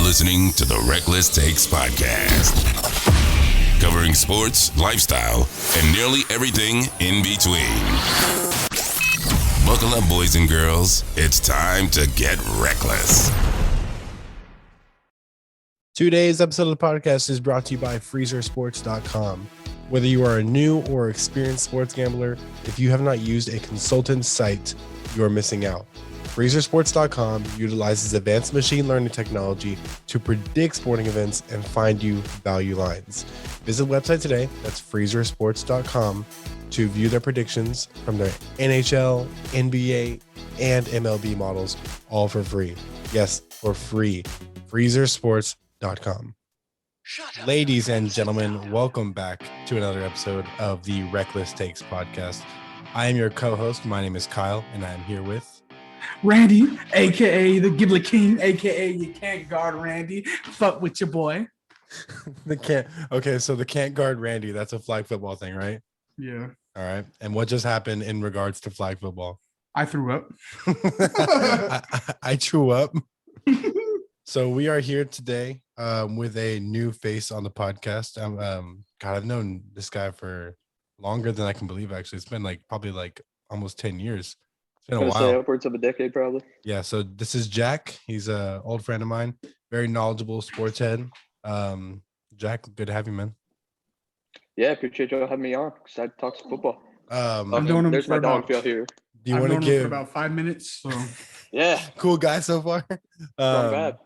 listening to the Reckless Takes Podcast, covering sports, lifestyle, and nearly everything in between. Buckle up, boys and girls. It's time to get reckless. Today's episode of the podcast is brought to you by freezersports.com. Whether you are a new or experienced sports gambler, if you have not used a consultant site, you are missing out. Freezersports.com utilizes advanced machine learning technology to predict sporting events and find you value lines. Visit the website today, that's freezersports.com, to view their predictions from their NHL, NBA, and MLB models, all for free. Yes, for free. Freezersports.com. Ladies and gentlemen, welcome back to another episode of the Reckless Takes podcast. I am your co-host. My name is Kyle, and I am here with Randy, aka the Giblet King, aka you can't guard Randy. Fuck with your boy. the can't guard Randy. That's a flag football thing, right? Yeah. All right. And what just happened in regards to flag football? I threw up. I threw up. So we are here today with a new face on the podcast. I've known this guy for longer than I can believe. Actually, it's been probably almost 10 years. It's been a while. Say upwards of a decade, probably. Yeah. So this is Jack. He's an old friend of mine. Very knowledgeable sports head. Jack, good to have you, man. Yeah, appreciate you having me on. Excited to talk some football. I'm doing There's my dog feel here. Do you want to give for about 5 minutes? So Yeah, cool guy so far? not bad.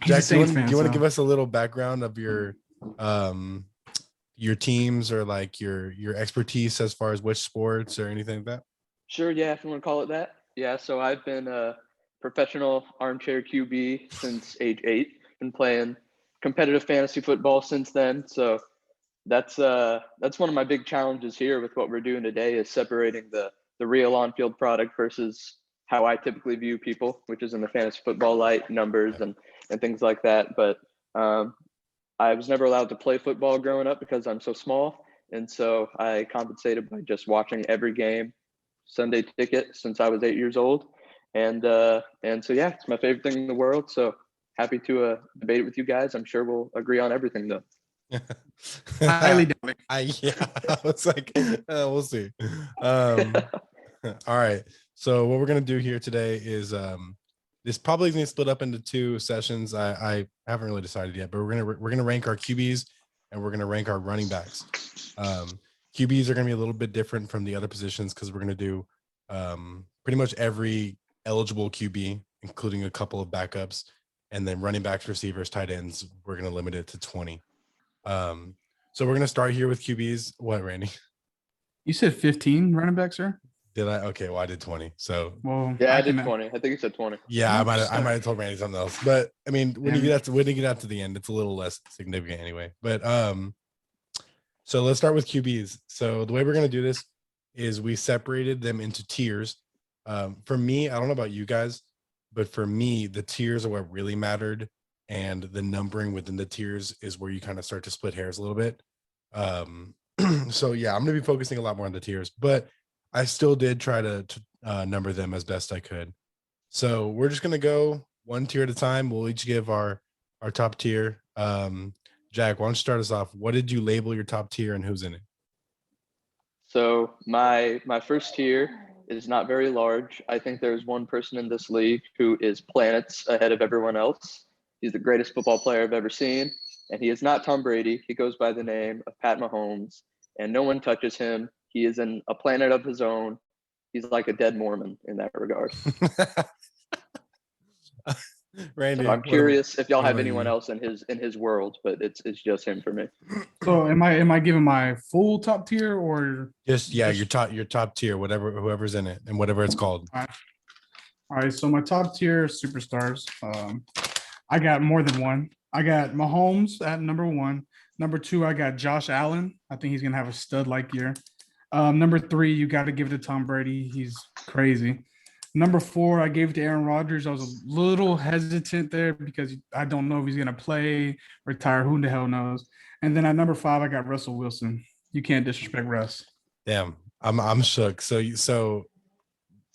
Jack, do you want to give us a little background of your teams or your expertise as far as which sports or anything like that? Sure, yeah, if you want to call it that. Yeah, so I've been a professional armchair QB since age 8. Been playing competitive fantasy football since then. So that's one of my big challenges here with what we're doing today is separating the real on-field product versus how I typically view people, which is in the fantasy football light, numbers and things like that. But I was never allowed to play football growing up because I'm so small. And so I compensated by just watching every game, Sunday ticket since I was 8 years old. And so, yeah, it's my favorite thing in the world. So happy to debate it with you guys. I'm sure we'll agree on everything though. Highly doubt it. I was like, we'll see. All right. So what we're going to do here today is this probably going to split up into 2 sessions. I haven't really decided yet, but we're going to rank our QBs and we're going to rank our running backs. QBs are going to be a little bit different from the other positions because we're going to do pretty much every eligible QB, including a couple of backups, and then running backs, receivers, tight ends. We're going to limit it to 20. So we're going to start here with QBs. What, Randy? You said 15 running backs, sir? Did I? Okay, well, I did 20. So yeah, I did 20. I think you said 20. Yeah, I might have told Randy something else. But I mean, when you get out to the end, it's a little less significant anyway. But so let's start with QBs. So the way we're gonna do this is we separated them into tiers. For me, I don't know about you guys, but for me, the tiers are what really mattered, and the numbering within the tiers is where you kind of start to split hairs a little bit. So yeah, I'm gonna be focusing a lot more on the tiers, but I still did try to number them as best I could. So we're just going to go one tier at a time. We'll each give our top tier. Jack, why don't you start us off? What did you label your top tier and who's in it? So my first tier is not very large. I think there's one person in this league who is planets ahead of everyone else. He's the greatest football player I've ever seen. And he is not Tom Brady. He goes by the name of Pat Mahomes, and no one touches him. He is in a planet of his own. He's like a dead Mormon in that regard. Randy, so I'm curious if y'all have anyone else in his world, but it's just him for me. So am I giving my full top tier or just your top tier, whoever's in it and whatever it's called. All right. So my top tier superstars. I got more than one. I got Mahomes at number 1. Number 2, I got Josh Allen. I think he's gonna have a stud-like year. Number 3, you got to give it to Tom Brady. He's crazy. Number 4, I gave it to Aaron Rodgers. I was a little hesitant there because I don't know if he's going to play, retire. Who the hell knows? And then at number 5, I got Russell Wilson. You can't disrespect Russ. Damn, I'm shook. So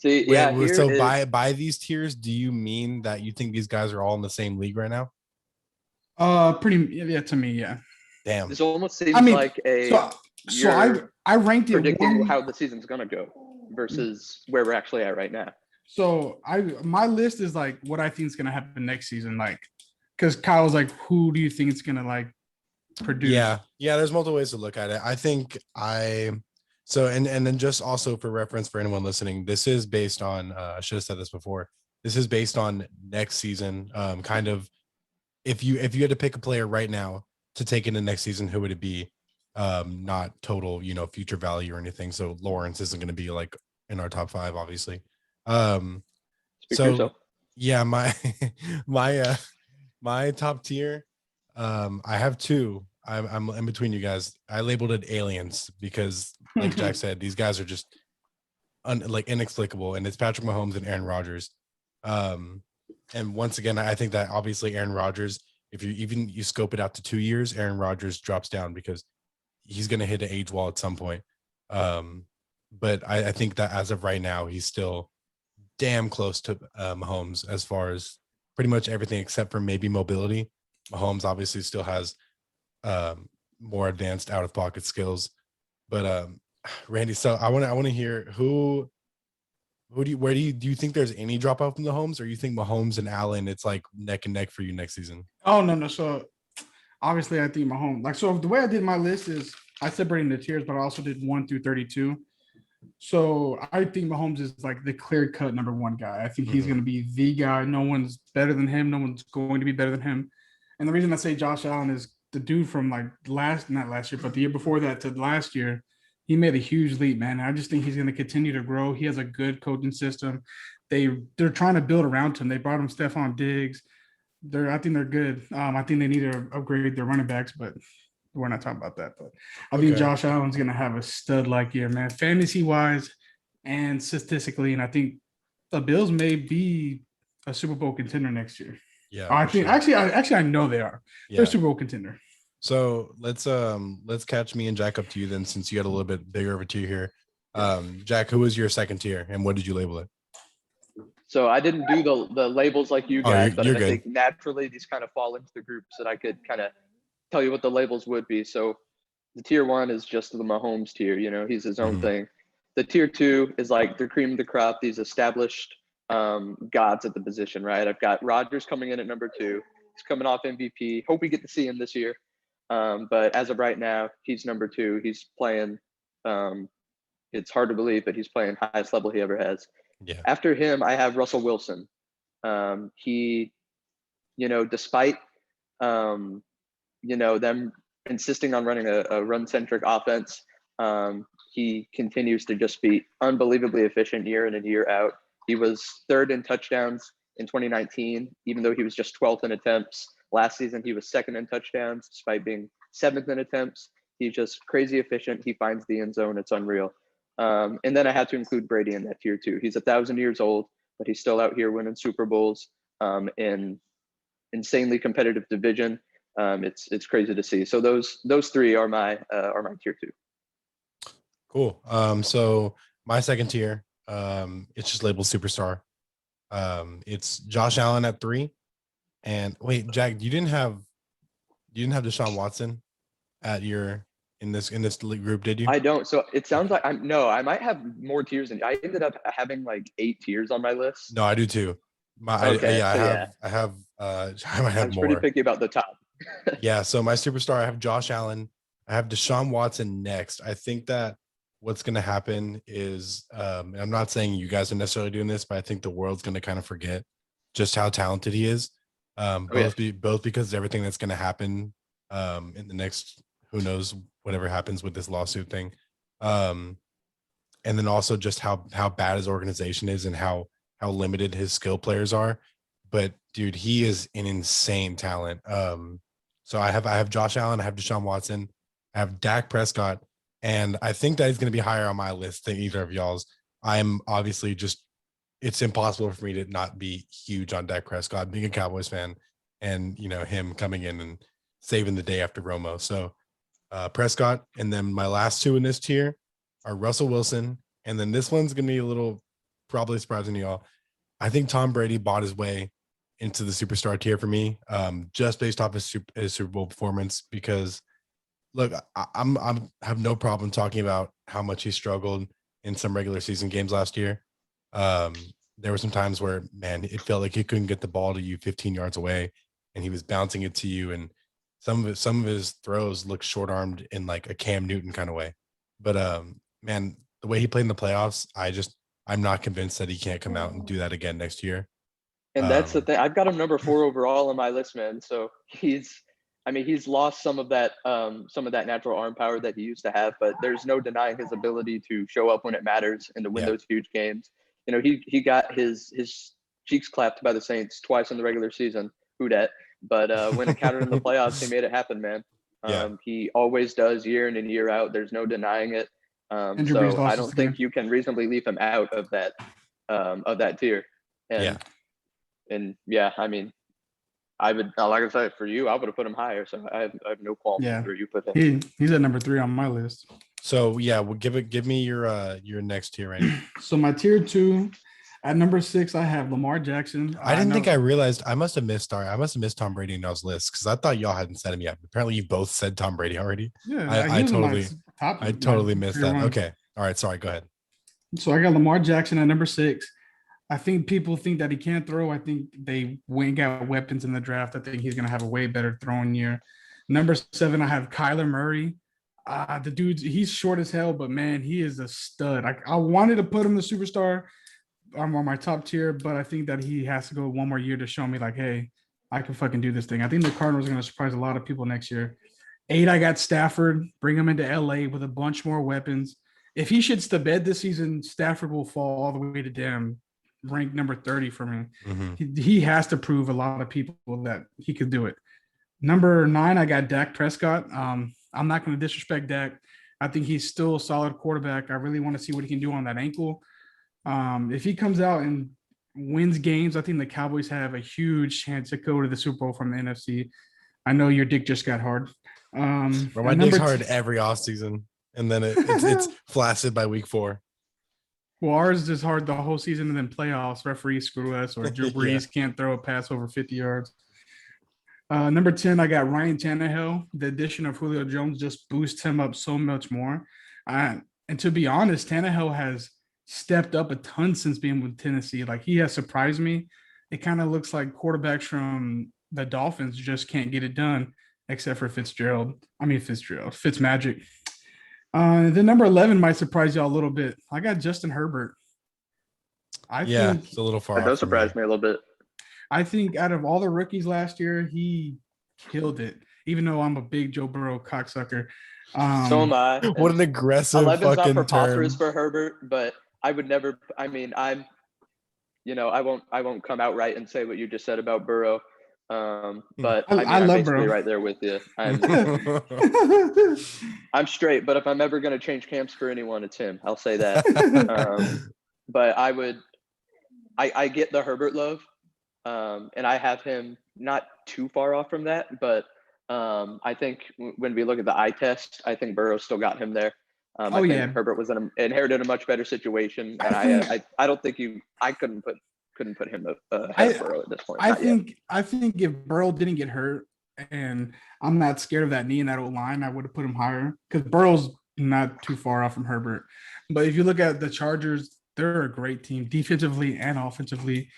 See, yeah. So by these tiers, do you mean that you think these guys are all in the same league right now? Pretty yeah to me, yeah. Damn. This almost I seems mean, like so you're I ranked it predicting one. how the season's gonna go versus where we're actually at right now. So my list is like what I think is gonna happen next season, like because Kyle's like, who do you think is gonna like produce? Yeah, there's multiple ways to look at it. I think and then just also for reference for anyone listening, this is based on I should have said this before. This is based on next season. Kind of if you had to pick a player right now to take into next season, who would it be? Not total, future value or anything. So Lawrence isn't going to be like in our top 5, obviously. Speak for yourself. Yeah, my my my top tier. I have 2. I'm in between you guys. I labeled it aliens because, like Jack said, these guys are just like inexplicable, and it's Patrick Mahomes and Aaron Rodgers. And once again, I think that obviously Aaron Rodgers, if you scope it out to 2 years, Aaron Rodgers drops down because he's going to hit an age wall at some point. But I think that as of right now, he's still damn close to Mahomes as far as pretty much everything except for maybe mobility. Mahomes obviously still has more advanced out of pocket skills, but Randy, so I want to hear where do you think there's any drop off from the Mahomes, or you think Mahomes and Allen it's like neck and neck for you next season? Oh no. So obviously I think Mahomes. Like so the way I did my list is I separated the tiers, but I also did 1 through 32. So I think Mahomes is like the clear cut number 1 guy. I think he's going to be the guy. No one's better than him. No one's going to be better than him. And the reason I say Josh Allen is the dude from like not last year, but the year before that to last year, he made a huge leap, man. I just think he's going to continue to grow. He has a good coaching system. They're trying to build around him. They brought him Stephon Diggs. I think they're good. I think they need to upgrade their running backs, but we're not talking about that. But I think Josh Allen's going to have a stud-like year, man, fantasy-wise and statistically. And I think the Bills may be a Super Bowl contender next year. Yeah, I think sure. actually I know they are. Yeah. They're Super Bowl contender. So let's catch me and Jack up to you then, since you got a little bit bigger of a tier here. Jack, who was your second tier and what did you label it? So I didn't do the labels like you guys, but you're I good. think naturally these kind of fall into the groups that I could kind of tell you what the labels would be. So the tier 1 is just the Mahomes tier. He's his own thing. The tier 2 is like the cream of the crop. These established gods at the position, right? I've got Rodgers coming in at number 2. He's coming off MVP. Hope we get to see him this year. But as of right now, he's number 2. He's playing. It's hard to believe, but he's playing highest level he ever has. Yeah. After him, I have Russell Wilson. He, despite, them insisting on running a run-centric offense, he continues to just be unbelievably efficient year in and year out. He was 3rd in touchdowns in 2019, even though he was just 12th in attempts. Last season, he was 2nd in touchdowns, despite being 7th in attempts. He's just crazy efficient. He finds the end zone. It's unreal. And then I had to include Brady in that tier 2. He's 1,000 years old, but he's still out here winning Super Bowls in insanely competitive division. It's crazy to see. So those 3 are my tier 2. Cool. So my second tier, it's just labeled superstar. It's Josh Allen at 3. And wait, Jack, you didn't have Deshaun Watson at your in this group, did you? I don't. So it sounds like I might have more tiers than I ended up having like 8 tiers on my list. No, I do too. I have I might have I was more. pretty picky about the top. Yeah, so my superstar, I have Josh Allen. I have Deshaun Watson next. I think that what's going to happen is, and I'm not saying you guys are necessarily doing this, but I think the world's going to kind of forget just how talented he is. Both because of everything that's going to happen in the next, who knows, whatever happens with this lawsuit thing. And then also just how bad his organization is and how limited his skill players are. But dude, he is an insane talent. So I have Josh Allen, I have Deshaun Watson, I have Dak Prescott, and I think that he's going to be higher on my list than either of y'all's. I'm obviously it's impossible for me to not be huge on Dak Prescott, being a Cowboys fan, and him coming in and saving the day after Romo. So Prescott, and then my last 2 in this tier are Russell Wilson, and then this one's going to be a little probably surprising to y'all. I think Tom Brady bought his way into the superstar tier for me, just based off his Super Bowl performance. Because look, I'm have no problem talking about how much he struggled in some regular season games last year. There were some times where, man, it felt like he couldn't get the ball to you 15 yards away, and he was bouncing it to you, and some of his throws look short armed in like a Cam Newton kind of way. But man, the way he played in the playoffs, I'm not convinced that he can't come out and do that again next year. And that's the thing. I've got him number 4 overall on my list, man. So he's lost some of that natural arm power that he used to have, but there's no denying his ability to show up when it matters and to win those huge games. You know, he got his cheeks clapped by the Saints twice in the regular season. Who dat? But when it counted in the playoffs, he made it happen, man. He always does year in and year out. There's no denying it. So I don't think you can reasonably leave him out of that tier. And I mean, I would, like I said, for you, I would have put him higher. So I have no qualms where you put him. He's at number 3 on my list. So yeah, well, give me your next tier, right? So my tier 2, at number 6, I have Lamar Jackson. I didn't think I realized I must have missed Tom Brady in y'all's list, because I thought y'all hadn't said him yet. Apparently, you both said Tom Brady already. Yeah, I totally missed that. Okay, all right, sorry. Go ahead. So I got Lamar Jackson at number 6. I think people think that he can't throw. I think they went and got weapons in the draft. I think he's going to have a way better throwing year. Number 7, I have Kyler Murray. The dude, he's short as hell, but man, he is a stud. I wanted to put him the superstar on my top tier, but I think that he has to go one more year to show me like, hey, I can fucking do this thing. I think the Cardinals are going to surprise a lot of people next year. 8, I got Stafford. Bring him into LA with a bunch more weapons. If he shits the bed this season, Stafford will fall all the way to damn rank number 30 for me. Mm-hmm. He has to prove a lot of people that he could do it. Number 9, I got Dak Prescott. I'm not going to disrespect Dak. I think he's still a solid quarterback. I really want to see what he can do on that ankle. If he comes out and wins games, I think the Cowboys have a huge chance to go to the Super Bowl from the NFC. I know your dick just got hard. My dick's hard every offseason, and then it's flaccid by week 4. Well, ours is hard the whole season, and then playoffs, referees screw us, or Drew Brees can't throw a pass over 50 yards. Number 10, I got Ryan Tannehill. The addition of Julio Jones just boosts him up so much more. And to be honest, Tannehill has stepped up a ton since being with Tennessee. Like, he has surprised me. It kind of looks like quarterbacks from the Dolphins just can't get it done, except for Fitzmagic. Then number 11 might surprise y'all a little bit. I got Justin Herbert. I think it's a little far. That does surprise me a little bit. I think out of all the rookies last year, he killed it. Even though I'm a big Joe Burrow cocksucker. So am I. What an aggressive 11's fucking not preposterous term for Herbert, but I would never. I mean, I won't come out right and say what you just said about Burrow. But I love basically Burrow. Right there with you. I'm straight, but if I'm ever going to change camps for anyone, it's him. I'll say that. But I get the Herbert love, and I have him not too far off from that. But I think when we look at the eye test, I think Burrow still got him there. I think Herbert was inherited a much better situation, and I don't think I couldn't put him ahead of Burrow at this point. I think if Burrow didn't get hurt, and I'm not scared of that knee in that old line, I would have put him higher, because Burrow's not too far off from Herbert. But if you look at the Chargers, they're a great team defensively and offensively.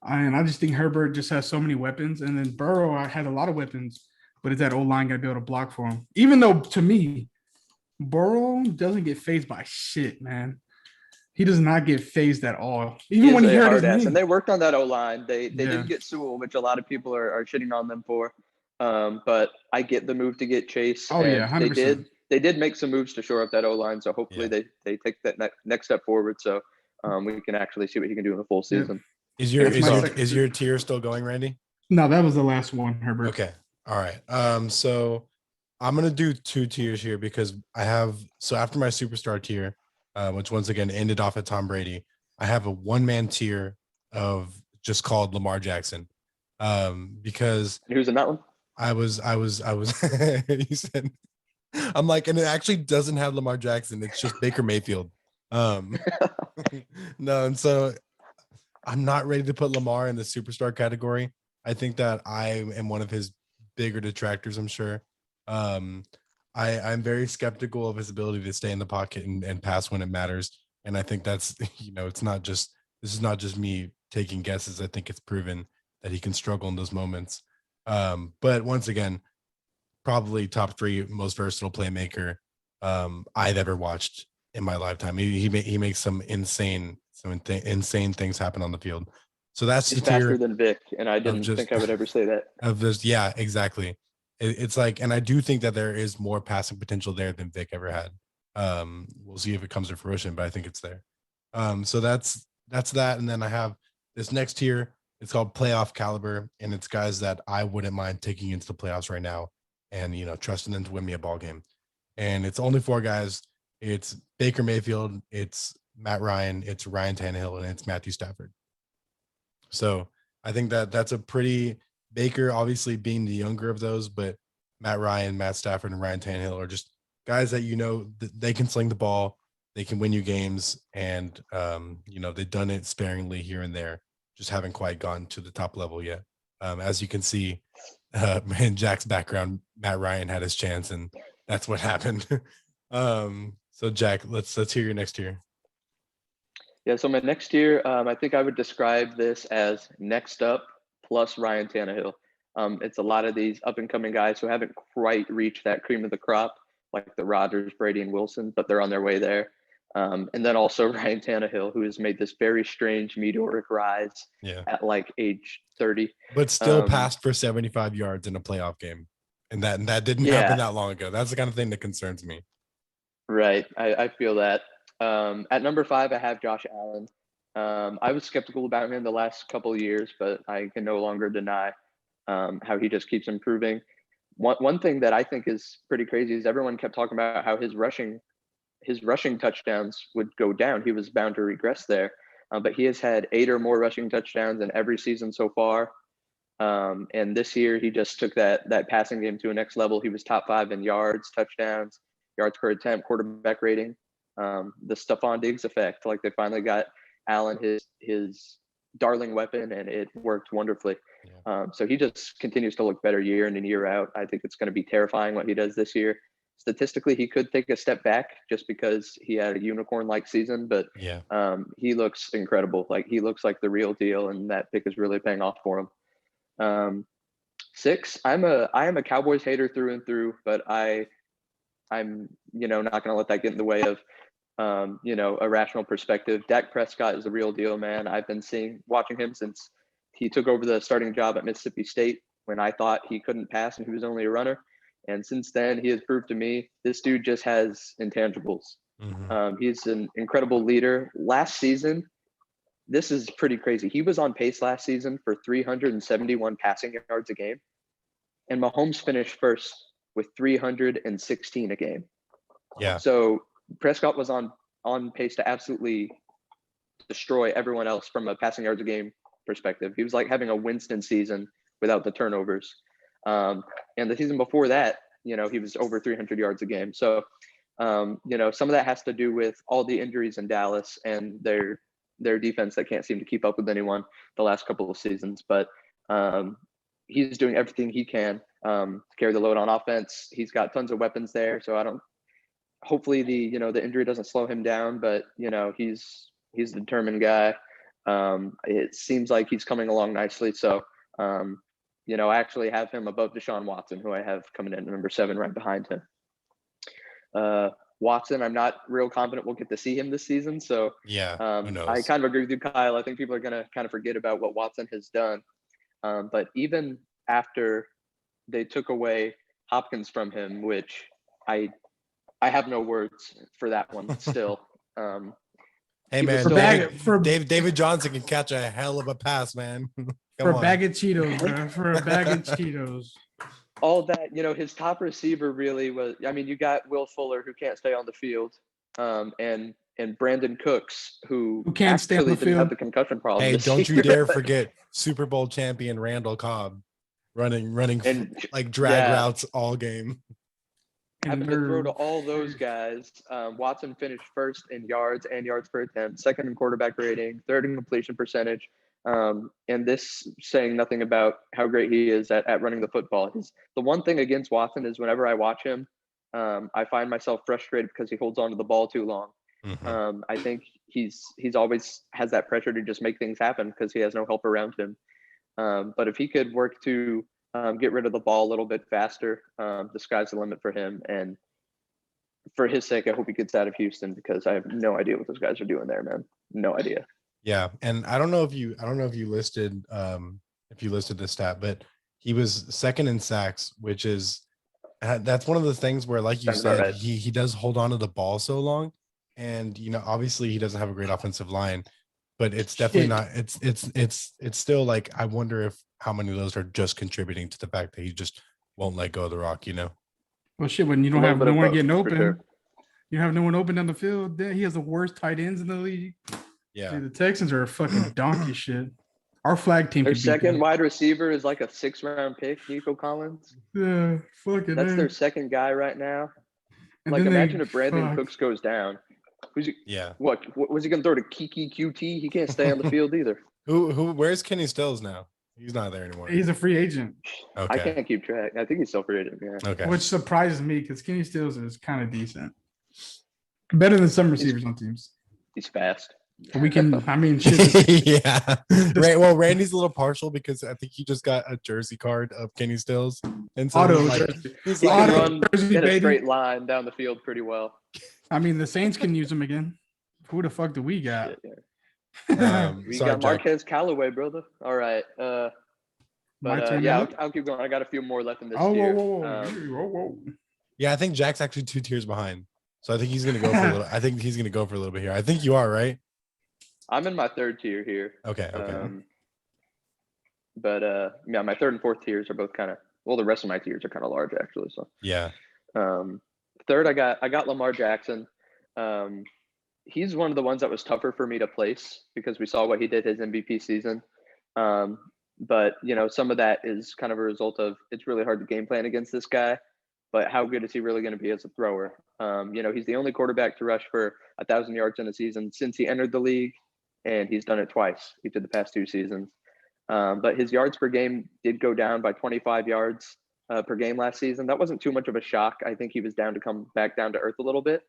And I just think Herbert just has so many weapons. And then Burrow had a lot of weapons, but is that old line going to be able to block for him? Even though, to me, Burrow doesn't get phased by shit, man. He does not get phased at all. Even when he hurt his knee. And they worked on that O-line. They didn't get Sewell, which a lot of people are shitting on them for. But I get the move to get Chase. Oh, yeah, 100%. They did make some moves to shore up that O-line. So hopefully they take that next step forward. So we can actually see what he can do in the full season. Is your tier still going, Randy? No, that was the last one, Herbert. Okay. All right. So I'm going to do 2 tiers here, because after my superstar tier, which once again ended off at Tom Brady, I have a one-man tier of just called Lamar Jackson. Because who's in that one? I was you said, I'm like, and it actually doesn't have Lamar Jackson. It's just Baker Mayfield. No, and so I'm not ready to put Lamar in the superstar category. I think that I am one of his bigger detractors, I'm sure. I'm very skeptical of his ability to stay in the pocket and pass when it matters. And I think that's, it's not just, this is not just me taking guesses. I think it's proven that he can struggle in those moments. But once again, probably top 3 most versatile playmaker I've ever watched in my lifetime. He makes some insane things happen on the field. So that's He's the tier faster than Vic, and I of didn't just think I would ever say that. of this. Yeah, exactly. It's like, and I do think that there is more passing potential there than Vic ever had. We'll see if it comes to fruition, but I think it's there. So that's that. And then I have this next tier. It's called playoff caliber, and it's guys that I wouldn't mind taking into the playoffs right now, and trusting them to win me a ball game. And it's only 4 guys. It's Baker Mayfield, it's Matt Ryan, it's Ryan Tannehill, and it's Matthew Stafford. So I think that that's a pretty Baker, obviously being the younger of those, but Matt Ryan, Matt Stafford, and Ryan Tannehill are just guys that they can sling the ball, they can win you games, and they've done it sparingly here and there, just haven't quite gotten to the top level yet. As you can see, in Jack's background, Matt Ryan had his chance, and that's what happened. So Jack, let's hear your next tier. Yeah, so my next tier, I think I would describe this as next up plus Ryan Tannehill. It's a lot of these up and coming guys who haven't quite reached that cream of the crop, like the Rodgers, Brady, and Wilson, but they're on their way there. And then also Ryan Tannehill, who has made this very strange meteoric rise at like age 30. But still passed for 75 yards in a playoff game. And that didn't happen that long ago. That's the kind of thing that concerns me. Right. I feel that. At number 5, I have Josh Allen. I was skeptical about him the last couple of years, but I can no longer deny how he just keeps improving. One thing that I think is pretty crazy is everyone kept talking about how his rushing touchdowns would go down. He was bound to regress there, but he has had 8 or more rushing touchdowns in every season so far. And this year he just took that passing game to a next level. He was top 5 in yards, touchdowns, yards per attempt, quarterback rating. The Stephon Diggs effect, like they finally got Allen his darling weapon, and it worked wonderfully. So he just continues to look better year in and year out. I think it's going to be terrifying what he does this year. Statistically, he could take a step back just because he had a unicorn-like season, but he looks incredible. Like he looks like the real deal, and that pick is really paying off for him. 6, I am a Cowboys hater through and through, but I'm not going to let that get in the way of a rational perspective. Dak Prescott is the real deal, man. I've been watching him since he took over the starting job at Mississippi State when I thought he couldn't pass and he was only a runner. And since then, he has proved to me this dude just has intangibles. He's an incredible leader. Last season, this is pretty crazy. He was on pace last season for 371 passing yards a game, and Mahomes finished first with 316 a game. Yeah. So Prescott was on pace to absolutely destroy everyone else from a passing yards a game perspective. He was like having a Winston season without the turnovers. And the season before that, he was over 300 yards a game. So, some of that has to do with all the injuries in Dallas and their defense that can't seem to keep up with anyone the last couple of seasons. But he's doing everything he can to carry the load on offense. He's got tons of weapons there. So hopefully the injury doesn't slow him down, but he's a determined guy. It seems like he's coming along nicely. So, I actually have him above Deshaun Watson, who I have coming in at number 7 right behind him. Watson, I'm not real confident we'll get to see him this season. So who knows? I kind of agree with you, Kyle. I think people are going to kind of forget about what Watson has done. But even after they took away Hopkins from him, which I have no words for that one still. Hey man, David Johnson can catch a hell of a pass, man. For a bag of Cheetos, bro. For a bag of Cheetos. All that, his top receiver really was. I mean, you got Will Fuller, who can't stay on the field, and Brandon Cooks, who can't stay on the field. Didn't have the concussion problem. Hey, don't you dare forget Super Bowl champion Randall Cobb running and like drag routes all game. Having to throw to all those guys. Watson finished first in yards and yards per attempt, second in quarterback rating, third in completion percentage, And this saying nothing about how great he is at running the football. The one thing against Watson is whenever I watch him, I find myself frustrated because he holds on to the ball too long. I think he's always has that pressure to just make things happen because he has no help around him. But if he could work to get rid of the ball a little bit faster, the sky's the limit for him. And for his sake, I hope he gets out of Houston because I have no idea what those guys are doing there, man. No idea. Yeah, and I don't know if you listed this stat, but he was second in sacks, which is that's one of the things where, like you said, right, he does hold on to the ball so long, and obviously he doesn't have a great offensive line, but it's definitely not. It's still like I wonder if how many of those are just contributing to the fact that he just won't let go of the rock. Well, shit, when you don't have no one getting open, sure. You have no one open down the field. Then he has the worst tight ends in the league. Yeah, dude, the Texans are a fucking donkey shit. Our flag team. Their second wide receiver is like a 6th-round pick, Nico Collins. Yeah, fucking. That's their second guy right now. And like, imagine if Brandon Cooks goes down. Who's he? Yeah. What was he gonna throw to Kiki QT? He can't stay on the field either. Where's Kenny Stills now? He's not there anymore. He's a free agent. Okay. I can't keep track. I think he's still free agent. Yeah. Okay. Which surprises me because Kenny Stills is kind of decent. Better than some receivers on teams. He's fast. We can, I mean, shit. Yeah. Right. Well, Randy's a little partial because I think he just got a jersey card of Kenny Stills. And so he's like run in a straight line down the field pretty well. I mean, the Saints can use him again. Who the fuck do we got? Shit, yeah. We got Marquez Callaway, brother. All right. But yeah, I'll keep going. I got a few more left in this tier. Whoa. Yeah, I think Jack's actually 2 tiers behind. So I think he's gonna go for a little. I think he's gonna go for a little bit here. I think you are, right? I'm in my 3rd tier here. Okay. But yeah, my 3rd and 4th tiers are both kind of the rest of my tiers are kind of large actually. So yeah. 3rd, I got Lamar Jackson. He's one of the ones that was tougher for me to place because we saw what he did his MVP season. But some of that is kind of a result of it's really hard to game plan against this guy. But how good is he really going to be as a thrower? He's the only quarterback to rush for 1,000 yards in a season since he entered the league, and he's done it twice. He did the past 2 seasons. But his yards per game did go down by 25 yards per game last season. That wasn't too much of a shock. I think he was down to come back down to earth a little bit.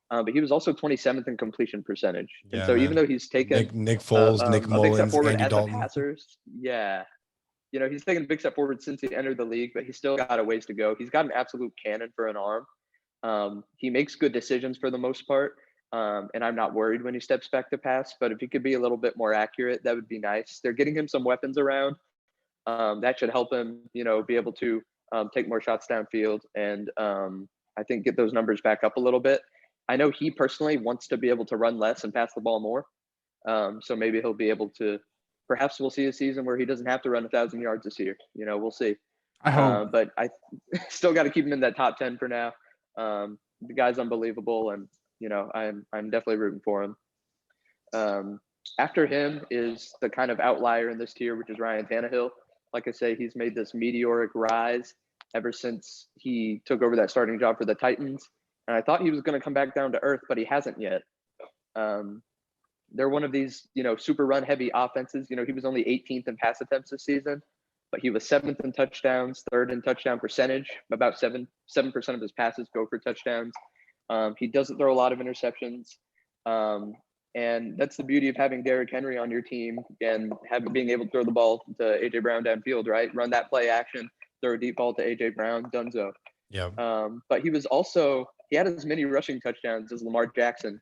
But he was also 27th in completion percentage. And so even though he's taken Nick Foles, Nick Mullins, Andy Dalton. Passers, yeah. He's taken a big step forward since he entered the league, but he's still got a ways to go. He's got an absolute cannon for an arm. He makes good decisions for the most part. And I'm not worried when he steps back to pass, but if he could be a little bit more accurate, that would be nice. They're getting him some weapons around. That should help him, be able to take more shots downfield and I think get those numbers back up a little bit. I know he personally wants to be able to run less and pass the ball more. So maybe he'll be able to, perhaps we'll see a season where he doesn't have to run 1,000 yards this year. We'll see. I hope. But I still got to keep him in that top 10 for now. The guy's unbelievable, and I'm definitely rooting for him. After him is the kind of outlier in this tier, which is Ryan Tannehill. Like I say, he's made this meteoric rise ever since he took over that starting job for the Titans. And I thought he was going to come back down to earth, but he hasn't yet. They're one of these, super run heavy offenses. He was only 18th in pass attempts this season, but he was 7th in touchdowns, 3rd in touchdown percentage. About 7% of his passes go for touchdowns. He doesn't throw a lot of interceptions. And that's the beauty of having Derrick Henry on your team and being able to throw the ball to AJ Brown downfield, right? Run that play action, throw a deep ball to AJ Brown, donezo. Yeah. But he had as many rushing touchdowns as Lamar Jackson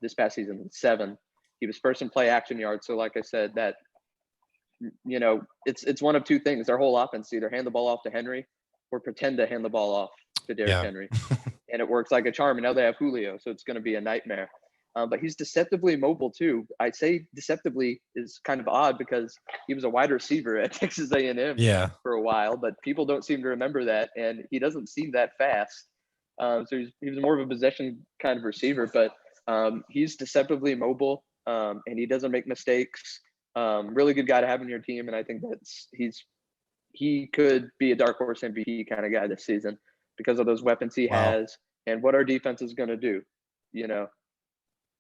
this past season, 7. He was first in play action yards. So like I said, that, it's one of 2 things. Their whole offense, either hand the ball off to Henry or pretend to hand the ball off to Derrick Henry. And it works like a charm. And now they have Julio, so it's going to be a nightmare. But he's deceptively mobile too. I say deceptively is kind of odd because he was a wide receiver at Texas A&M for a while, but people don't seem to remember that. And he doesn't seem that fast. So he was more of a possession kind of receiver, but he's deceptively mobile and he doesn't make mistakes. Really good guy to have in your team. And I think he could be a dark horse MVP kind of guy this season because of those weapons he has and what our defense is going to do.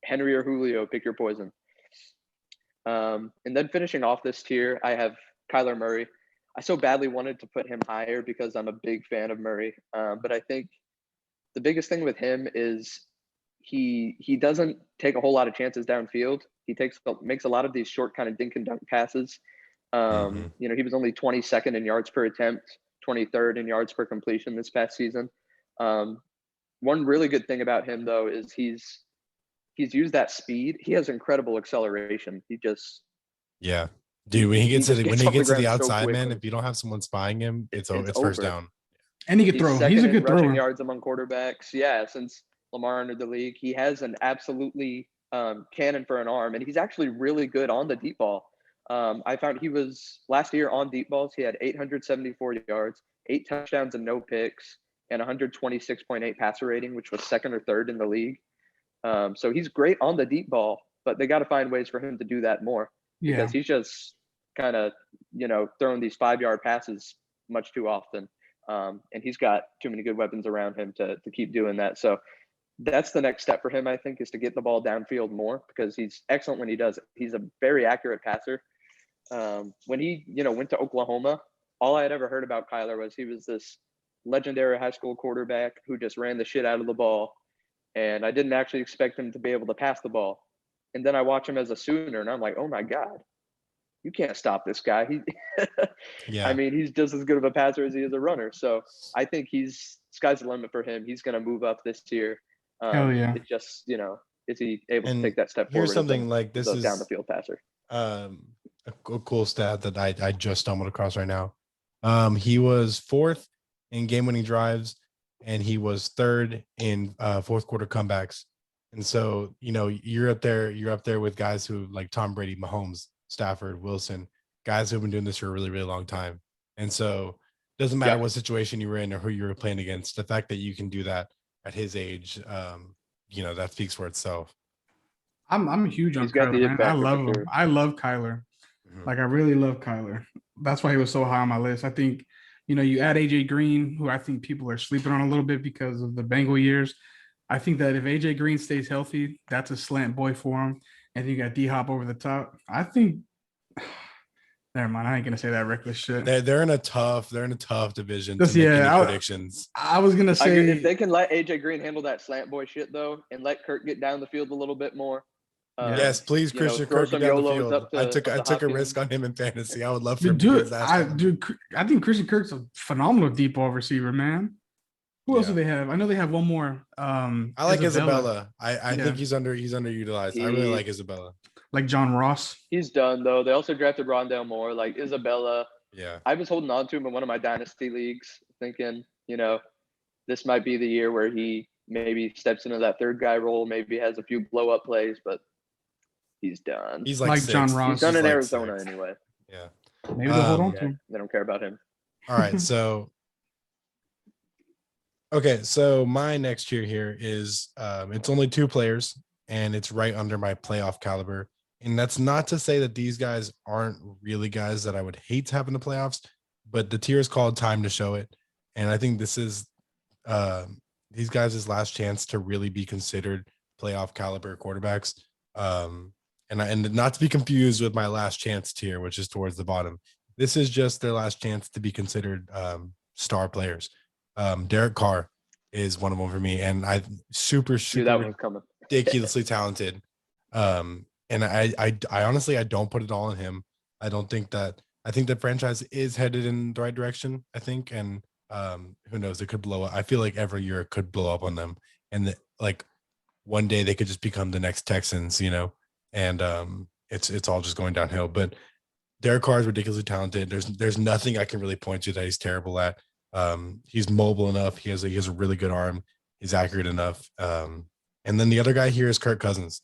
Henry or Julio, pick your poison. And then finishing off this tier, I have Kyler Murray. I so badly wanted to put him higher because I'm a big fan of Murray. But I think the biggest thing with him is he doesn't take a whole lot of chances downfield. He makes a lot of these short kind of dink and dunk passes. You know, he was only 22nd in yards per attempt, 23rd in yards per completion this past season. One really good thing about him though is he's used that speed. He has incredible acceleration. He just dude, when he gets just to off the ground so outside, man, quickly. if you don't have someone spying him, it's first over. down. And he can He's throw. second He's a in good rushing thrower. yards among quarterbacks. Yeah, since Lamar entered the league, he has an absolutely cannon for an arm, and he's actually really good on the deep ball. I found he was last year on deep balls. He had 874 yards, 8 touchdowns and no picks, and 126.8 passer rating, which was second or third in the league. So he's great on the deep ball, but they got to find ways for him to do that more because he's just kind of, you know, throwing these 5-yard passes much too often. And he's got too many good weapons around him to keep doing that. So that's the next step for him, I think, is to get the ball downfield more because he's excellent when he does it. He's a very accurate passer. When he, you know, went to Oklahoma, all I had ever heard about Kyler was he was this legendary high school quarterback who just ran the shit out of the ball. And I didn't actually expect him to be able to pass the ball. And then I watch him as a Sooner, and I'm like, oh my God, you can't stop this guy. I mean, he's just as good of a passer as he is a runner. So I think sky's the limit for him. He's going to move up this year. Hell yeah. It's just, you know, is he able to take that step here's forward? something like this is down the field passer. A cool stat that I just stumbled across right now. He was 4th in game-winning drives, and he was 3rd in fourth quarter comebacks. And so, you know, you're up there with guys who like Tom Brady, Mahomes, Stafford, Wilson, guys who've been doing this for a really, really long time. And so it doesn't matter what situation you were in or who you were playing against. The fact that you can do that at his age, you know, that speaks for itself. I'm huge on Kyler, man. I love him. I love Kyler. Like, I really love Kyler. That's why he was so high on my list. I think, you know, you add AJ Green, who I think people are sleeping on a little bit because of the Bengal years. I think that if AJ Green stays healthy, that's a slant boy for him. And you got D-Hop over the top. I think never mind. I ain't gonna say that reckless shit. They're in a tough division to make any predictions. I was gonna say if they can let AJ Green handle that slant boy shit though, and let Kirk get down the field a little bit more. Yes, please, Christian Kirk get down the field. I took a risk on him in fantasy. I would love for him to do it. I think Christian Kirk's a phenomenal deep ball receiver, man. Who else do they have? I know they have one more. I like Isabella. I think he's underutilized. I really like Isabella. Like John Ross. He's done though. They also drafted Rondale Moore, like Isabella. Yeah. I was holding on to him in one of my dynasty leagues, thinking, you know, this might be the year where he maybe steps into that third guy role, maybe has a few blow up plays, but he's done. He's like John Ross. He's done in Arizona anyway. Yeah. Maybe they'll hold on to him. They don't care about him. All right. So my next tier here is it's only 2 players and it's right under my playoff caliber. And that's not to say that these guys aren't really guys that I would hate to have in the playoffs, but the tier is called Time to Show It. And I think this is these guys' last chance to really be considered playoff caliber quarterbacks. And not to be confused with my last chance tier, which is towards the bottom. This is just their last chance to be considered star players. Derek Carr is one of them for me, and I super that one's coming. ridiculously talented. And I honestly I don't put it all on him. I think the franchise is headed in the right direction. I think, and who knows, it could blow up. I feel like every year it could blow up on them, and like one day they could just become the next Texans, you know. And it's all just going downhill. But Derek Carr is ridiculously talented. There's nothing I can really point to that he's terrible at. He's mobile enough. He has a really good arm. He's accurate enough. And then the other guy here is Kirk Cousins.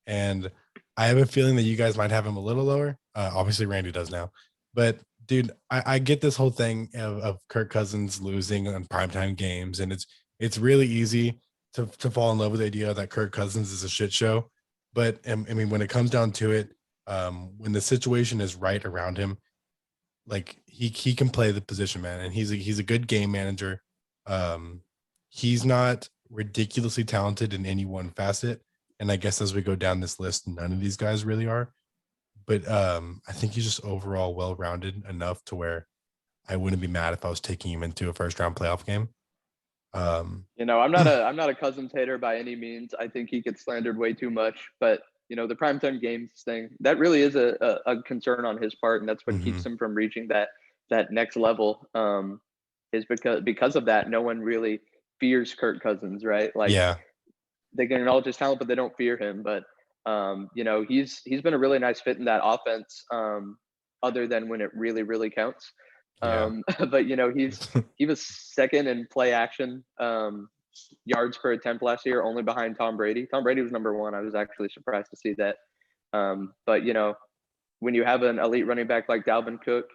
And I have a feeling that you guys might have him a little lower. Obviously Randy does now. But dude, I get this whole thing of Kirk Cousins losing on primetime games. And it's really easy to fall in love with the idea that Kirk Cousins is a shit show. But I mean, when it comes down to it, when the situation is right around him, like he can play the position, man, and he's a good game manager. He's not ridiculously talented in any one facet, and I guess as we go down this list, none of these guys really are. but I think he's just overall well-rounded enough to where I wouldn't be mad if I was taking him into a first-round playoff game. I'm not a Cousins hater by any means. I think he gets slandered way too much, but the primetime games thing, that really is a concern on his part, and that's what keeps him from reaching that next level. Is because of that, no one really fears Kirk Cousins, right? Like, yeah, they can acknowledge his talent, but they don't fear him. But he's been a really nice fit in that offense, other than when it really, really counts. yeah. But he was second in play action yards per attempt last year, only behind Tom Brady. Tom Brady was number one. I was actually surprised to see that. But when you have an elite running back like Dalvin Cook,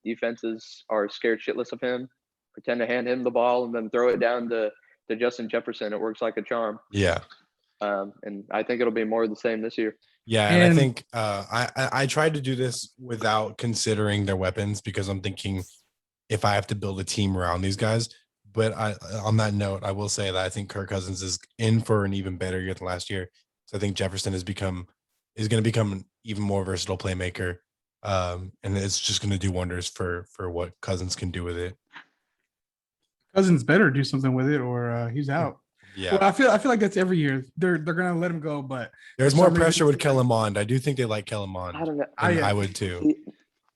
defenses are scared shitless of him, pretend to hand him the ball and then throw it down to Justin Jefferson. It works like a charm. Yeah. And I think it'll be more of the same this year. Yeah, and I think I tried to do this without considering their weapons because I'm thinking if I have to build a team around these guys. But on that note, I will say that I think Kirk Cousins is in for an even better year than last year. So I think Jefferson is going to become an even more versatile playmaker, and it's just going to do wonders for what Cousins can do with it. Cousins better do something with it, or he's out. Yeah, well, I feel like that's every year. They're gonna let him go, but there's more pressure with Kellen Mond. I do think they like Kellen Mond. I don't know. I would too.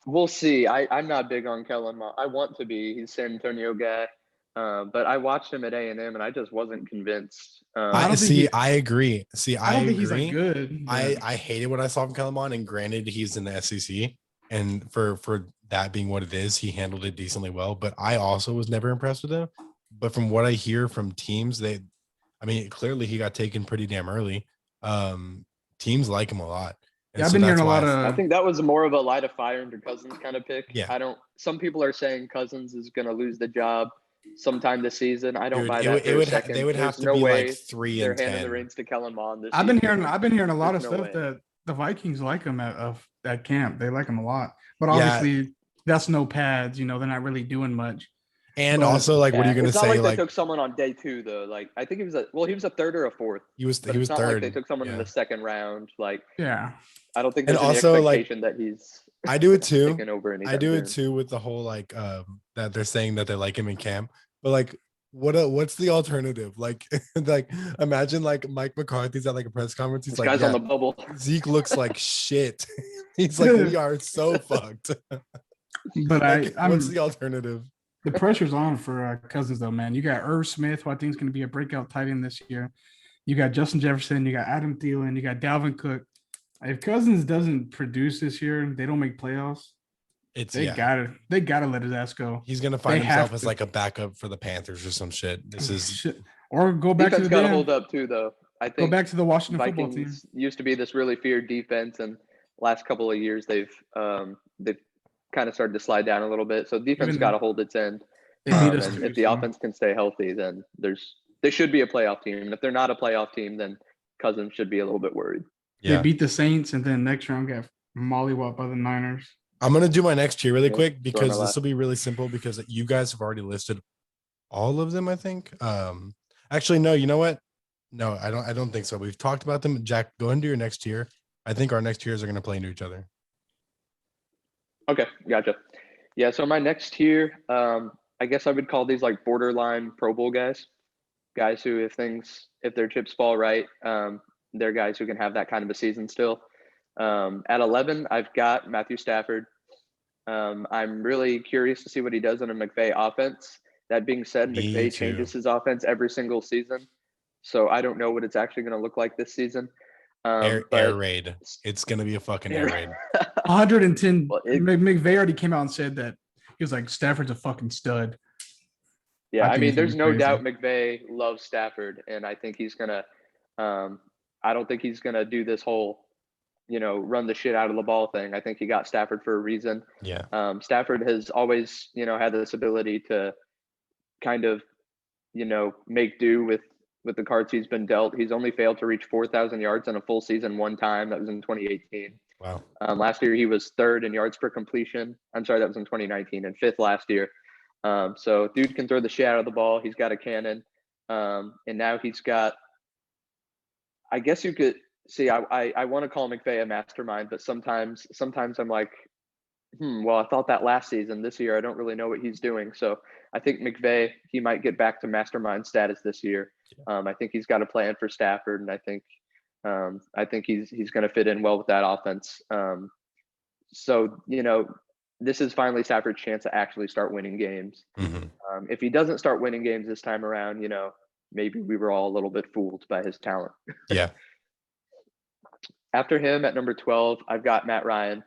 We'll see. I'm not big on Kellen Mond. I want to be. He's San Antonio guy, but I watched him at A&M and I just wasn't convinced. I agree. I don't think he's like good. I hated what I saw from Kellen Mond, and granted, he's in the SEC, and for that being what it is, he handled it decently well. But I also was never impressed with him. But from what I hear from teams, clearly he got taken pretty damn early. Teams like him a lot. And I've been hearing a lot of. I think that was more of a light of fire under Cousins kind of pick. Yeah. Some people are saying Cousins is going to lose the job sometime this season. I don't buy that. They would have to be like 3-10. They're handing the reins to Kellen Mond. I've been hearing a lot of stuff that the Vikings like him at camp. They like him a lot, but obviously that's no pads. They're not really doing much. And also, what are you going to say? They took someone on day 2 though. Like, I think he was a third or a fourth. He was third. Like they took someone in the second round. I don't think there's any expectation that he's. I do it too. I do it too with the whole that they're saying that they like him in camp, but what's the alternative? Imagine Mike McCarthy's at a press conference. He's guy's on the bubble. Zeke looks like shit. He's like, we are so fucked. But what's the alternative? The pressure's on for Cousins though, man. You got Irv Smith, who I think is going to be a breakout tight end this year. You got Justin Jefferson. You got Adam Thielen. You got Dalvin Cook. If Cousins doesn't produce this year, they don't make playoffs. They gotta let his ass go. He's gonna find himself as a backup for the Panthers or some shit. This is shit. Or go back to the gotta hold up too, though. I think go back to the Washington Vikings football team. Used to be this really feared defense, and last couple of years they've kind of started to slide down a little bit. So defense got to hold its end. And if the offense can stay healthy, then they should be a playoff team. And if they're not a playoff team, then Cousins should be a little bit worried. Yeah. They beat the Saints, and then next round got mollywopped by the Niners. I'm gonna do my next tier really quick because this will be really simple because you guys have already listed all of them. I think. Actually, no. You know what? No, I don't think so. We've talked about them. Jack, go into your next tier. I think our next tiers are gonna play into each other. Okay, gotcha. Yeah. So my next tier, I guess I would call these borderline Pro Bowl guys who, if their chips fall right, they're guys who can have that kind of a season still. At 11, I've got Matthew Stafford. I'm really curious to see what he does in a McVay offense. That being said, McVay changes his offense every single season. So I don't know what it's actually going to look like this season. Air raid. It's going to be a fucking air raid. 110. McVay already came out and said that he was like, Stafford's a fucking stud. Yeah, I mean, there's no doubt McVay loves Stafford, and I think he's going to I don't think he's going to do this whole, run the shit out of the ball thing. I think he got Stafford for a reason. Yeah. Stafford has always, had this ability to kind of, make do with the cards he's been dealt. He's only failed to reach 4,000 yards in a full season one time. That was in 2018. Wow. Last year he was third in yards per completion. I'm sorry, that was in 2019, and fifth last year. So dude can throw the shit out of the ball. He's got a cannon. And now he's got, I guess you could, See, I want to call McVay a mastermind, but sometimes I'm like, well, I thought that last season. This year, I don't really know what he's doing. So I think McVay, he might get back to mastermind status this year. I think he's got a plan for Stafford, and I think he's going to fit in well with that offense. So this is finally Stafford's chance to actually start winning games. Mm-hmm. If he doesn't start winning games this time around, maybe we were all a little bit fooled by his talent. Yeah. After him at number 12, I've got Matt Ryan.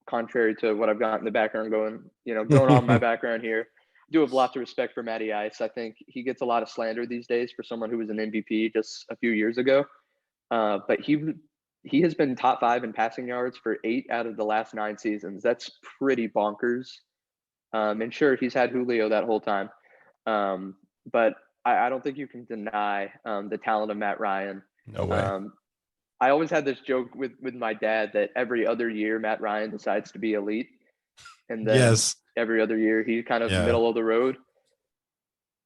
Contrary to what I've got in the background going on in my background here, I do have lots of respect for Matty Ice. I think he gets a lot of slander these days for someone who was an MVP just a few years ago. But he has been top 5 in passing yards for 8 out of the last 9 seasons. That's pretty bonkers. And sure, he's had Julio that whole time. But I don't think you can deny the talent of Matt Ryan. No way. I always had this joke with my dad that every other year Matt Ryan decides to be elite, and then every other year he's kind of middle of the road.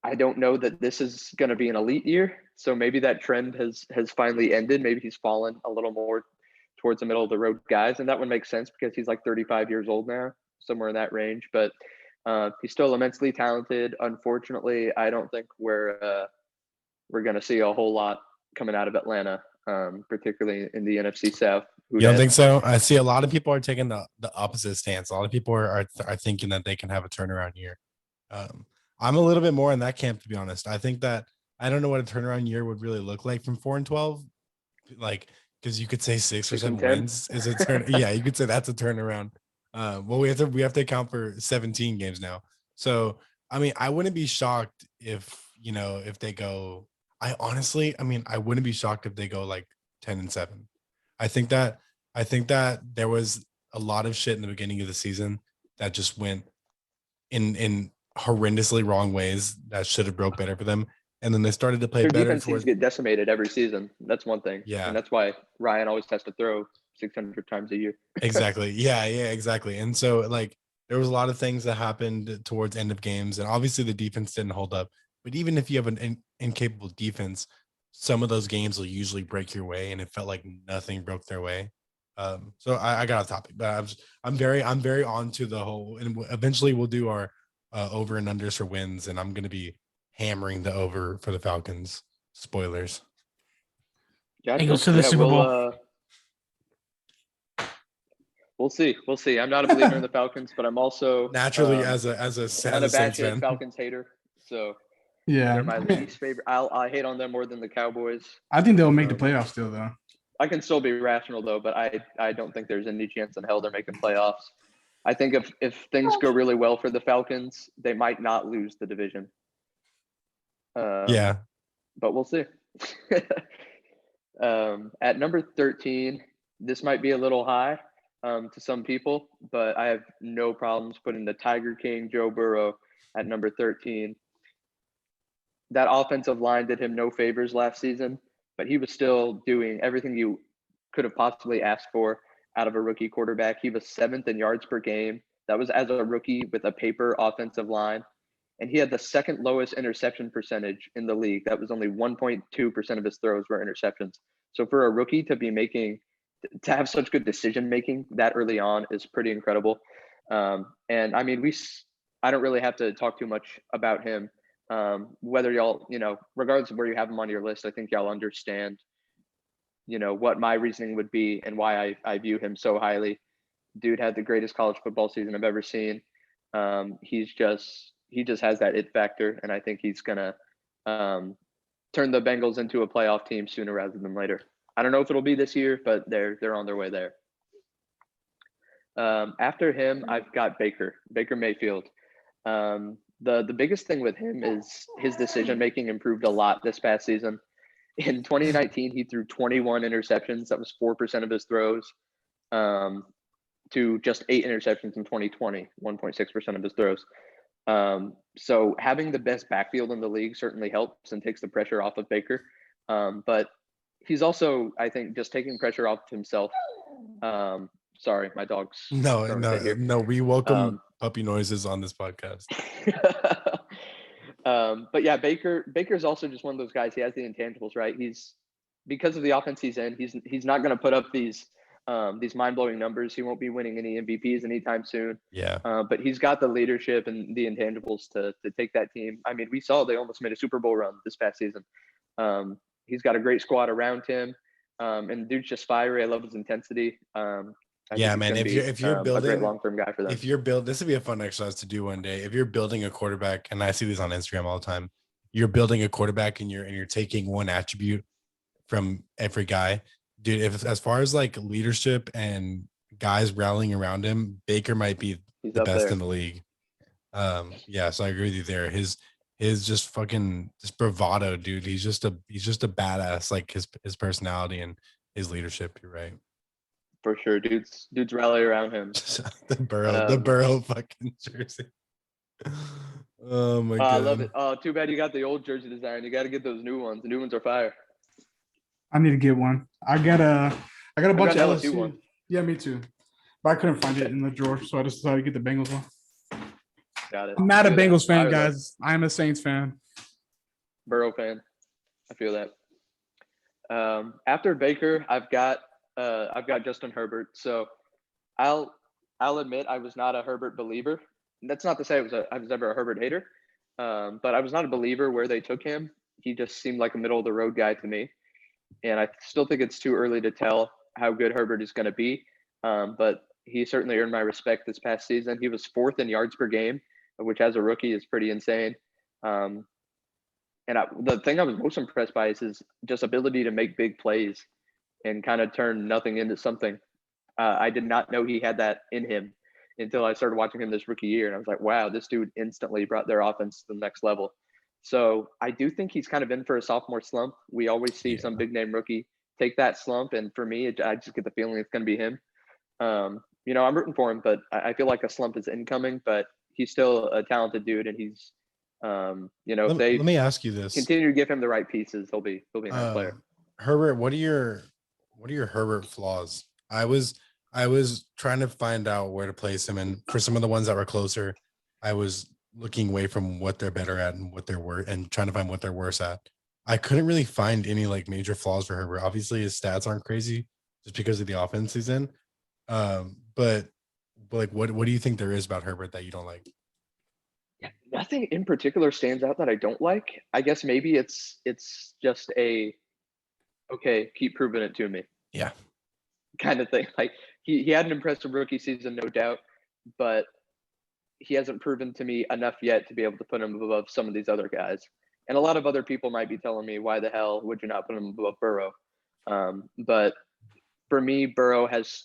I don't know that this is going to be an elite year, so maybe that trend has finally ended. Maybe he's fallen a little more towards the middle of the road guys, and that would make sense because he's like 35 years old now, somewhere in that range. But he's still immensely talented. Unfortunately, I don't think we're going to see a whole lot coming out of Atlanta. Particularly in the NFC South. You don't think so? I see a lot of people are taking the opposite stance. A lot of people are thinking that they can have a turnaround year. I'm a little bit more in that camp, to be honest. I think that I don't know what a turnaround year would really look like from 4-12. Like, because you could say 6 or 7 wins is a turn. Yeah, you could say that's a turnaround. Well, we have to account for 17 games now. So I mean, I wouldn't be shocked if they go. I wouldn't be shocked if they go like 10-7. I think that there was a lot of shit in the beginning of the season that just went in horrendously wrong ways that should have broke better for them. And then they started to play better. Their defense get decimated every season. That's one thing. Yeah. And that's why Ryan always has to throw 600 times a year. Exactly. Yeah, exactly. And so like there was a lot of things that happened towards end of games, and obviously the defense didn't hold up. But even if you have an incapable defense, some of those games will usually break your way, and it felt like nothing broke their way. So I got off topic, but I'm very on to the whole, and eventually we'll do our over and unders for wins, and I'm going to be hammering the over for the Falcons. Spoilers. Eagles to the Super Bowl. We'll see. I'm not a believer in the Falcons, but I'm also naturally as a unabashed Falcons hater. So yeah, they're my least favorite. I hate on them more than the Cowboys. I think they'll make the playoffs still, though. I can still be rational though, but I don't think there's any chance in hell they're making playoffs. I think if things go really well for the Falcons, they might not lose the division. Yeah, but we'll see. At number 13, this might be a little high to some people, but I have no problems putting the Tiger King, Joe Burrow, at number 13. That offensive line did him no favors last season, but he was still doing everything you could have possibly asked for out of a rookie quarterback. He was 7th in yards per game. That was as a rookie with a paper offensive line. And he had the second lowest interception percentage in the league. That was only 1.2% of his throws were interceptions. So for a rookie to have such good decision making that early on is pretty incredible. And I mean, I don't really have to talk too much about him. Whether y'all, regardless of where you have him on your list, I think y'all understand, what my reasoning would be and why I view him so highly. Dude had the greatest college football season I've ever seen. He just has that it factor, and I think he's gonna turn the Bengals into a playoff team sooner rather than later. I don't know if it'll be this year, but they're on their way there. After him, I've got Baker Mayfield. The biggest thing with him is his decision making improved a lot this past season. In 2019, he threw 21 interceptions. That was 4% of his throws. To just 8 interceptions in 2020, 1.6% of his throws. So having the best backfield in the league certainly helps and takes the pressure off of Baker. But he's also, I think, just taking pressure off himself. Sorry, my dog's. No. We welcome puppy noises on this podcast. But yeah, Baker's also just one of those guys. He has the intangibles, right? He's because of the offense he's in, he's not going to put up these mind-blowing numbers. He won't be winning any MVPs anytime soon. Yeah. But he's got the leadership and the intangibles to take that team. I mean, we saw they almost made a Super Bowl run this past season. He's got a great squad around him, and dude's just fiery. I love his intensity. Yeah, man. If you're a building great long-term guy for them. If you're this would be a fun exercise to do one day. If you're building a quarterback, and I see this on Instagram all the time, you're building a quarterback and you're taking one attribute from every guy, dude. If as far as like leadership and guys rallying around him, Baker might be He's the up best there. in the league. Yeah, so I agree with you there. His just fucking just bravado, dude. He's just a badass. Like his personality and his leadership. You're right. For sure, dudes rally around him. the Burrow fucking jersey. Oh my god, I love it. Oh, too bad you got the old jersey design. You got to get those new ones. The new ones are fire. I need to get one. I got a bunch got of LSU LSU. one. Yeah, me too. But I couldn't find it in the drawer, so I just decided to get the Bengals one. Got it. I'm not a Feel that. Bengals fan, I guys. I'm a Saints fan. Burrow fan. I feel that. After Baker, I've got Justin Herbert. So I'll admit I was not a Herbert believer. That's not to say I was ever a Herbert hater, but I was not a believer where they took him. He just seemed like a middle of the road guy to me, and I still think it's too early to tell how good Herbert is going to be. But he certainly earned my respect this past season. He was 4th in yards per game, which as a rookie is pretty insane. And the thing I was most impressed by is his just ability to make big plays and kind of turn nothing into something. I did not know he had that in him until I started watching him this rookie year. And I was like, wow, this dude instantly brought their offense to the next level. So I do think he's kind of in for a sophomore slump. We always see some big name rookie take that slump. And for me, I just get the feeling it's going to be him. I'm rooting for him, but I feel like a slump is incoming, but he's still a talented dude. And he's, if they let me ask you this. Continue to give him the right pieces, he'll be a nice player. Herbert, what are your Herbert flaws? I was trying to find out where to place him, and for some of the ones that were closer, I was looking away from what they're better at and what they're worse, and trying to find what they're worse at. I couldn't really find any like major flaws for Herbert. Obviously, his stats aren't crazy just because of the offense he's in. But like, what do you think there is about Herbert that you don't like? Yeah, nothing in particular stands out that I don't like. I guess maybe it's just okay, keep proving it to me. Yeah. Kind of thing. Like he had an impressive rookie season, no doubt, but he hasn't proven to me enough yet to be able to put him above some of these other guys. And a lot of other people might be telling me, why the hell would you not put him above Burrow? But for me, Burrow has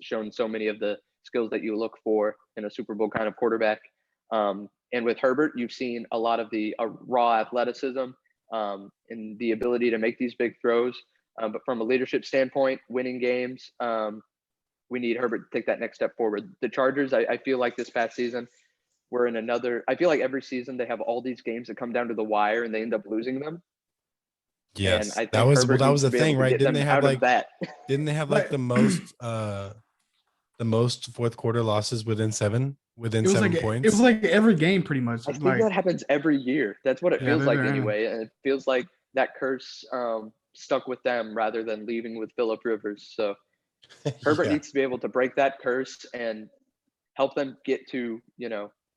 shown so many of the skills that you look for in a Super Bowl kind of quarterback. And with Herbert, you've seen a lot of the raw athleticism and the ability to make these big throws. But from a leadership standpoint, winning games, we need Herbert to take that next step forward. The Chargers, I feel like this past season, we're in another. I feel like every season they have all these games that come down to the wire and they end up losing them. Yes, and I think that was Herbert that was the needs to be thing, able to right? get Didn't them they have out like of that? didn't they have like the most fourth quarter losses within 7 points? It was like every game pretty much. I think Like that happens every year. That's what it Yeah, feels like yeah. anyway. And it feels like that curse stuck with them rather than leaving with Phillip Rivers. So Herbert Yeah. needs to be able to break that curse and help them get to,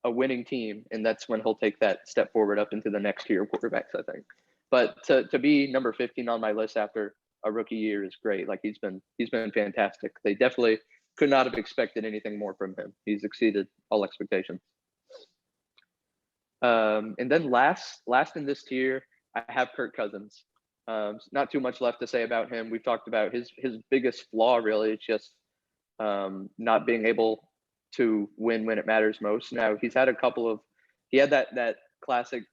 a winning team. And that's when he'll take that step forward up into the next tier of quarterbacks, I think. But to be number 15 on my list after a rookie year is great. Like he's been fantastic. They definitely could not have expected anything more from him. He's exceeded all expectations. And then last in this tier, I have Kirk Cousins. Not too much left to say about him. We've talked about his biggest flaw really. It's just not being able to win when it matters most. Now he had that classic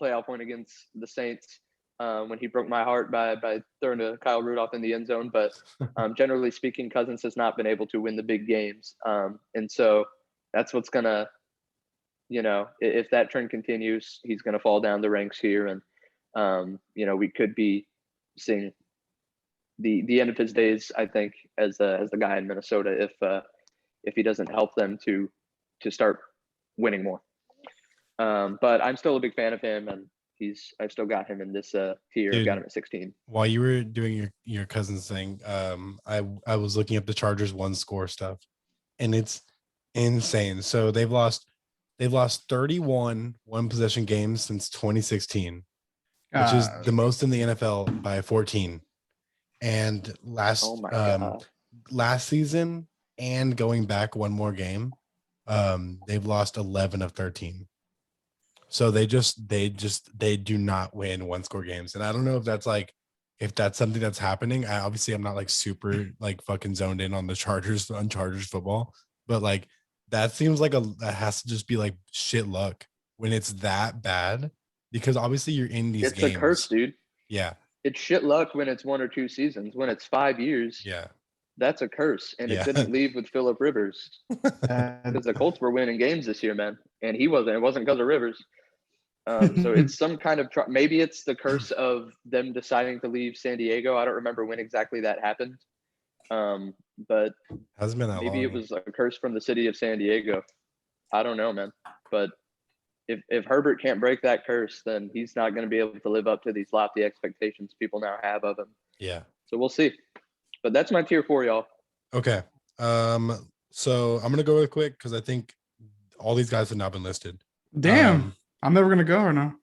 playoff win against the Saints when he broke my heart by throwing to Kyle Rudolph in the end zone. But generally speaking, Cousins has not been able to win the big games. And so that's what's going to, if that trend continues, he's going to fall down the ranks here. And, we could be seeing the end of his days, I think, as the guy in Minnesota, if he doesn't help them to start winning more. But I'm still a big fan of him, and I've still got him in this tier. Dude, I've got him at 16. While you were doing your cousin's thing, I was looking up the Chargers one score stuff, and it's insane. So they've lost 31 one possession games since 2016, which is the most in the NFL by 14. And Oh my God. last season and going back one more game, they've lost 11 of 13. So they do not win one score games. And I don't know if that's something that's happening. I'm not like super like fucking zoned in on Chargers football, but like that seems like that has to just be like shit luck when it's that bad, because obviously you're in these games. It's a curse, dude. Yeah. It's shit luck when it's 1 or 2 seasons. When it's 5 years, yeah, that's a curse. And it didn't leave with Phillip Rivers, because the Colts were winning games this year, man. And he wasn't. It wasn't because of Rivers. So it's some kind of maybe it's the curse of them deciding to leave San Diego. I don't remember when exactly that happened. But hasn't been that maybe long. it was a curse from the city of San Diego. I don't know, man. But if Herbert can't break that curse, then he's not going to be able to live up to these lofty expectations people now have of him. Yeah. So we'll see. But that's my tier 4, y'all. Okay. So I'm gonna go real quick because I think all these guys have not been listed. Damn. I'm never gonna go or no.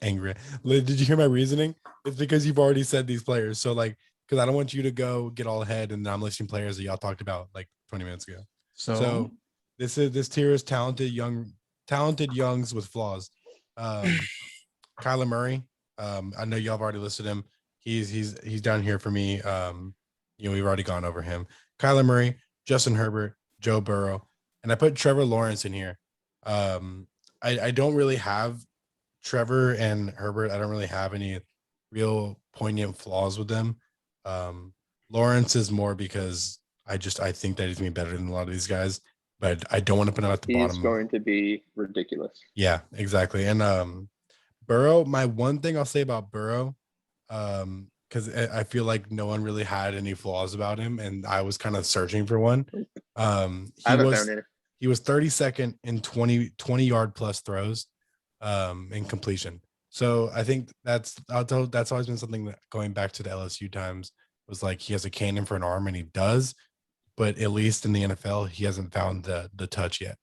Angry. Did you hear my reasoning? It's because you've already said these players. So like, because I don't want you to go get all ahead and I'm listing players that y'all talked about like 20 minutes ago. So this tier is talented youngs with flaws. Kyler Murray. I know y'all have already listed him. He's down here for me. We've already gone over him. Kyler Murray, Justin Herbert, Joe Burrow, and I put Trevor Lawrence in here. I don't really have Trevor and Herbert. I don't really have any real poignant flaws with them. Lawrence is more because I think that he's gonna be better than a lot of these guys, but I don't want to put him at the bottom. He's going to be ridiculous. Yeah, exactly. And Burrow, my one thing I'll say about Burrow, because I feel like no one really had any flaws about him, and I was kind of searching for one. He was 32nd in 20-yard plus throws in completion. So I think that's always been something that, going back to the LSU times, was like he has a cannon for an arm, and he does, but at least in the NFL, he hasn't found the touch yet.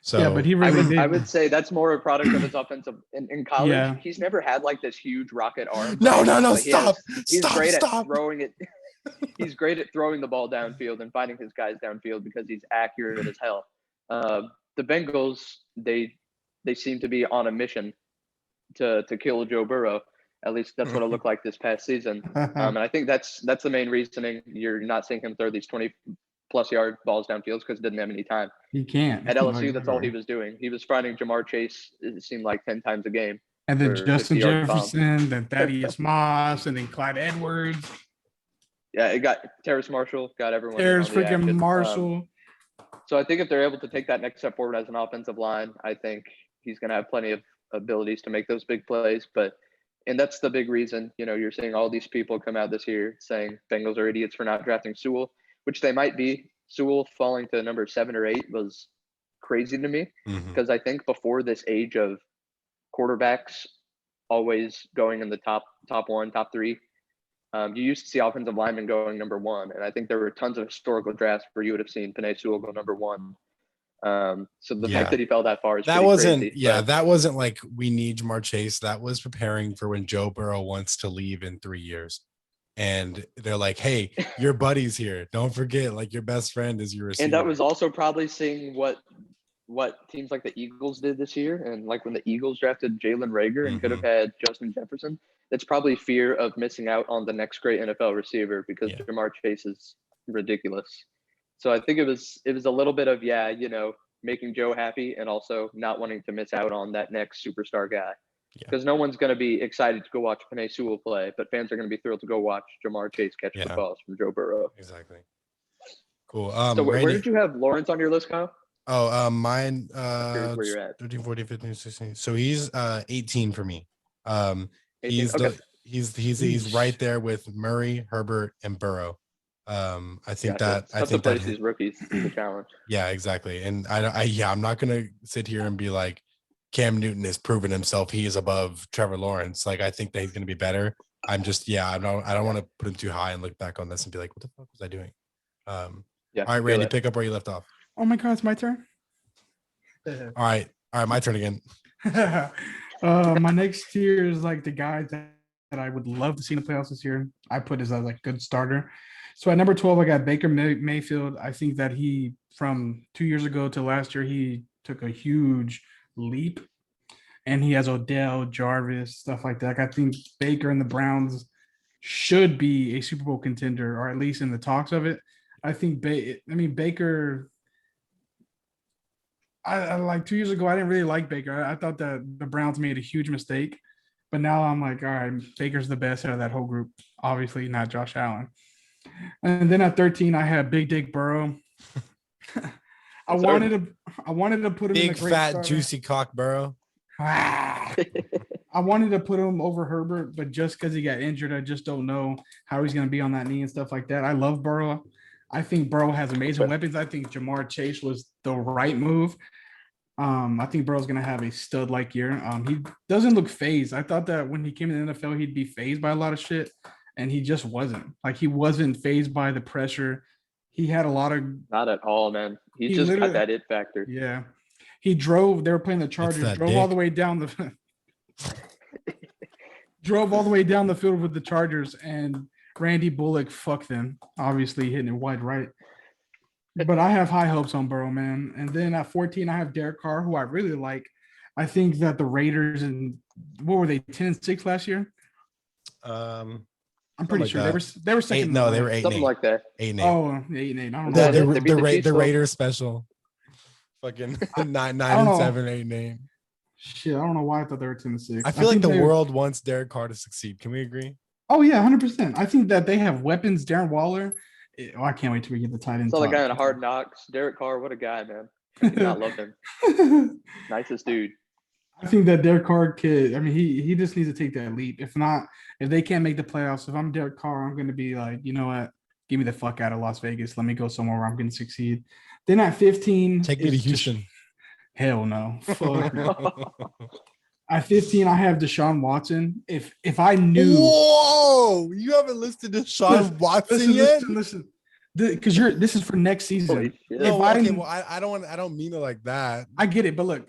So yeah, but he really did. I would say that's more a product of his offensive. In college, he's never had like this huge rocket arm. No, like stop. He's great at throwing it. He's great at throwing the ball downfield and finding his guys downfield because he's accurate as hell. The Bengals, they seem to be on a mission to kill Joe Burrow. At least that's what it looked like this past season. And I think that's the main reasoning you're not seeing him throw these 20-plus yard balls downfield, because he didn't have any time. He can't. At LSU, that's all he was doing. He was finding Jamar Chase, it seemed like 10 times a game. And then Justin Jefferson, then Thaddeus Moss, and then Clyde Edwards. Yeah, it got Terrace Marshall, got everyone. Terrace freaking Marshall. So I think if they're able to take that next step forward as an offensive line, I think he's going to have plenty of abilities to make those big plays. And that's the big reason, you're seeing all these people come out this year saying Bengals are idiots for not drafting Sewell, which they might be. Sewell falling to number 7 or 8 was crazy to me, because I think before this age of quarterbacks always going in the top 1, top 3, you used to see offensive linemen going number 1, and I think there were tons of historical drafts where you would have seen Penei Sewell go number 1. So the fact that he fell that far is crazy. That wasn't like we need Jamar Chase. That was preparing for when Joe Burrow wants to leave in 3 years. And they're like, hey, your buddy's here. Don't forget, like, your best friend is your receiver. And that was also probably seeing what teams like the Eagles did this year. And like when the Eagles drafted Jalen Reagor and could have had Justin Jefferson, that's probably fear of missing out on the next great NFL receiver, because Jamar Chase is ridiculous. So I think it was a little bit of, making Joe happy and also not wanting to miss out on that next superstar guy. Because no one's going to be excited to go watch Penei Sewell play, but fans are going to be thrilled to go watch Jamar Chase catch the balls from Joe Burrow. Exactly. Cool. So where did you have Lawrence on your list, Kyle? Oh, mine. Where you're at? 13, 14, 15, 16. So he's 18 for me. 18? He's right there with Murray, Herbert, and Burrow. I think that these rookies is a challenge. Yeah, exactly. And I'm not gonna sit here and be like, Cam Newton has proven himself. He is above Trevor Lawrence. Like, I think that he's going to be better. I don't want to put him too high and look back on this and be like, what the fuck was I doing? Yeah. All right, Randy, pick up where you left off. Oh my God, it's my turn. All right, my turn again. My next tier is like the guys that I would love to see in the playoffs this year. I put as a like good starter. So at number 12, I got Baker Mayfield. I think that he, from 2 years ago to last year, he took a huge leap. And he has Odell, Jarvis, stuff like that. Like, I think Baker and the Browns should be a Super Bowl contender, or at least in the talks of it. I think Baker. I like 2 years ago, I didn't really like Baker. I thought that the Browns made a huge mistake, but now I'm like, all right, Baker's the best out of that whole group. Obviously, not Josh Allen. And then at 13, I had Big Dick Burrow. I wanted to put him big in the great fat starter. juicy cock Burrow. I wanted to put him over Herbert, but just because he got injured, I just don't know how he's going to be on that knee and stuff like that. I love Burrow. I think Burrow has amazing weapons. I think Jamar Chase was the right move. I think Burrow's going to have a stud-like year. He doesn't look phased. I thought that when he came in the NFL, he'd be phased by a lot of shit, and he just wasn't. Like, he wasn't phased by the pressure. He had a lot of – Not at all, man. He just got that it factor. Yeah. He drove – they were playing the Chargers, drove all the way down the – drove all the way down the field with the Chargers, and Randy Bullock fucked them, obviously hitting it wide right. But I have high hopes on Burrow, man. And then at 14, I have Derek Carr, who I really like. I think that the Raiders, and what were they, 10-6 last year? I'm pretty sure they were second. No, they were 8-8. Something like that. 8-8. Oh, 8-8. I don't know. The Raiders special. Fucking 9-7, 8-8. Shit, I don't know why I thought they were 10-6. I feel like the world wants Derek Carr to succeed. Can we agree? Oh yeah, 100%. I think that they have weapons. Darren Waller. Oh, I can't wait till we get the tight end. Saw the guy in Hard Knocks. Derek Carr, what a guy, man. I do not love him. Nicest dude. I think that Derek Carr kid. I mean, he just needs to take that leap. If not, if they can't make the playoffs, if I'm Derek Carr, I'm going to be like, you know what? Give me the fuck out of Las Vegas. Let me go somewhere where I'm going to succeed. Then at 15, take me to Houston. Hell no. Fuck no. At 15, I have Deshaun Watson. If I knew, whoa, you haven't listed Deshaun Watson yet. Listen, because this is for next season. I don't mean it like that. I get it, but look,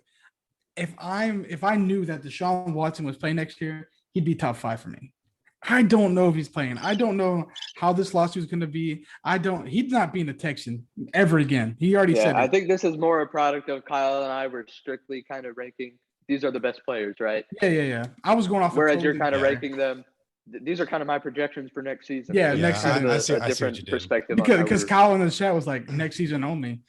if I knew that Deshaun Watson was playing next year, he'd be top 5 for me. I don't know if he's playing. I don't know how this lawsuit is going to be. He's not being a Texan ever again. He already said it. I think this is more a product of Kyle and I were strictly kind of ranking. These are the best players, right? Yeah. I was going off. Whereas you're kind of ranking them. These are kind of my projections for next season. Yeah, next season. I see a different perspective. Because Kyle in the chat was like, next season only.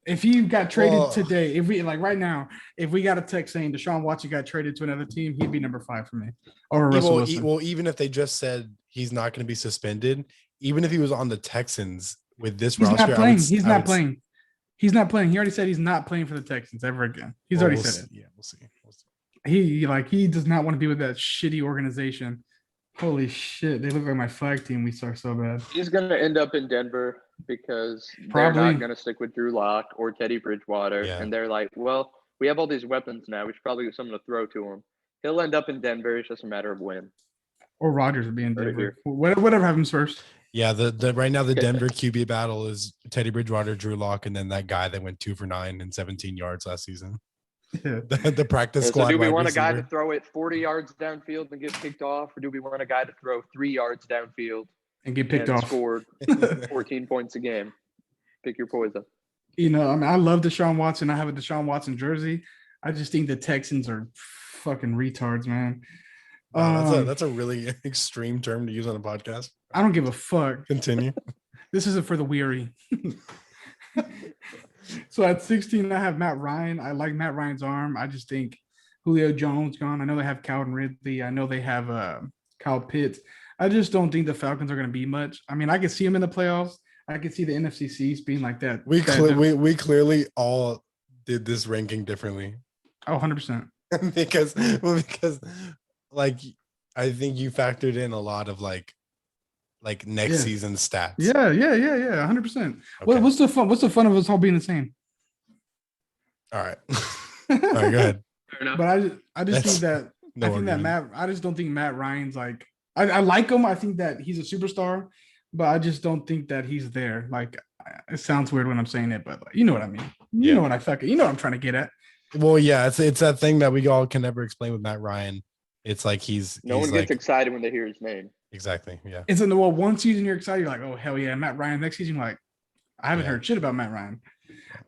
If he got traded today, if we like right now, if we got a text saying Deshaun Watson got traded to another team, he'd be number 5 for me. Or Russell Wilson. Well, even if they just said he's not going to be suspended, even if he was on the Texans with this roster, he's not playing. He's not playing. He already said he's not playing for the Texans ever again. He's already said it. Yeah, we'll see. He does not want to be with that shitty organization. Holy shit, they look like my flag team. We suck so bad. He's going to end up in Denver because they're not going to stick with Drew Lock or Teddy Bridgewater. Yeah. And they're like, well, we have all these weapons now. We should probably get something to throw to him. He'll end up in Denver. It's just a matter of when. Or Rodgers would be in Denver. Whatever happens first. Yeah, the right now the Denver QB battle is Teddy Bridgewater, Drew Lock, and then that guy that went 2 for 9 and 17 yards last season. Yeah. the practice squad. So do we want a guy to throw it 40 yards downfield and get picked off, or do we want a guy to throw 3 yards downfield and get picked off, scored 14 points a game? Pick your poison. You know, I mean, I love Deshaun Watson. I have a Deshaun Watson jersey. I just think the Texans are fucking retards, man. Wow, that's a really extreme term to use on a podcast. I don't give a fuck. Continue. This isn't for the weary. So at 16, I have Matt Ryan. I like Matt Ryan's arm. I just think Julio Jones gone. I know they have Calvin Ridley. I know they have Kyle Pitts. I just don't think the Falcons are going to be much. I mean, I could see them in the playoffs. I could see the NFC East being like that. We clearly all did this ranking differently. Oh, 100%. because like I think you factored in a lot of like next season stats. Yeah, 100%. Okay. What's the fun of us all being the same? All right. All right, go ahead. enough. But I just think that no I think that argument. I just don't think Matt Ryan's like I like him. I think that he's a superstar, but I just don't think that he's there. Like it sounds weird when I'm saying it, but like, you know what I mean. You know what you know what I'm trying to get at. Well, yeah, it's that thing that we all can never explain with Matt Ryan. It's like No one gets excited when they hear his name. Exactly. Yeah. It's in the one season you're excited, you're like, oh hell yeah, Matt Ryan. Next season, you're like, I haven't heard shit about Matt Ryan.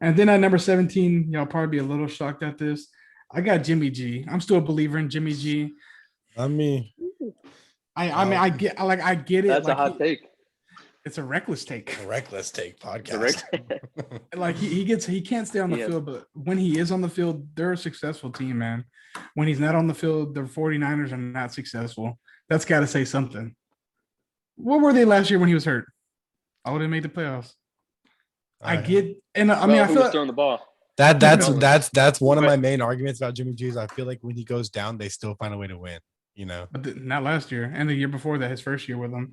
And then at number 17, y'all probably be a little shocked at this. I got Jimmy G. I'm still a believer in Jimmy G. I mean, I get it. That's like a hot take. It's a reckless take. A reckless take podcast. Like he can't stay on the field, but when he is on the field, they're a successful team, man. When he's not on the field, the 49ers are not successful. That's got to say something. What were they last year when he was hurt? Oh, they made the playoffs. I get, and I mean, I feel throwing the ball. That's one of my main arguments about Jimmy G is I feel like when he goes down, they still find a way to win. You know, but not last year and the year before that, his first year with them.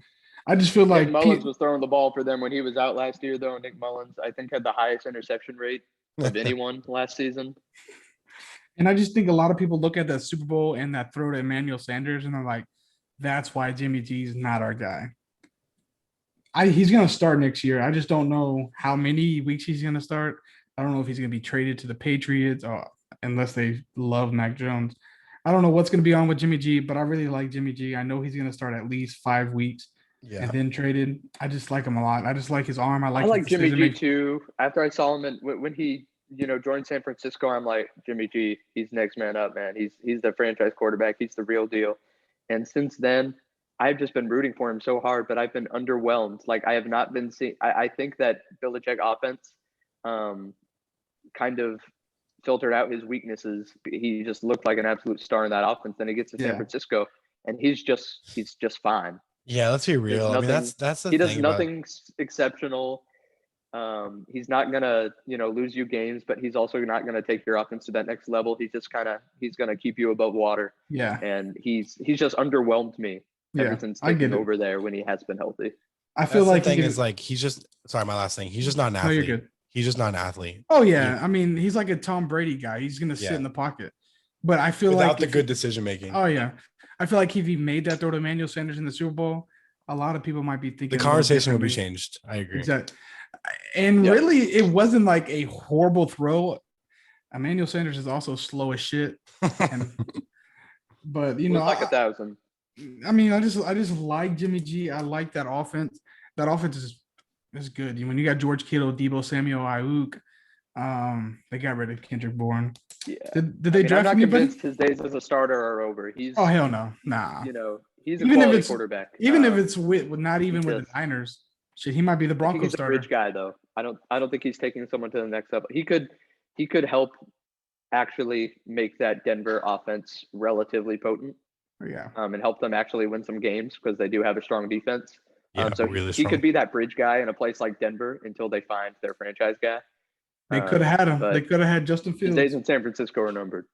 I just feel like Nick Mullins was throwing the ball for them when he was out last year, though. Nick Mullins, I think, had the highest interception rate of anyone last season. And I just think a lot of people look at that Super Bowl and that throw to Emmanuel Sanders, and they're like, that's why Jimmy G is not our guy. He's going to start next year. I just don't know how many weeks he's going to start. I don't know if he's going to be traded to the Patriots unless they love Mac Jones. I don't know what's going to be on with Jimmy G, but I really like Jimmy G. I know he's going to start at least 5 weeks. Yeah. And then traded. I just like him a lot. I just like his arm. I like Jimmy G too. After I saw him when he, joined San Francisco, I'm like, Jimmy G, he's next man up, man. He's the franchise quarterback. He's the real deal. And since then, I've just been rooting for him so hard, but I've been underwhelmed. Like I have not been seeing. I think that Belichick offense, kind of filtered out his weaknesses. He just looked like an absolute star in that offense. Then he gets to San Francisco, and he's just fine. Yeah, let's be real. Nothing, I mean, that's the he thing does nothing exceptional. He's not gonna, lose you games, but he's also not gonna take your offense to that next level. He's gonna keep you above water. Yeah, and he's just underwhelmed me ever since taking over there when he has been healthy. I feel like the thing is like he's just my last thing. He's just not an athlete. No, you're good. He's just not an athlete. Oh yeah, I mean he's like a Tom Brady guy. He's gonna sit in the pocket, but I feel without the good decision making. Oh yeah. I feel like if he made that throw to Emmanuel Sanders in the Super Bowl, a lot of people might be thinking the conversation would be changed. I agree. Exactly. And really, it wasn't like a horrible throw. Emmanuel Sanders is also slow as shit. But like 1,000. I mean, I just like Jimmy G. I like that offense. That offense is good. When you got George Kittle, Debo Samuel, Ayuk, they got rid of Kendrick Bourne. Yeah. Did they draft I'm not anybody? convinced his days as a starter are over. Oh hell no, nah. He's a quality quarterback. Even if it's with the Niners, shit, he might be the Broncos starter. He's a bridge guy though. I don't think he's taking someone to the next level. He could help actually make that Denver offense relatively potent. Yeah. And help them actually win some games because they do have a strong defense. Yeah, so really he could be that bridge guy in a place like Denver until they find their franchise guy. They could have had him. They could have had Justin Fields. His days in San Francisco are numbered.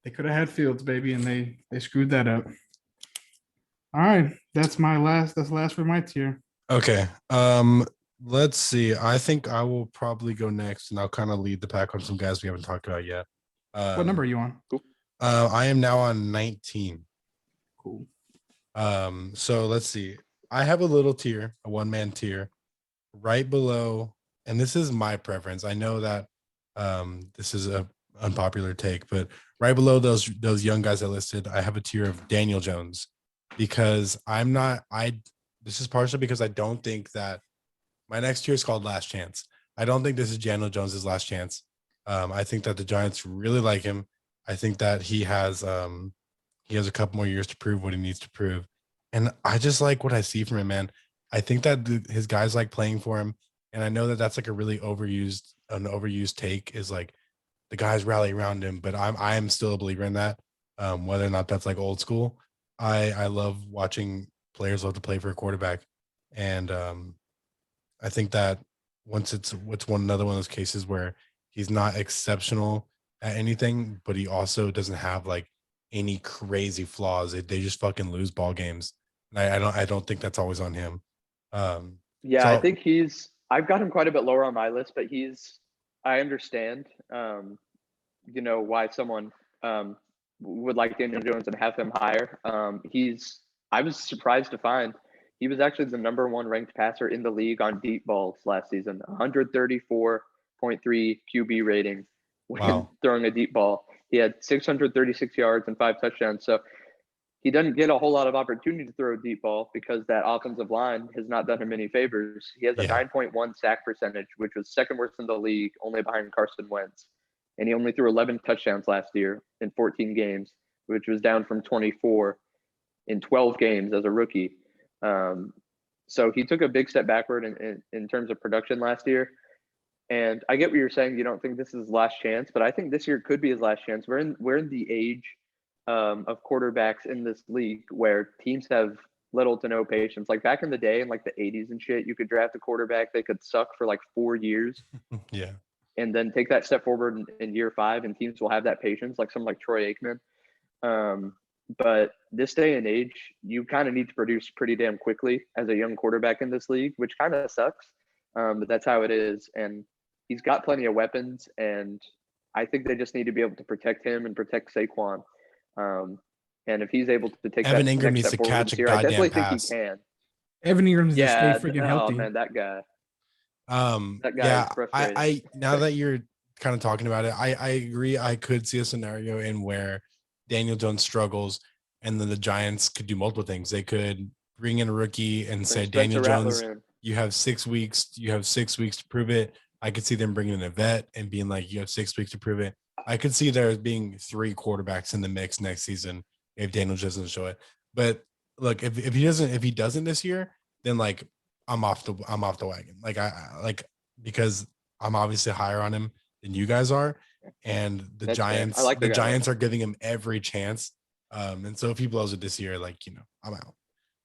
They could have had Fields, baby, and they screwed that up. All right, that's the last for my tier. Okay. Let's see. I think I will probably go next, and I'll kind of lead the pack on some guys we haven't talked about yet. What number are you on? Cool. I am now on 19. Cool. So let's see. I have a little tier, a one-man tier, right below, and this is my preference. I know that this is a unpopular take, but right below those young guys I listed, I have a tier of Daniel Jones because this is partially because I don't think that my next tier is called Last Chance. I don't think this is Daniel Jones's last chance. I think that the Giants really like him. I think that he has a couple more years to prove what he needs to prove. And I just like what I see from him, man. I think that his guys like playing for him. And I know that that's like a really overused take is like the guys rally around him, but I am still a believer in that. Whether or not that's like old school. I love watching players love to play for a quarterback. And I think that once it's another one of those cases where he's not exceptional at anything, but he also doesn't have like any crazy flaws. They just fucking lose ball games. And I don't think that's always on him. I think I've got him quite a bit lower on my list, but I understand, why someone would like Daniel Jones and have him higher. I was surprised to find he was actually the number 1 ranked passer in the league on deep balls last season, 134.3 QB rating when throwing a deep ball. He had 636 yards and 5 touchdowns. So he doesn't get a whole lot of opportunity to throw a deep ball because that offensive line has not done him any favors. He has a 9.1 sack percentage, which was second worst in the league, only behind Carson Wentz. And he only threw 11 touchdowns last year in 14 games, which was down from 24 in 12 games as a rookie. So he took a big step backward in terms of production last year. And I get what you're saying. You don't think this is his last chance, but I think this year could be his last chance. We're in the age of quarterbacks in this league where teams have little to no patience. Like back in the day, in like the 80s and shit, you could draft a quarterback that could suck for like 4 years. Yeah. And then take that step forward in year 5, and teams will have that patience, like someone like Troy Aikman. But this day and age, you kind of need to produce pretty damn quickly as a young quarterback in this league, which kind of sucks. But that's how it is. And he's got plenty of weapons, and I think they just need to be able to protect him and protect Saquon. And if he's able to take Evan that Ingram next needs step to forward catch this a year, I definitely goddamn think pass. he can. Evan Ingram's to Yeah, stay freaking healthy. man, that guy. That guy is frustrating. I now that you're kind of talking about it, I agree. I could see a scenario in where Daniel Jones struggles, and then the Giants could do multiple things. They could bring in a rookie and say, Daniel Jones, you have 6 weeks. You have 6 weeks to prove it. I could see them bringing in a vet and being like, you have 6 weeks to prove it. I could see there being 3 quarterbacks in the mix next season if Daniel Jones doesn't show it. But look, if he doesn't this year, then like I'm off the wagon. Like because I'm obviously higher on him than you guys are, and the Giants Giants are giving him every chance. And so if he blows it this year, like, I'm out.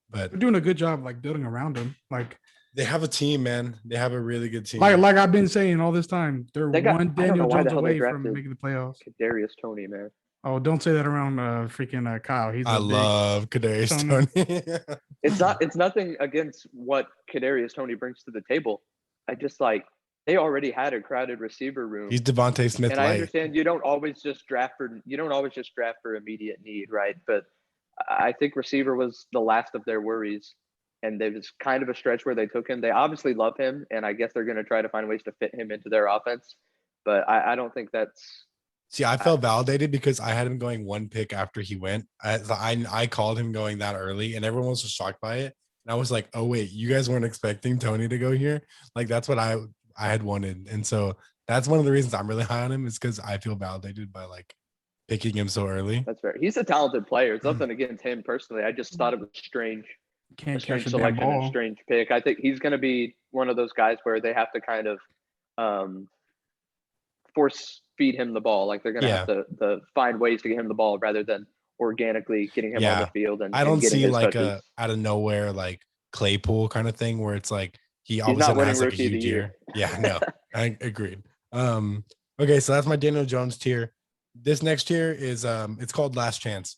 But they're doing a good job, like building around him. Like they have a team, man. They have a really good team. Like I've been saying all this time, they're one Daniel Jones away from making the playoffs. Kadarius Toney, man. Oh, don't say that around freaking Kyle. I love Kadarius Toney. It's nothing against what Kadarius Toney brings to the table. I just they already had a crowded receiver room. He's Devontae Smith. And I understand you don't always just draft for immediate need, right? But I think receiver was the last of their worries. And there was kind of a stretch where they took him. They obviously love him, and I guess they're going to try to find ways to fit him into their offense. But I don't think that's. See, I felt validated because I had him going 1 pick after he went. I called him going that early, and everyone was shocked by it. And I was like, "Oh wait, you guys weren't expecting Toney to go here? Like that's what I had wanted." And so that's one of the reasons I'm really high on him is because I feel validated by like picking him so early. That's fair. He's a talented player. It's nothing against him personally. I just thought it was strange. Can't strange catch selection and strange pick. I think he's going to be one of those guys where they have to kind of force feed him the ball. Like they're going to have to find ways to get him the ball rather than organically getting him on the field. And I don't see like touches. a out of nowhere like Claypool kind of thing where it's like he all of a sudden has like a huge year. Yeah, no, I agreed. Okay, so that's my Daniel Jones tier. This next tier is it's called Last Chance,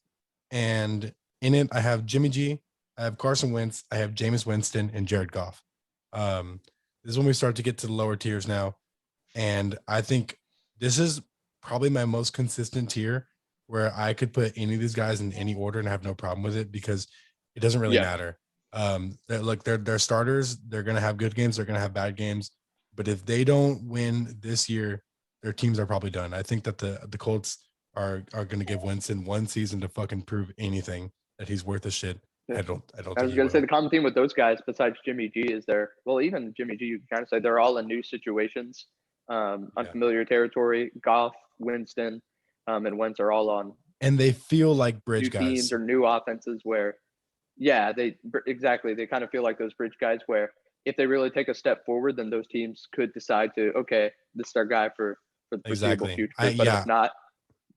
and in it I have Jimmy G, I have Carson Wentz, I have Jameis Winston, and Jared Goff. This is when we start to get to the lower tiers now, and I think this is probably my most consistent tier where I could put any of these guys in any order and have no problem with it because it doesn't really matter. They're starters. They're going to have good games. They're going to have bad games. But if they don't win this year, their teams are probably done. I think that the Colts are going to give Winston 1 season to fucking prove anything that he's worth a shit. Yeah. I don't. I was going to say the common theme with those guys, besides Jimmy G, is even Jimmy G, you can kind of say they're all in new situations, unfamiliar territory. Goff, Winston, and Wentz are all on. And they feel like bridge new guys. Teams or new offenses where, they kind of feel like those bridge guys where if they really take a step forward, then those teams could decide to, okay, this is our guy for the foreseeable future. But if not,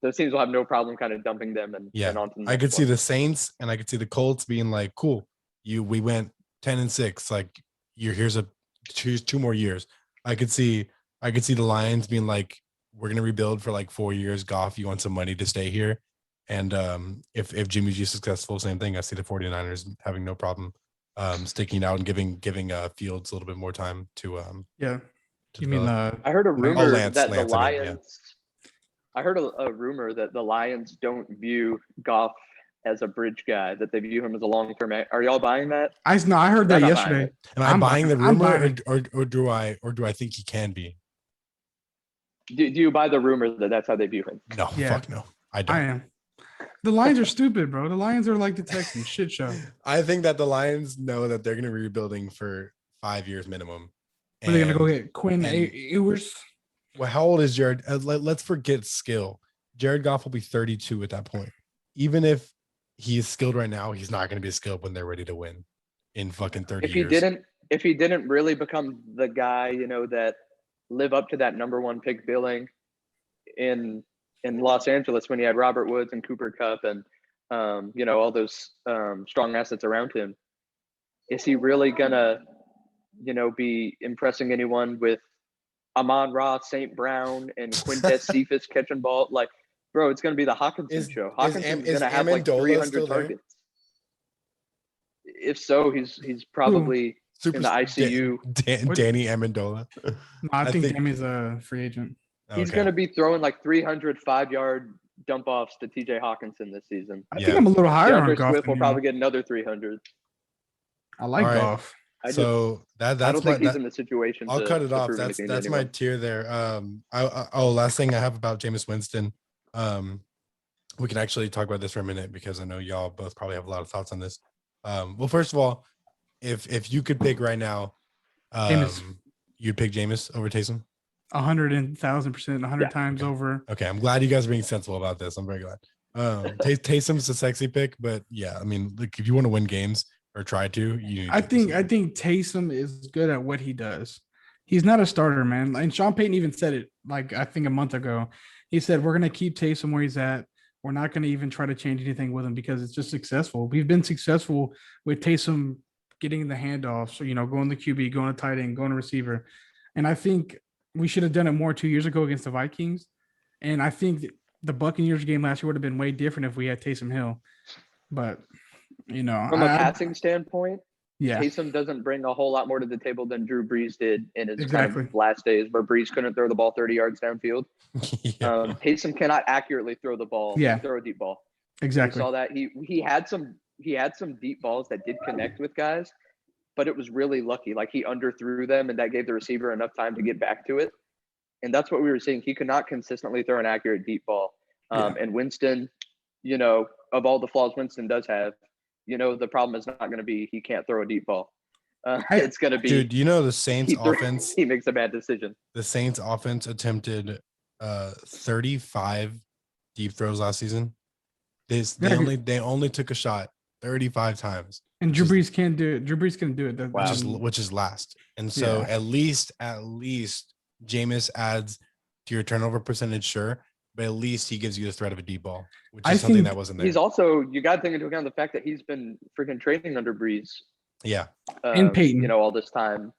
those teams will have no problem kind of dumping them and onto the next I could see the Saints and I could see the Colts being like, cool, we went 10-6, like here's 2 more years. I could see the Lions being like, we're gonna rebuild for like 4 years. Goff, you want some money to stay here? And if Jimmy G is successful, same thing. I see the 49ers having no problem sticking out and giving Fields a little bit more time to you mean I heard a rumor that the Lions I heard a rumor that the Lions don't view Goff as a bridge guy, that they view him as a long-term. Are y'all buying that? I heard that I'm not buying yesterday. it. Am I I'm buying the I'm rumor, buying or do I think he can be? Do you buy the rumor that that's how they view him? No, Yeah. fuck no, I don't. I am. The Lions are stupid, bro. The Lions are like the Texans. Shit show. I think that the Lions know that they're going to be rebuilding for 5 years minimum. Are they gonna go And- get Quinn and- Ewers? Well, how old is Jared? Let's forget skill. Jared Goff will be 32 at that point. Even if he is skilled right now, he's not going to be skilled when they're ready to win in fucking 30 If he years. didn't really become the guy, that live up to that number one pick billing in Los Angeles when he had Robert Woods and Cooper Kupp and all those strong assets around him, is he really gonna be impressing anyone with Amon-Ra, St. Brown, and Quintez Cephas catching ball? Like, bro, it's gonna be the Hawkinson show. Hawkinson's gonna have like Amendola 300 still there? targets. If so, he's probably in the ICU. Danny Amendola. No, I think Tammy's a free agent. He's going to be throwing like 305-yard dump offs to TJ Hawkinson this season. I think I'm a little higher on DeAndre Goff. Swift will probably get another 300. I like All right. Goff. I So that's don't think my, he's in the situation. I'll cut it off. prove That's anything to my anyone. tier there. Last thing I have about Jameis Winston. We can actually talk about this for a minute because I know y'all both probably have a lot of thoughts on this. Well, first of all, if you could pick right now, Jameis. you'd pick Jameis over Taysom. 100,000%, 100 times over. Okay, I'm glad you guys are being sensible about this. I'm very glad. Taysom's a sexy pick, but yeah, I mean, like if you want to win games or try to, you. Need to I pick think Taysom is good at what he does. He's not a starter, man. And Sean Payton even said it like I think a month ago. He said we're gonna keep Taysom where he's at. We're not gonna even try to change anything with him because it's just successful. We've been successful with Taysom getting the handoffs, so going to QB, going to tight end, going to receiver. And I think we should have done it more 2 years ago against the Vikings. And I think the Buccaneers game last year would have been way different if we had Taysom Hill. But From a passing standpoint, yeah, Taysom doesn't bring a whole lot more to the table than Drew Brees did in his Exactly. kind of last days, where Brees couldn't throw the ball 30 yards downfield. Yeah. Taysom cannot accurately throw the ball. Yeah. Throw a deep ball. exactly. We saw that he had some deep balls that did connect with guys, but it was really lucky. Like he underthrew them, and that gave the receiver enough time to get back to it. And that's what we were seeing. He could not consistently throw an accurate deep ball. And Winston, of all the flaws Winston does have, the problem is not going to be he can't throw a deep ball. It's going to be, Dude, the Saints offense. he makes a bad decision. The Saints offense attempted 35 deep throws last season. They only took a shot 35 times. And Drew Brees can't do it. Drew Brees can do it. Wow. Which is last. And so at least Jameis adds to your turnover percentage, sure, but at least he gives you the threat of a deep ball, which is something that wasn't there. He's also, you got to take into account the fact that he's been freaking training under Brees. Yeah. And Peyton. All this time.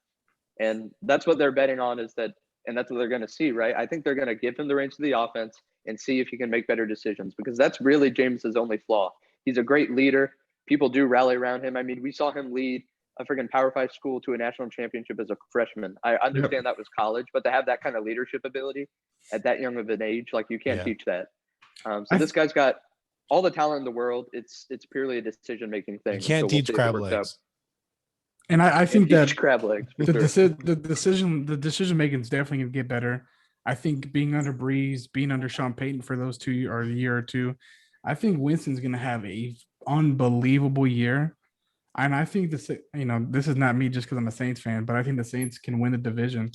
And that's what they're betting on is that, and that's what they're going to see, right? I think they're going to give him the reins of the offense and see if he can make better decisions, because that's really James's only flaw. He's a great leader. People do rally around him. I mean, we saw him lead a freaking Power 5 school to a national championship as a freshman. I understand that was college, but to have that kind of leadership ability at that young of an age, like you can't teach that. So this guy's got all the talent in the world. It's purely a decision-making thing. You can't teach crab legs. And I think that crab legs. the decision making is definitely going to get better. I think being under Brees, being under Sean Payton for those 2 or a year or two, I think Winston's going to have a unbelievable year. And I think this is not me just because I'm a Saints fan, but I think the Saints can win the division,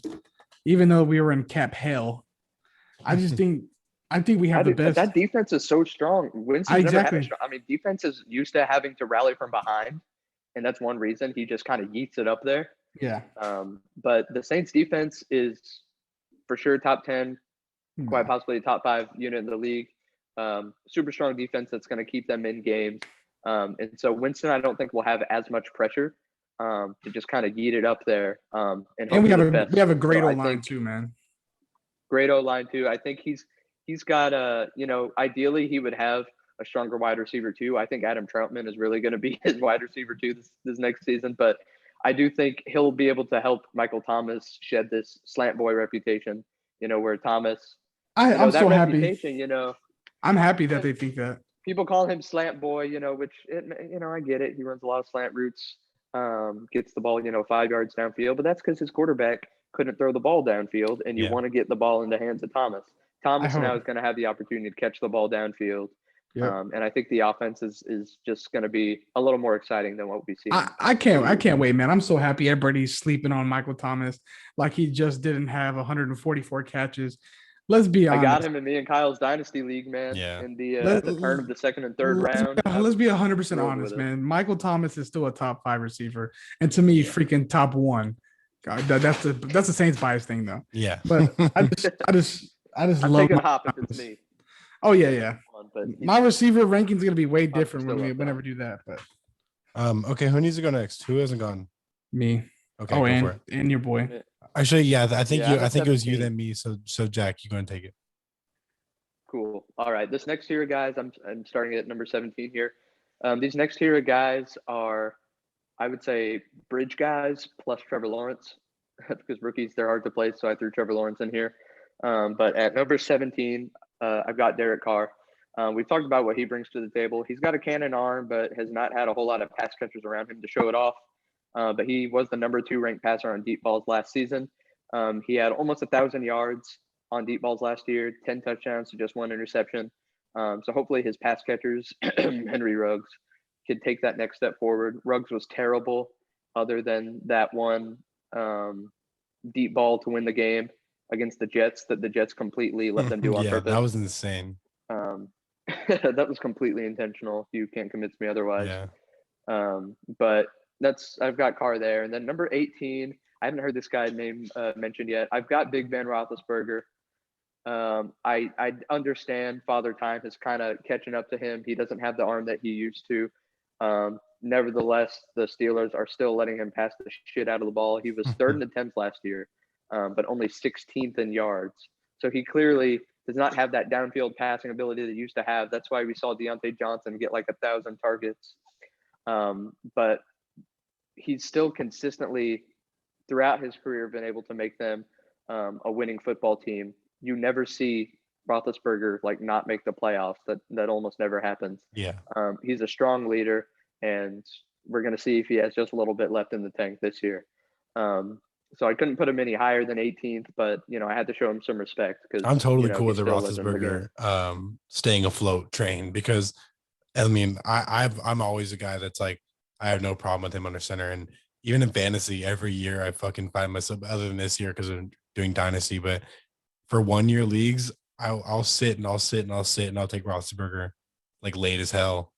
even though we were in cap hell. I think we have the best. That defense is so strong. Winston's never had strong. I mean, defense is used to having to rally from behind, and that's one reason he just kind of yeets it up there. Yeah. But the Saints defense is for sure top 10, quite possibly top 5 unit in the league. Super strong defense that's going to keep them in games. And so Winston, I don't think will have as much pressure to just kind of yeet it up there. And we have a great O-line too, man. Great O-line too. I think he's got ideally he would have a stronger wide receiver too. I think Adam Troutman is really going to be his wide receiver too this next season. But I do think he'll be able to help Michael Thomas shed this slant boy reputation, where Thomas I'm that so happy. reputation, I'm happy that they think that. people call him slant boy, which I get it. He runs a lot of slant routes, gets the ball, 5 yards downfield, but that's because his quarterback couldn't throw the ball downfield, and you Yeah. want to get the ball in the hands of Thomas. I Thomas now hope. is going to have the opportunity to catch the ball downfield. Yep. And I think the offense is just going to be a little more exciting than what we've seen. I can't wait, man. I'm so happy everybody's sleeping on Michael Thomas like he just didn't have 144 catches. Let's be honest. I got him in me and Kyle's dynasty league, man. Yeah. In the at the turn of the second and third round. Let's be 100% thrilled honest, with it. man. Michael Thomas is still a top 5 receiver, and to me, freaking top 1. God, that's the Saints bias thing, though. Yeah. But I just I'm love taking a Michael hop if Thomas. it's me. Oh yeah. But My receiver ranking is gonna be way I'm different when still we up there. whenever do that. But Okay, who needs to go next? Who hasn't gone? me. Okay, Oh, go and for it. and your boy. Actually, yeah, I think Yeah, I think it was you 17. then me. So Jack, you go and take it. Cool. All right. This next tier of guys, I'm starting at number 17 here. These next tier of guys are, I would say, bridge guys plus Trevor Lawrence, because rookies, they're hard to place. So I threw Trevor Lawrence in here. But at number 17, I've got Derek Carr. We've talked about what he brings to the table. He's got a cannon arm, but has not had a whole lot of pass catchers around him to show it off. But he was the number 2 ranked passer on deep balls last season. He had almost 1,000 yards on deep balls last year, 10 touchdowns to just 1 interception. So hopefully his pass catchers, Henry Ruggs, could take that next step forward. Ruggs was terrible other than that one deep ball to win the game against the Jets that the Jets completely let them do on purpose. That was insane. That was completely intentional. You can't convince me otherwise. Yeah. But I've got Carr there. And then number 18, I haven't heard this guy name mentioned yet. I've got Big Ben Roethlisberger. I understand Father Time is kind of catching up to him. He doesn't have the arm that he used to. Nevertheless, the Steelers are still letting him pass the shit out of the ball. He was 3rd in attempts last year, but only 16th in yards. So he clearly does not have that downfield passing ability that he used to have. That's why we saw Deontay Johnson get like 1,000 targets. But he's still consistently throughout his career been able to make them a winning football team. You never see Roethlisberger like not make the playoffs. That almost never happens. Yeah. He's a strong leader, and we're going to see if he has just a little bit left in the tank this year. So I couldn't put him any higher than 18th, but I had to show him some respect because I'm totally cool with the Roethlisberger staying afloat train, because I mean I'm always a guy that's like, I have no problem with him under center, and even in fantasy every year I fucking find myself, other than this year because I'm doing dynasty, but for 1 year leagues I'll sit and I'll take Roethlisberger like late as hell,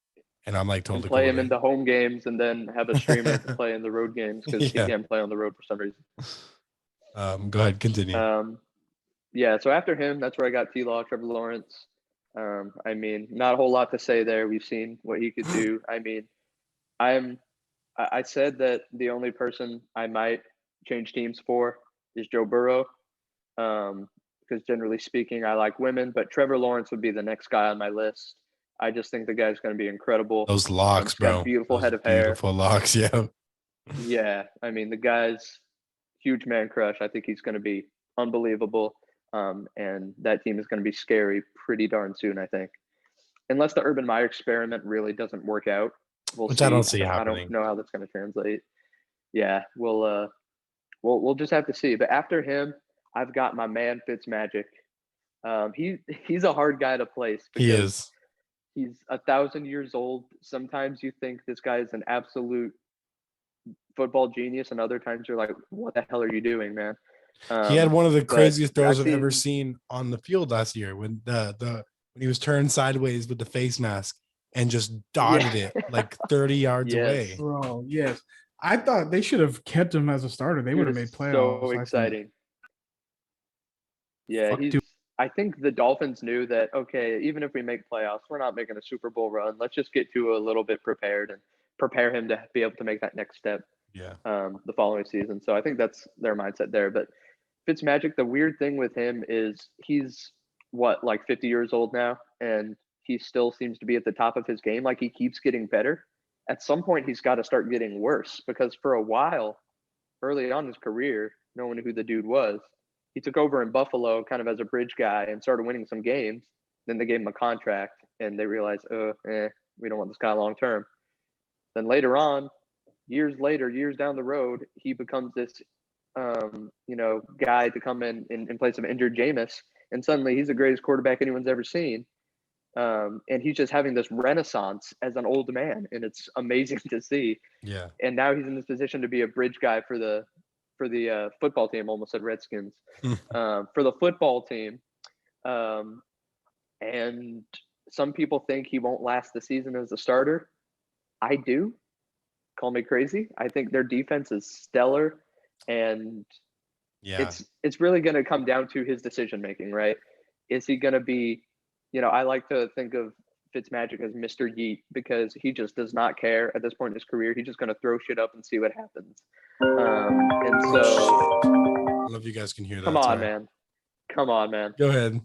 and I'm like totally and play cool him in the home games and then have a streamer to play in the road games because he can't play on the road for some reason. Go ahead, continue. Yeah, so after him, that's where I got T-Law, Trevor Lawrence. I mean, not a whole lot to say there. We've seen what he could do. I mean, I said that the only person I might change teams for is Joe Burrow, because generally speaking, I like women, but Trevor Lawrence would be the next guy on my list. I just think the guy's going to be incredible. Those locks, bro. Beautiful head of hair. Beautiful locks, yeah. Yeah, I mean, the guy's huge man crush. I think he's going to be unbelievable, and that team is going to be scary pretty darn soon, I think. Unless the Urban Meyer experiment really doesn't work out. Which I don't see happening. I don't know how that's going to translate. Yeah, we'll just have to see. But after him, I've got my man Fitzmagic. He's a hard guy to place. He is. He's 1,000 years old. Sometimes you think this guy is an absolute football genius, and other times you're like, what the hell are you doing, man? He had one of the craziest throws I've ever seen on the field last year when when he was turned sideways with the face mask and just dotted it like 30 yards away. Bro, yes. I thought they should have kept him as a starter. They would have made playoffs. So exciting. Yeah, I think the Dolphins knew that, okay, even if we make playoffs, we're not making a Super Bowl run. Let's just get Tua a little bit prepared and prepare him to be able to make that next step the following season. So I think that's their mindset there. But Fitzmagic, the weird thing with him is he's, like 50 years old now, and he still seems to be at the top of his game. Like, he keeps getting better. At some point, he's got to start getting worse, because for a while, early on in his career, no one knew who the dude was. he took over in Buffalo kind of as a bridge guy and started winning some games. Then they gave him a contract, and they realized, we don't want this guy long term. Then later on, years down the road, he becomes this, guy to come in place of injured Jameis, and suddenly he's the greatest quarterback anyone's ever seen. And he's just having this renaissance as an old man, and it's amazing to see. Yeah. And now he's in this position to be a bridge guy for the football team. Almost said Redskins. For the football team. And some people think he won't last the season as a starter. I do. Call me crazy. I think their defense is stellar, and it's really going to come down to his decision making, right? Is he going to be, I like to think of Fitzmagic as Mr. Yeet, because he just does not care at this point in his career. He's just going to throw shit up and see what happens. And so, I don't know if you guys can hear that. Come on, man. Go ahead.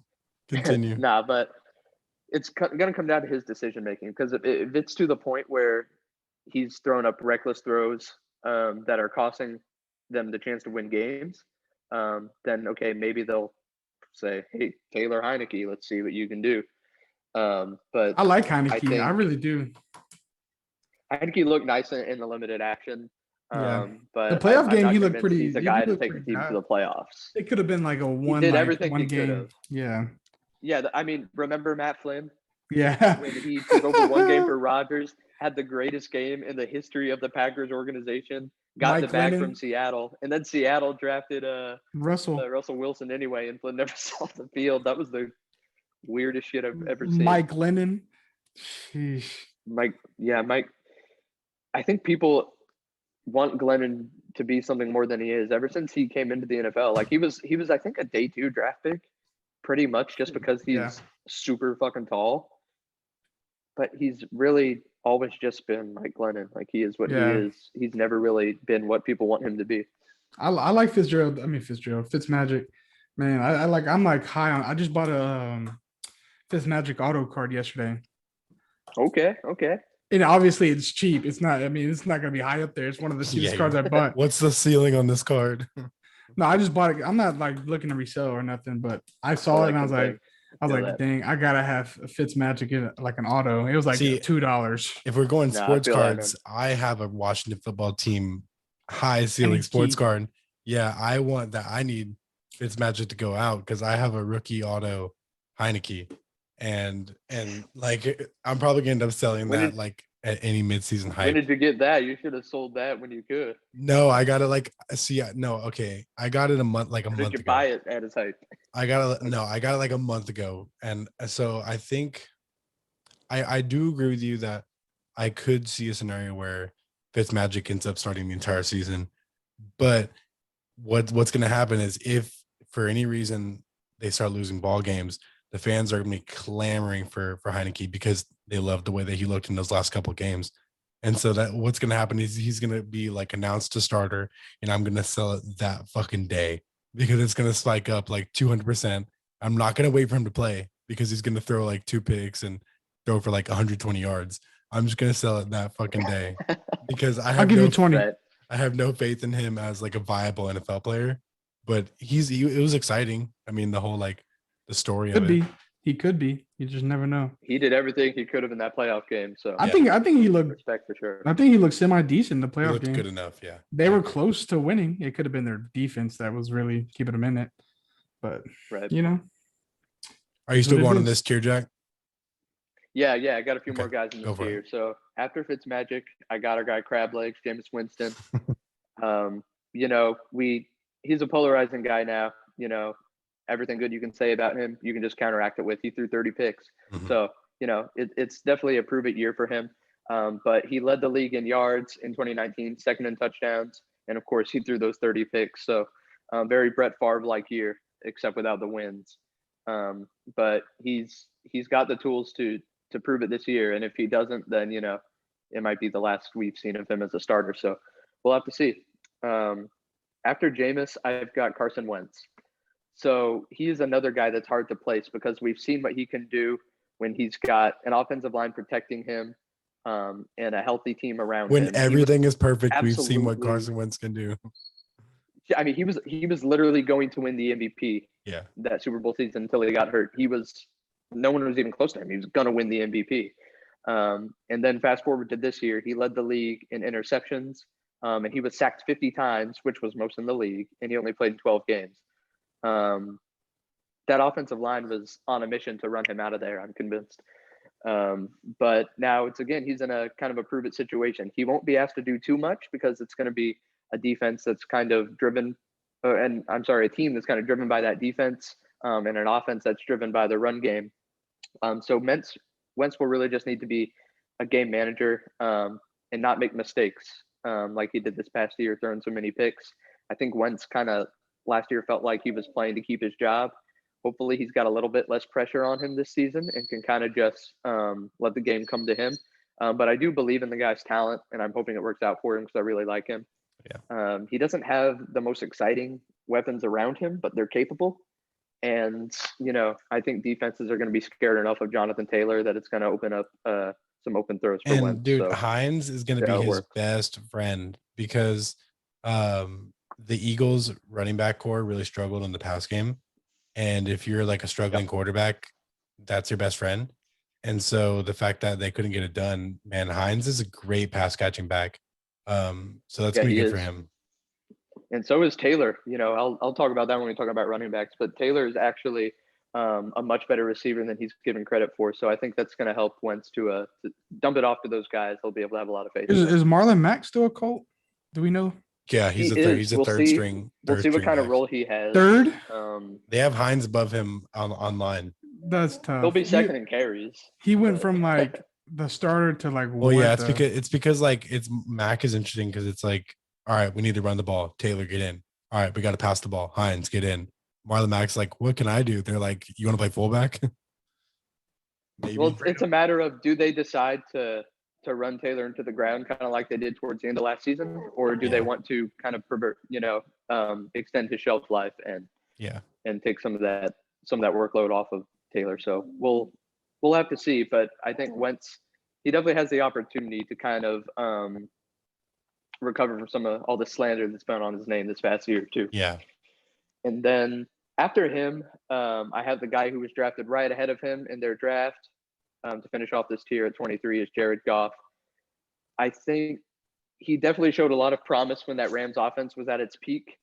Continue. But it's going to come down to his decision making, because if it's to the point where he's thrown up reckless throws that are costing them the chance to win games, then okay, maybe they'll say, "Hey, Taylor Heineke, let's see what you can do." But I like Heineke. I really do. Heineke looked nice in the limited action. Yeah. But the playoff game, he looked pretty. He's a guy to take the team to the playoffs. It could have been like a one. He did everything one he game. could've. Yeah. Yeah, I mean, remember Matt Flynn? Yeah. When he took over one game for Rodgers, had the greatest game in the history of the Packers organization, got Mike the bag Glennon. from Seattle, and then Seattle drafted Russell Wilson anyway, and Flynn never saw the field. That was the weirdest shit I've ever seen. Mike Glennon. Sheesh. Mike. I think people want Glennon to be something more than he is. Ever since he came into the NFL, like he was I think a day 2 draft pick, pretty much just because he's super fucking tall. But he's really always just been Mike Glennon. Like he is what he is. He's never really been what people want him to be. I like Fitzmagic. Man, I'm like high on. I just bought a Fitzmagic auto card yesterday. Okay. And obviously it's cheap. It's not gonna be high up there. It's one of the cheapest cards I bought. What's the ceiling on this card? No, I just bought it. I'm not like looking to resell or nothing, but I saw it and I was like, dang, I gotta have a Fitzmagic in like an auto. It was like $2. If we're going sports cards, I have a Washington football team high ceiling sports card. Yeah, I want that. I need Fitzmagic to go out because I have a rookie auto Heineke. And like I'm probably gonna end up selling that like at any midseason hype. When did you get that? You should have sold that when you could. No, I got it I got it a month ago. Did you buy it at its hype? I got it like a month ago. And so I think I do agree with you that I could see a scenario where Fitzmagic ends up starting the entire season. But what's gonna happen is if for any reason they start losing ball games, the fans are going to be clamoring for Heineke because they love the way that he looked in those last couple of games. And so that what's going to happen is he's going to be like announced to starter, and I'm going to sell it that fucking day because it's going to spike up like 200%. I'm not going to wait for him to play because he's going to throw like 2 picks and throw for like 120 yards. I'm just going to sell it that fucking day because I'll give you 20. I have no faith in him as like a viable NFL player, but it was exciting. I mean, the whole like, the story of it. He could be. You just never know. He did everything he could have in that playoff game. So I think he looked respect for sure. I think he looked semi decent in the playoff game. Good enough, yeah. They were close to winning. It could have been their defense that was really keeping them in it. But Are you still going in this tier, Jack? Yeah. I got a few more guys in this tier. So after Fitzmagic, I got our guy Crab Legs, Jameis Winston. He's a polarizing guy now. Everything good you can say about him, you can just counteract it with he threw 30 picks. Mm-hmm. So, it's definitely a prove it year for him. But he led the league in yards in 2019, second in touchdowns. And of course he threw those 30 picks. So very Brett Favre-like year, except without the wins. But he's got the tools to prove it this year. And if he doesn't, then, it might be the last we've seen of him as a starter. So we'll have to see. After Jameis, I've got Carson Wentz. So he is another guy that's hard to place because we've seen what he can do when he's got an offensive line protecting him and a healthy team around him. When everything is perfect, we've seen what Carson Wentz can do. I mean, he was literally going to win the MVP Yeah. that Super Bowl season until he got hurt. No one was even close to him. He was going to win the MVP. And then fast forward to this year, he led the league in interceptions, and he was sacked 50 times, which was most in the league, and he only played in 12 games. That offensive line was on a mission to run him out of there, I'm convinced. But now he's in a kind of a prove it situation. He won't be asked to do too much because it's going to be a defense that's kind of driven, a team that's kind of driven by that defense, and an offense that's driven by the run game. So Wentz will really just need to be a game manager, and not make mistakes, like he did this past year, throwing so many picks. I think Wentz kind of last year felt like he was playing to keep his job. Hopefully he's got a little bit less pressure on him this season and can kind of just let the game come to him. But I do believe in the guy's talent, and I'm hoping it works out for him because I really like him. Yeah. He doesn't have the most exciting weapons around him, but they're capable. And, I think defenses are going to be scared enough of Jonathan Taylor that it's going to open up some open throws for And Wentz. dude, So, Hines is going to be his best friend because the Eagles running back core really struggled in the pass game. And if you're like a struggling quarterback, that's your best friend. And so the fact that they couldn't get it done, man, Hines is a great pass catching back. So that's going to be good for him. And so is Taylor. I'll talk about that when we talk about running backs, but Taylor is actually a much better receiver than he's given credit for. So I think that's going to help Wentz to dump it off to those guys. He'll be able to have a lot of faith. Is Marlon Mack still a Colt? Do we know? Yeah, he's a third string. We'll see what kind of role he has. Third? They have Hines above him online. That's tough. He'll be second in carries. He went from like the starter to like. Well, yeah, it's because like Mac is interesting because it's like, all right, we need to run the ball. Taylor, get in. All right, we got to pass the ball. Hines, get in. Marlon Mack's like, what can I do? They're like, you want to play fullback? Maybe. Well, it's a matter of, do they decide to run Taylor into the ground, kind of like they did towards the end of last season, or do they want to kind of extend his shelf life and take some of that workload off of Taylor? So we'll have to see, but I think Wentz, he definitely has the opportunity to kind of recover from some of all the slander that's been on his name this past year too. Yeah. And then after him, I have the guy who was drafted right ahead of him in their draft to finish off this tier at 23 is Jared Goff. I think he definitely showed a lot of promise when that Rams offense was at its peak.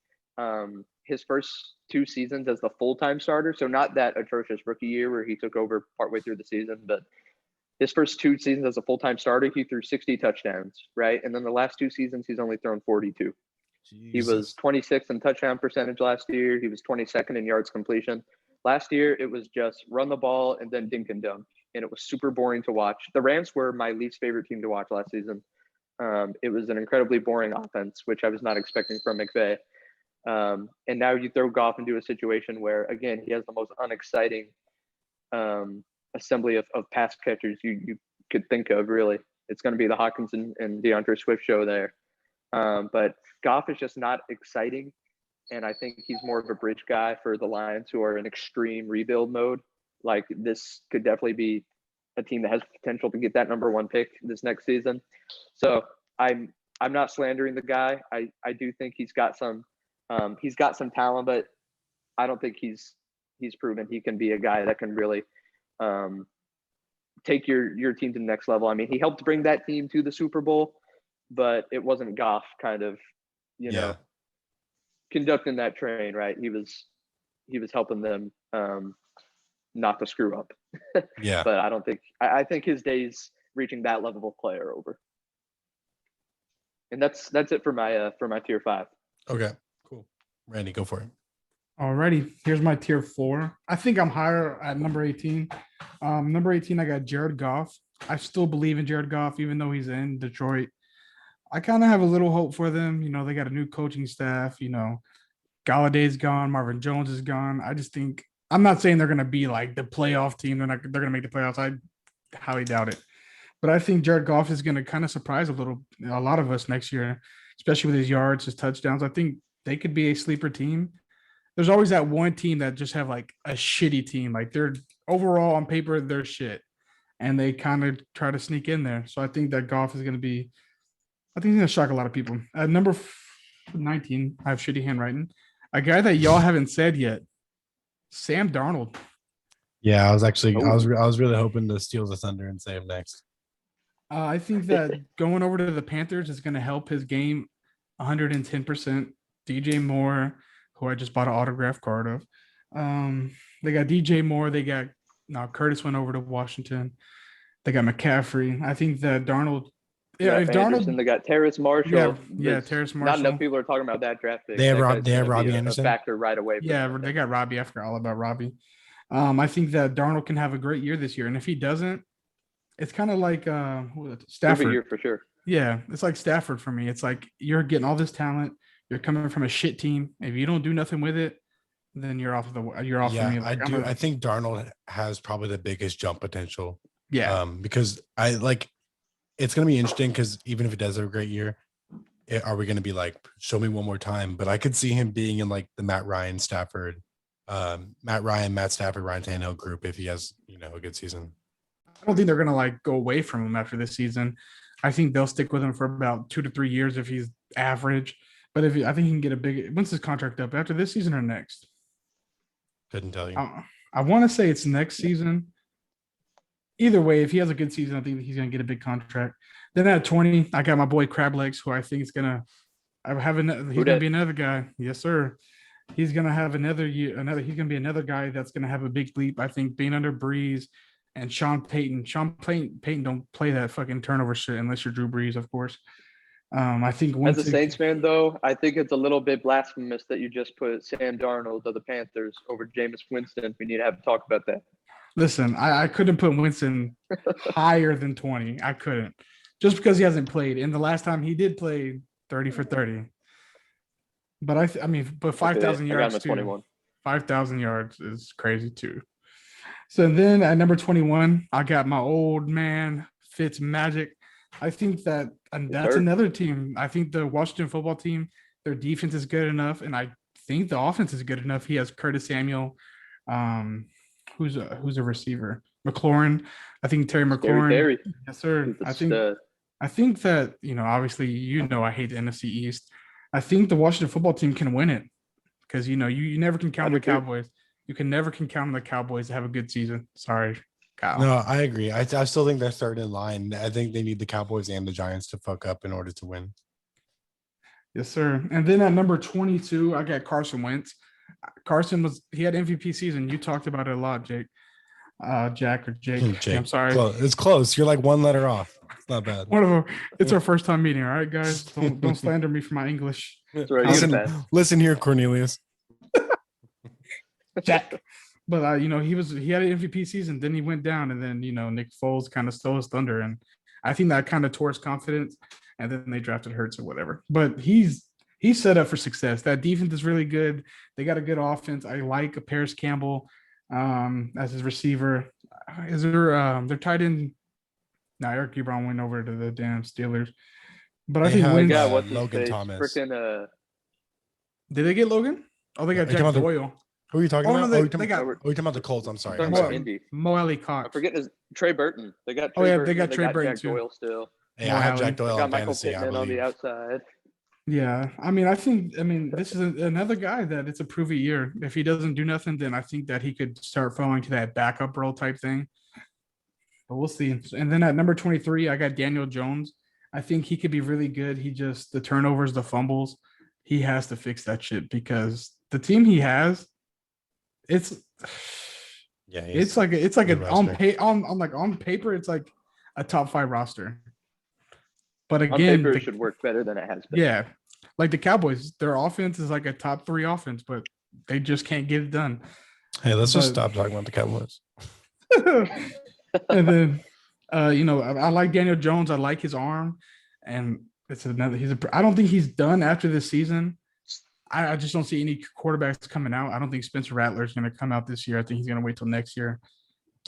His first 2 seasons as the full-time starter, so not that atrocious rookie year where he took over partway through the season, but his first 2 seasons as a full-time starter, he threw 60 touchdowns, right? And then the last 2 seasons, he's only thrown 42. Jesus. He was 26th in touchdown percentage last year. He was 22nd in yards completion. Last year, it was just run the ball and then dink and dunk, and it was super boring to watch. The Rams were my least favorite team to watch last season. It was an incredibly boring offense, which I was not expecting from McVay. And now you throw Goff into a situation where, again, he has the most unexciting assembly of pass catchers you could think of, really. It's going to be the Hawkins and DeAndre Swift show there. But Goff is just not exciting, and I think he's more of a bridge guy for the Lions, who are in extreme rebuild mode. Like, this could definitely be a team that has potential to get that number 1 pick this next season. So I'm not slandering the guy. I do think he's got some talent, but I don't think he's proven he can be a guy that can really take your team to the next level. I mean, he helped bring that team to the Super Bowl, but it wasn't Goff kind of, conducting that train, right? He was helping them not to screw up. Yeah. But I think his days reaching that level of play are over. And that's it for my tier 5. Okay, cool. Randy, go for it. Alrighty, here's my tier 4. I think I'm higher at number 18. Number 18, I got Jared Goff. I still believe in Jared Goff, even though he's in Detroit. I kind of have a little hope for them. They got a new coaching staff. Galladay's gone. Marvin Jones is gone. I just think, I'm not saying they're going to be like the playoff team. They're going to make the playoffs. I highly doubt it. But I think Jared Goff is going to kind of surprise a lot of us next year, especially with his yards, his touchdowns. I think they could be a sleeper team. There's always that one team that just have like a shitty team. Like, they're overall on paper, they're shit. And they kind of try to sneak in there. So I think that Goff is going to be, I think he's going to shock a lot of people. At number 19. I have shitty handwriting. A guy that y'all haven't said yet, Sam Darnold. Yeah, I was Oh. really hoping to steal the thunder and say him next. I think that going over to the Panthers is going to help his game 110%. DJ Moore, who I just bought an autograph card of. They got DJ Moore. They got now Curtis went over to Washington. They got McCaffrey. I think that Darnold. They Yeah, got if Anderson. Darnold. They got Terrace Marshall. Yeah, Terrace Not enough Marshall. people are talking about that draft pick. They have That guy's they have gonna be Robbie a Anderson. factor right away. Yeah, they got Robbie. I forgot all about Robbie. I think that Darnold can have a great year this year, and if he doesn't, it's kind of like Stafford. Year for sure. Yeah, it's like Stafford for me. It's like you're getting all this talent. You're coming from a shit team. If you don't do nothing with it, then you're off for me. I do. I think Darnold has probably the biggest jump potential. Yeah. Because it's going to be interesting because even if it does have a great year, are we going to be like, show me one more time? But I could see him being in like the Matt Ryan, Matt Stafford, Ryan Tannehill group if he has, a good season. I don't think they're going to like go away from him after this season. I think they'll stick with him for about 2 to 3 years if he's average. But I think he can get when's his contract up? After this season or next? Couldn't tell you. I want to say it's next season. Either way, if he has a good season, I think he's going to get a big contract. Then at 20, I got my boy Crab Legs, who I think is going to he's going to be another guy. Yes, sir. He's going to have another year. He's going to be another guy that's going to have a big leap. I think being under Breeze and Sean Payton don't play that fucking turnover shit unless you're Drew Brees, of course. I think as a Saints fan, though, I think it's a little bit blasphemous that you just put Sam Darnold of the Panthers over Jameis Winston. We need to have a talk about that. Listen, I couldn't put Winston higher than 20. I couldn't, just because he hasn't played. And the last time he did play 30 for 30. But but 5,000 yards too. 5,000 yards is crazy too. So then at number 21, I got my old man Fitz Magic. I think that's another team. I think the Washington football team, their defense is good enough, and I think the offense is good enough. He has Curtis Samuel, who's a receiver, McLaurin. I think Terry McLaurin. Terry. Yes, sir. I think that obviously I hate the NFC East. I think the Washington football team can win it because you never can count on the Cowboys. You can never count on the Cowboys to have a good season. Sorry, Kyle. No, I agree. I still think they're third in line. I think they need the Cowboys and the Giants to fuck up in order to win. Yes, sir. And then at number 22, I got Carson Wentz. He had MVP season. You talked about it a lot, Jake. Jack or Jake. I'm sorry. It's close. You're like one letter off. It's not bad. One of them. It's our first time meeting. All right, guys. Don't slander me for my English. Listen here, Cornelius. Jack. But he had an MVP season. Then he went down, and then Nick Foles kind of stole his thunder, and I think that kind of tore his confidence. And then they drafted Hurts or whatever. But he's set up for success. That defense is really good. They got a good offense. I like Paris Campbell as his receiver. Is there they're tied in? No, Eric Ebron went over to the damn Steelers. But I think Logan Thomas. Did they get Logan? Oh, they got Jack Doyle. Who are you talking about? They are you talking about the Colts? I'm sorry. Mo Alley Cox. I forget Trey Burton. They got they got Trey Burton Jack too. Doyle still. Yeah, I have Jack Doyle on fantasy. Michael Pittman on the outside. Yeah, I think this is another guy that it's a prove it year. If he doesn't do nothing, then I think that he could start falling to that backup role type thing. But we'll see. And then at number 23, I got Daniel Jones. I think he could be really good. The turnovers, the fumbles, he has to fix that shit because the team he has, it's like on paper, it's like a top 5 roster. But again, on paper, it should work better than it has been. Yeah, like the Cowboys, their offense is like a top 3 offense, but they just can't get it done. Hey, let's just stop talking about the Cowboys. And then, I like Daniel Jones. I like his arm, and it's another. I don't think he's done after this season. I just don't see any quarterbacks coming out. I don't think Spencer Rattler is going to come out this year. I think he's going to wait till next year.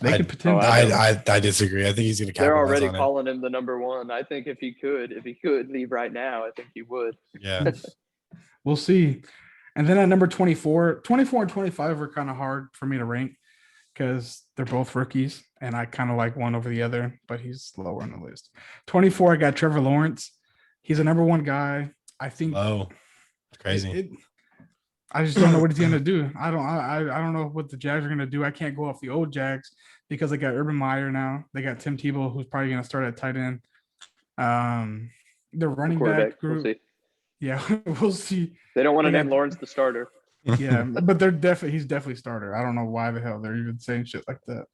They could potentially. I disagree. I think he's going to. They're already calling him the number 1. I think if he could leave right now, I think he would. Yeah, we'll see. And then at number 24 and 25 are kind of hard for me to rank because they're both rookies, and I kind of like one over the other, but he's lower on the list. 24, I got Trevor Lawrence. He's a number 1 guy. I think. Oh. Crazy. I just don't know what he's gonna do. I don't know what the Jags are gonna do. I can't go off the old Jags because they got Urban Meyer now. They got Tim Tebow, who's probably gonna start at tight end. The running back group. We'll see. Yeah, we'll see. They don't want to They name got- Lawrence the starter. Yeah, but he's definitely starter. I don't know why the hell they're even saying shit like that.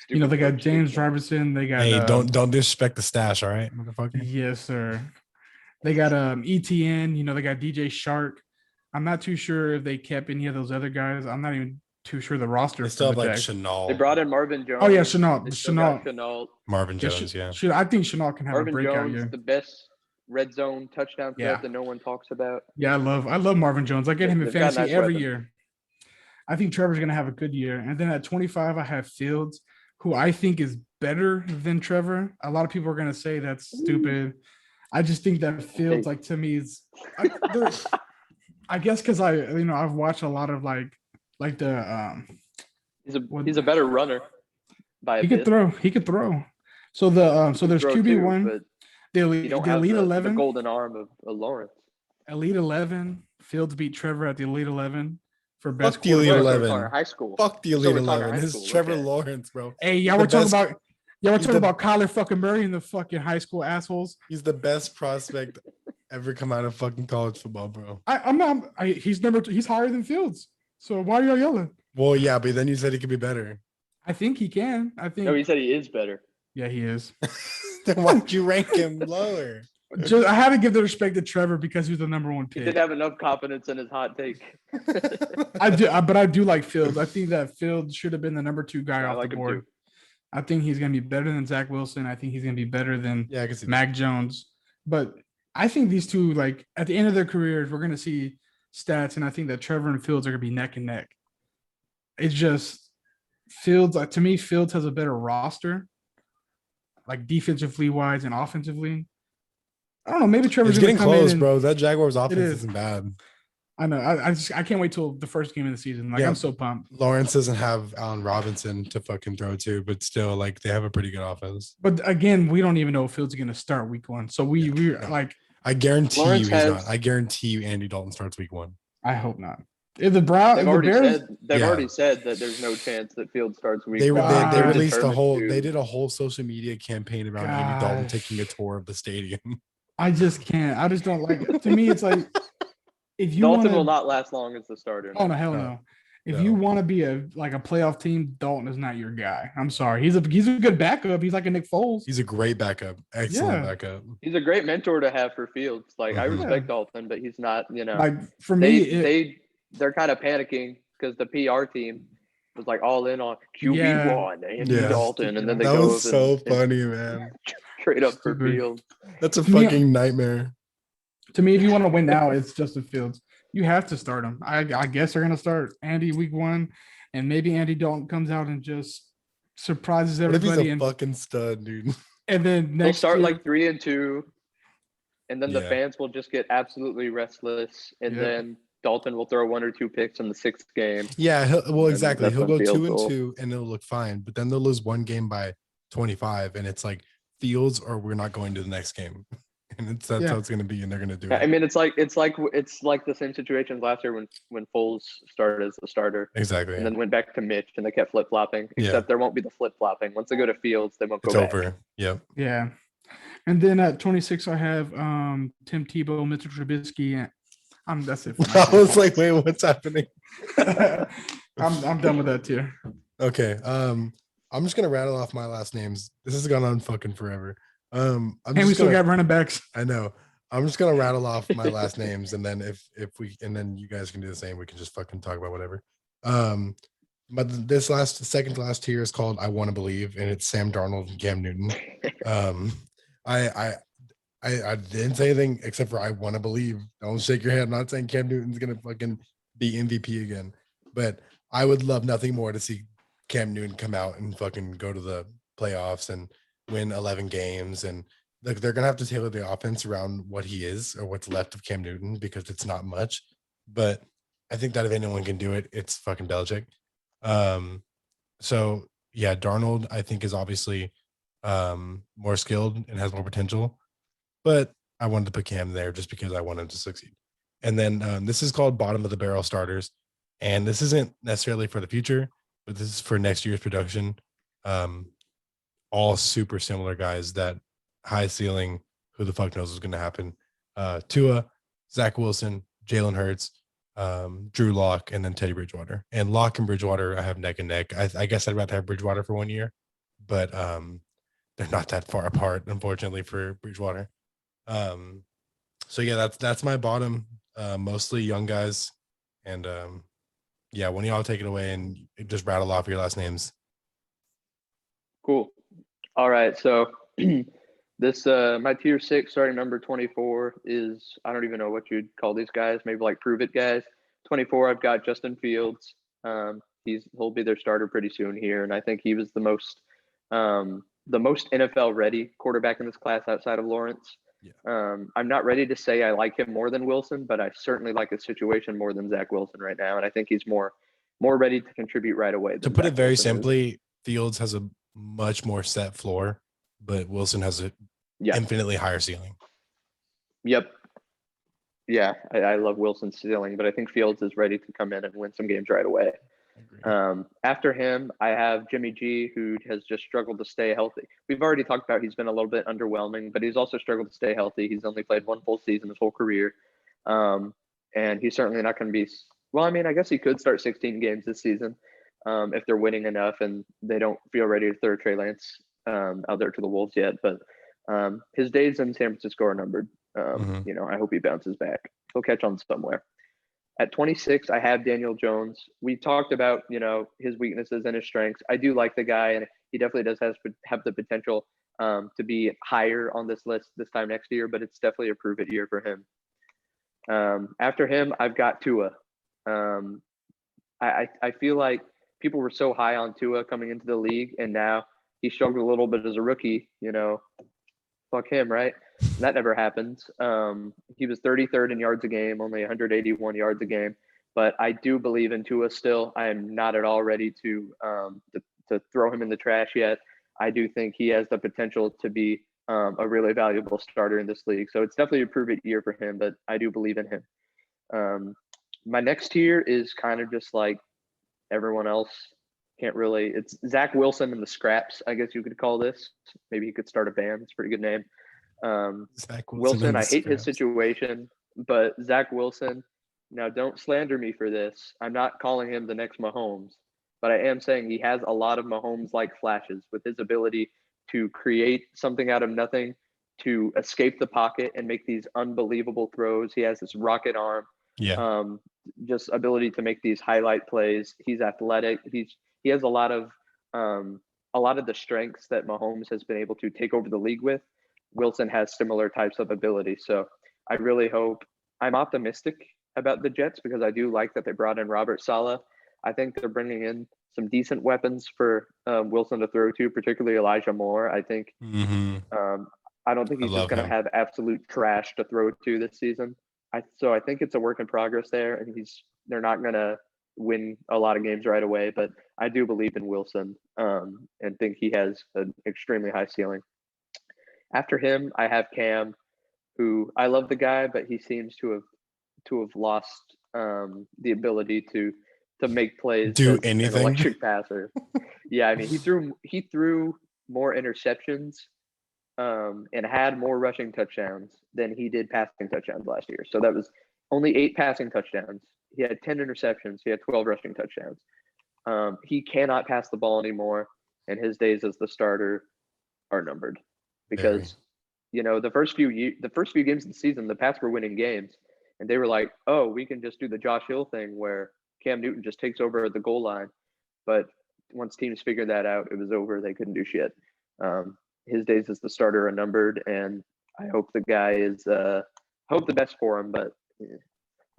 Stupid They got coach James shit. Robertson. They got Hey, don't disrespect the stash, all right, motherfucker. Yes, sir. They got ETN. They got DJ Shark. I'm not too sure if they kept any of those other guys. I'm not even too sure the roster. They still have for the like Jags. Chenault. They brought in Marvin Jones. Oh yeah, Chenault. They still got Chenault. Marvin Jones, yeah. I think Chenault can have Marvin a breakout Jones, year. the best red zone touchdown threat Yeah. that no one talks about. Yeah, I love Marvin Jones. I get him in They've got fantasy nice every weapons. year. I think Trevor's gonna have a good year. And then at 25, I have Fields, who I think is better than Trevor. A lot of people are gonna say that's stupid. I just think that Fields, like to me, is I guess because I've watched a lot of like the He's a better runner by a he bit. could throw. So there's Throw QB1, but the you elite, don't the have elite the 11, golden arm of Lawrence. elite 11. Fields beat Trevor at the elite 11 for best Fuck the elite quarterback. 11. We're talking high school. Fuck the So elite we're talking 11. high This school, is Trevor okay. Lawrence, bro. Hey, He's y'all the were talking best- about Kyler fucking Murray and the fucking high school assholes. He's the best prospect ever come out of fucking college football, bro. I'm not. He's higher than Fields. So why are y'all yelling? Well, yeah, but then you said he could be better. I think he can. I think. No, he said he is better. Yeah, he is. Then why'd you rank him lower? I had to give the respect to Trevor because he was the number one He pick. didn't have enough confidence in his hot take. But I do like Fields. I think that Fields should have been the number 2 guy I off like the him board. too. I think he's going to be better than Zach Wilson. I think he's going to be better than Yeah, I can see that. Mac Jones. But I think these two, like at the end of their careers, we're going to see stats, and I think that Trevor and Fields are going to be neck and neck. It's just Fields. To me, Fields has a better roster, like defensively wise and offensively. I don't know. Maybe Trevor's It's gonna getting come in close, and- bro. That Jaguars offense is. isn't bad. I know. I can't wait till the first game of the season. Like Yeah. I'm so pumped. Lawrence doesn't have Allen Robinson to fucking throw to, but still, like, they have a pretty good offense. But again, we don't even know if Fields is going to start week 1. So we're Yeah. like, I guarantee Lawrence you he's has- not. I guarantee you Andy Dalton starts week 1. I hope not. If the Browns, They've if the Bears, Yeah. already said that there's no chance that Field starts week They, one. Wow. they They're released a determined whole. to- They did a whole social media campaign about Andy Dalton Gosh. taking a tour of the stadium. I just can't. I just don't like it. To me, it's like if you Dalton want will to. not last long as the starter. Oh no, hell No. no. If No. you want to be a playoff team, Dalton is not your guy. I'm sorry. He's a good backup. He's like a Nick Foles. He's a great backup. Excellent Yeah. backup. He's a great mentor to have for Fields. Like I Mhm. respect Dalton, but he's not. Like for me, They're kind of panicking because the PR team was like all in on QB1 and Yeah. Dalton, and then they That go was so and funny, man. trade up for Stupid. Fields. That's a To me- fucking nightmare. to me, if you want to win now, it's Justin Fields. You have to start him. I guess they're gonna start Andy week 1, and maybe Andy Dalton comes out and just surprises What if he's everybody, a and, fucking stud, dude? and then They'll next start year, like 3-2, and then the Yeah. fans will just get absolutely restless, and Yeah. then Dalton will throw 1 or 2 picks in the 6th game. Yeah, well, And exactly. that's He'll when go Fields 2-2, and it'll look fine. But then they'll lose one game by 25, and it's like Fields, or we're not going to the next game. And that's Yeah. how it's going to be, and they're going to do I it. mean, it's like the same situation last year when Foles started as the starter. Exactly. And then went back to Mitch, and they kept flip flopping. Yeah. Except there won't be the flip flopping. Once they go to Fields, they won't go It's back. over. Yep. yeah. And then at 26, I have Tim Tebow, Mitchell Trubisky. And that's it. For my I was like, wait, what's happening? I'm done with that tier. Okay. I'm just gonna rattle off my last names. This has gone on fucking forever. I'm And we just still gonna, got running backs. I know. I'm just gonna rattle off my last names, and then if we and then you guys can do the same. We can just fucking talk about whatever. But this second to last tier is called "I Want to Believe," and it's Sam Darnold and Cam Newton. I didn't say anything except for I want to believe. Don't shake your head. I'm not saying Cam Newton's gonna fucking be MVP again, but I would love nothing more to see Cam Newton come out and fucking go to the playoffs and win 11 games. And like they're gonna have to tailor the offense around what he is or what's left of Cam Newton because it's not much. But I think that if anyone can do it, it's fucking Belichick. So yeah, Darnold I think is obviously more skilled and has more potential. But I wanted to put Cam there just because I want him to succeed. And then this is called bottom of the barrel starters. And this isn't necessarily for the future, but this is for next year's production. All super similar guys that high ceiling, who the fuck knows what's going to happen. Tua, Zach Wilson, Jalen Hurts, Drew Lock, and then Teddy Bridgewater. And Lock and Bridgewater, I have neck and neck. I guess I'd rather have Bridgewater for 1 year, but they're not that far apart, unfortunately, for Bridgewater. So yeah, that's my bottom. Mostly young guys, and yeah, when y'all take it away and just rattle off your last names. Cool. All right, so this my tier 6 starting number 24 is, I don't even know what you'd call these guys, maybe like prove it guys. 24, I've got Justin Fields. He'll be their starter pretty soon here, and I think he was the most NFL ready quarterback in this class outside of Lawrence. Yeah. I'm not ready to say I like him more than Wilson, but I certainly like his situation more than Zach Wilson right now, and I think he's more ready to contribute right away. To put it very simply, Fields has a much more set floor, but Wilson has a infinitely higher ceiling. Yep. Yeah, I love Wilson's ceiling, but I think Fields is ready to come in and win some games right away. After him, I have Jimmy G, who has just struggled to stay healthy. We've already talked about he's been a little bit underwhelming, but he's also struggled to stay healthy. He's only played one full season his whole career. And he's certainly not going to be – well, I mean, I guess he could start 16 games this season if they're winning enough and they don't feel ready to throw Trey Lance out there to the Wolves yet. But his days in San Francisco are numbered. You know, I hope he bounces back. He'll catch on somewhere. At 26, I have Daniel Jones. We talked about, you know, his weaknesses and his strengths. I do like the guy, and he definitely does have the potential to be higher on this list this time next year, but it's definitely a prove-it year for him. After him, I've got Tua. I feel like people were so high on Tua coming into the league, and now he struggled a little bit as a rookie. You know, fuck him, right? That never happens. He was 33rd in yards a game, only 181 yards a game. But I do believe in Tua still. I am not at all ready to throw him in the trash yet. I do think he has the potential to be a really valuable starter in this league. So it's definitely a prove-it year for him, but I do believe in him. My next tier is kind of just like everyone else. It's Zach Wilson and the Scraps, I guess you could call this. Maybe he could start a band. It's a pretty good name. Zach Wilson, I hate his situation, but Zach Wilson, now don't slander me for this. I'm not calling him the next Mahomes, but I am saying he has a lot of Mahomes-like flashes with his ability to create something out of nothing, to escape the pocket and make these unbelievable throws. He has this rocket arm. Yeah. Just ability to make these highlight plays. He's athletic. He has a lot of the strengths that Mahomes has been able to take over the league with. Wilson has similar types of ability. So I really hope – I'm optimistic about the Jets because I do like that they brought in Robert Saleh. I think they're bringing in some decent weapons for Wilson to throw to, particularly Elijah Moore. I think I don't think he's just going to have absolute trash to throw to this season. So I think it's a work in progress there, and they're not going to win a lot of games right away. But I do believe in Wilson and think he has an extremely high ceiling. After him, I have Cam, who I love the guy, but he seems to have lost the ability to make plays. Do anything. An electric passer. Yeah, I mean he threw more interceptions and had more rushing touchdowns than he did passing touchdowns last year. So that was only 8 passing touchdowns. He had 10 interceptions. He had 12 rushing touchdowns. He cannot pass the ball anymore, and his days as the starter are numbered. Because, you know, the first few games of the season, the Pats were winning games, and they were like, oh, we can just do the Josh Hill thing where Cam Newton just takes over at the goal line. But once teams figured that out, it was over. They couldn't do shit. His days as the starter are numbered, and I hope the guy is hope the best for him, but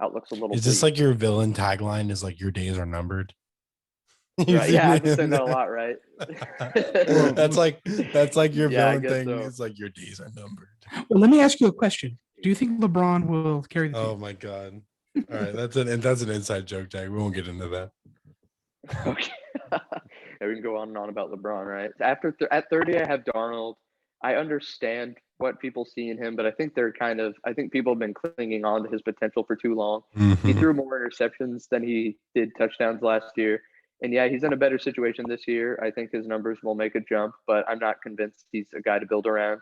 outlook's a little Is this like your villain tagline is like your days are numbered? Right. Yeah, I've been saying that a lot, right? that's like your villain thing. So. It's like your days are numbered. Well, let me ask you a question. Do you think LeBron will carry the team? Oh my God. All right. That's an inside joke, Jack. We won't get into that. Okay. We can go on and on about LeBron, right? At 30, I have Darnold. I understand what people see in him, but I think people have been clinging on to his potential for too long. He Mhm. threw more interceptions than he did touchdowns last year. And yeah, he's in a better situation this year. I think his numbers will make a jump, but I'm not convinced he's a guy to build around.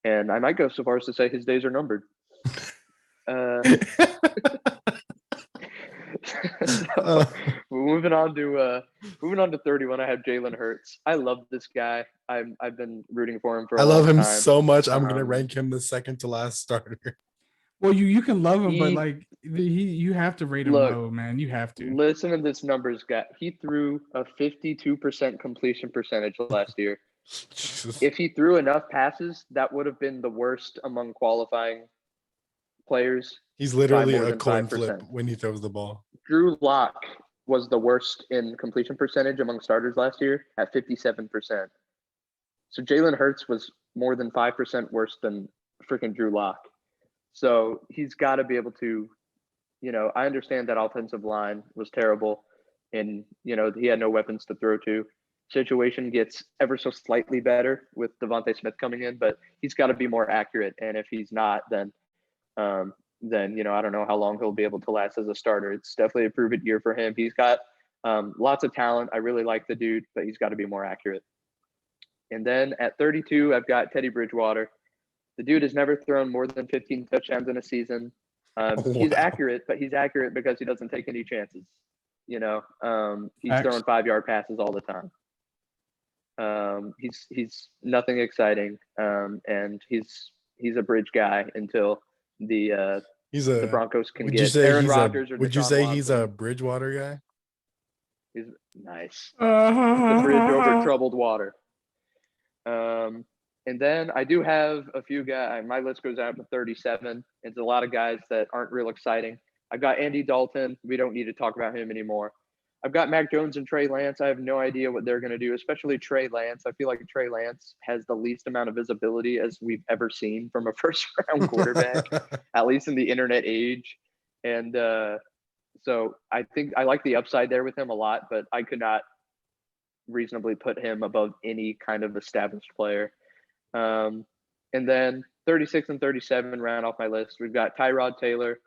And I might go so far as to say his days are numbered. So moving on to 31, I have Jalen Hurts. I love this guy. I've been rooting for him for a I long love him time. so much. I'm gonna rank him the second to last starter. Well, you can love him, but He- like you have to rate him Look, low, man. You have to. Listen to this numbers guy. He threw a 52% completion percentage last year. Jesus. If he threw enough passes, that would have been the worst among qualifying players. He's literally more a than coin 5%. flip when he throws the ball. Drew Lock was the worst in completion percentage among starters last year at 57%. So Jalen Hurts was more than 5% worse than freaking Drew Lock. So he's got to be able to, I understand that offensive line was terrible and, he had no weapons to throw to. Situation gets ever so slightly better with Devontae Smith coming in, but he's got to be more accurate. And if he's not, then I don't know how long he'll be able to last as a starter. It's definitely a prove it year for him. He's got lots of talent. I really like the dude, but he's got to be more accurate. And then at 32, I've got Teddy Bridgewater. The dude has never thrown more than 15 touchdowns in a season. He's accurate, but he's accurate because he doesn't take any chances. He's throwing 5-yard passes all the time. He's nothing exciting, and he's a bridge guy until the Broncos can get Aaron Rodgers or would you Deshaun say Watson. he's a Bridgewater guy? He's nice. The bridge over troubled water. And then I do have a few guys. My list goes out to 37. It's a lot of guys that aren't real exciting. I've got Andy Dalton. We don't need to talk about him anymore. I've got Mac Jones and Trey Lance. I have no idea what they're going to do, especially Trey Lance. I feel like Trey Lance has the least amount of visibility as we've ever seen from a first-round quarterback, at least in the internet age. And so I think I like the upside there with him a lot, but I could not reasonably put him above any kind of established player. And then 36 and 37 round off my list. We've got Tyrod Taylor.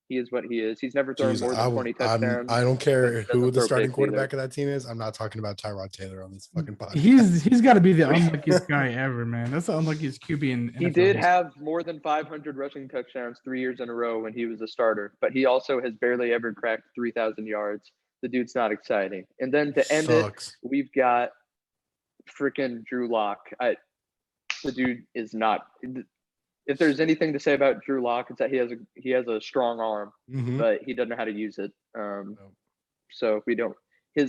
He is what he is. He's never thrown more than 20 touchdowns. I don't care but he who doesn't the throw starting picks quarterback either. of that team is. I'm not talking about Tyrod Taylor on this fucking podcast. He's got to be the unluckiest guy ever, man. That's the unluckiest QB in NFL. He did have more than 500 rushing touchdowns 3 years in a row when he was a starter, but he also has barely ever cracked 3,000 yards. The dude's not exciting. And then to end it, we've got freaking Drew Lock. The dude is not. If there's anything to say about Drew Lock, it's that he has a strong arm, but he doesn't know how to use it. So we don't.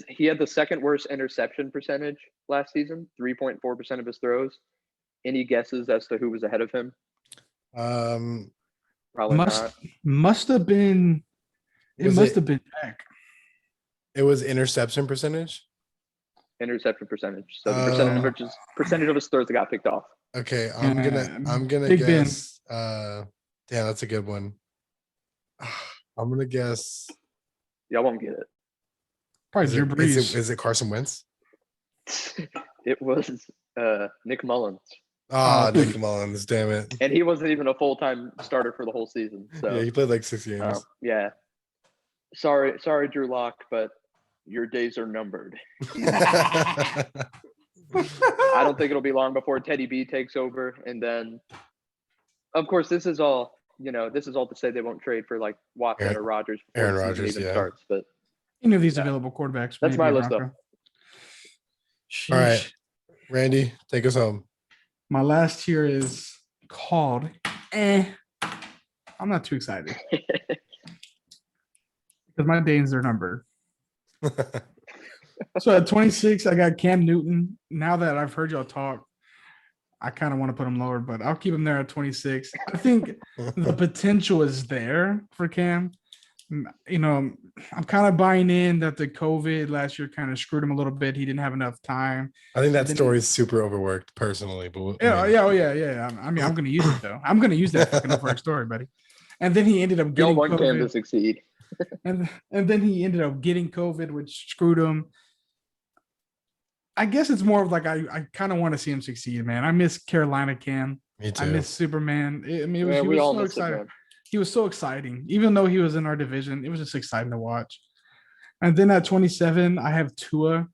He had the second worst interception percentage last season, 3.4% of his throws. Any guesses as to who was ahead of him? Probably not. Must have been. It must have been Jack. It was interception percentage. Interception percentage. So the percentage of his throws that got picked off. Okay, I'm gonna Big guess. Damn, that's a good one. I'm gonna guess. Y'all won't get it. Probably Drew Brees. Is it Carson Wentz? It was Nick Mullins. Nick Mullins, damn it. And he wasn't even a full-time starter for the whole season. So yeah, he played like 6 games. Yeah. Sorry, Drew Lock, but your days are numbered. I don't think it'll be long before Teddy B takes over. And then, of course, this is all to say they won't trade for like Watson or Rodgers before Aaron the season Rodgers, even yeah. starts. But any of these available quarterbacks. That's my list, though. All right, Randy, take us home. My last tier is called I'm not too excited. Because my days are numbered. So at 26, I got Cam Newton. Now that I've heard y'all talk, I kind of want to put him lower, but I'll keep him there at 26. I think the potential is there for Cam. I'm kind of buying in that the COVID last year kind of screwed him a little bit. He didn't have enough time. I think that story is super overworked, personally. But yeah. I mean, I'm going to use it though. I'm going to use that fucking overworked story, buddy. And then he ended up getting want COVID. Cam to succeed. and then he ended up getting COVID, which screwed him. I guess it's more of like I kind of want to see him succeed, man. I miss Carolina Cam. Me I too. miss Superman. I mean, Yeah, he we was all so miss it, exciting. man. He was so exciting, even though he was in our division. It was just exciting to watch. And then at 27, I have Tua.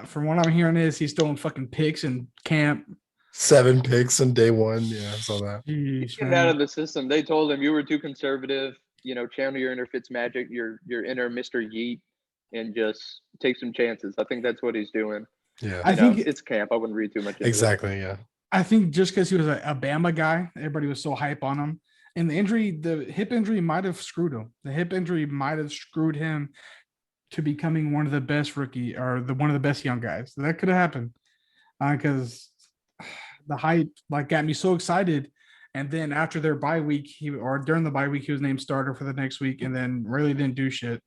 From what I'm hearing, is he's throwing fucking picks in camp. 7 picks on day 1. Yeah, I saw that. Jeez, Getting out man. of the system. They told him you were too conservative. Channel your inner Fitzmagic, your inner Mr. Yeet, and just take some chances. I think that's what he's doing. Yeah, I think It's camp. I wouldn't read too much into it. exactly. Yeah. I think just because he was a Bama guy, everybody was so hype on him. And the hip injury might have screwed him. The hip injury might have screwed him to becoming one of the best rookie or one of the best young guys. That could have happened because the hype like got me so excited. And then after their bye week, during the bye week, he was named starter for the next week, and then really didn't do shit.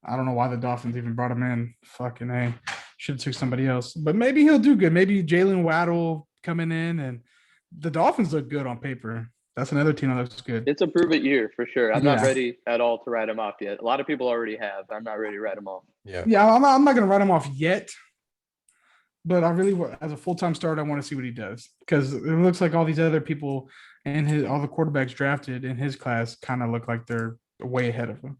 I don't know why the Dolphins even brought him in. Fucking A. Should have took somebody else. But maybe he'll do good. Maybe Jalen Waddle coming in, and the Dolphins look good on paper. That's another team that looks good. It's a prove it year for sure. I'm not Yeah. ready at all to write him off yet. A lot of people already have. I'm not ready to write him off. Yeah. Yeah, I'm not going to write him off yet. But I really, as a full-time starter, I want to see what he does because it looks like all these other people and all the quarterbacks drafted in his class kind of look like they're way ahead of him.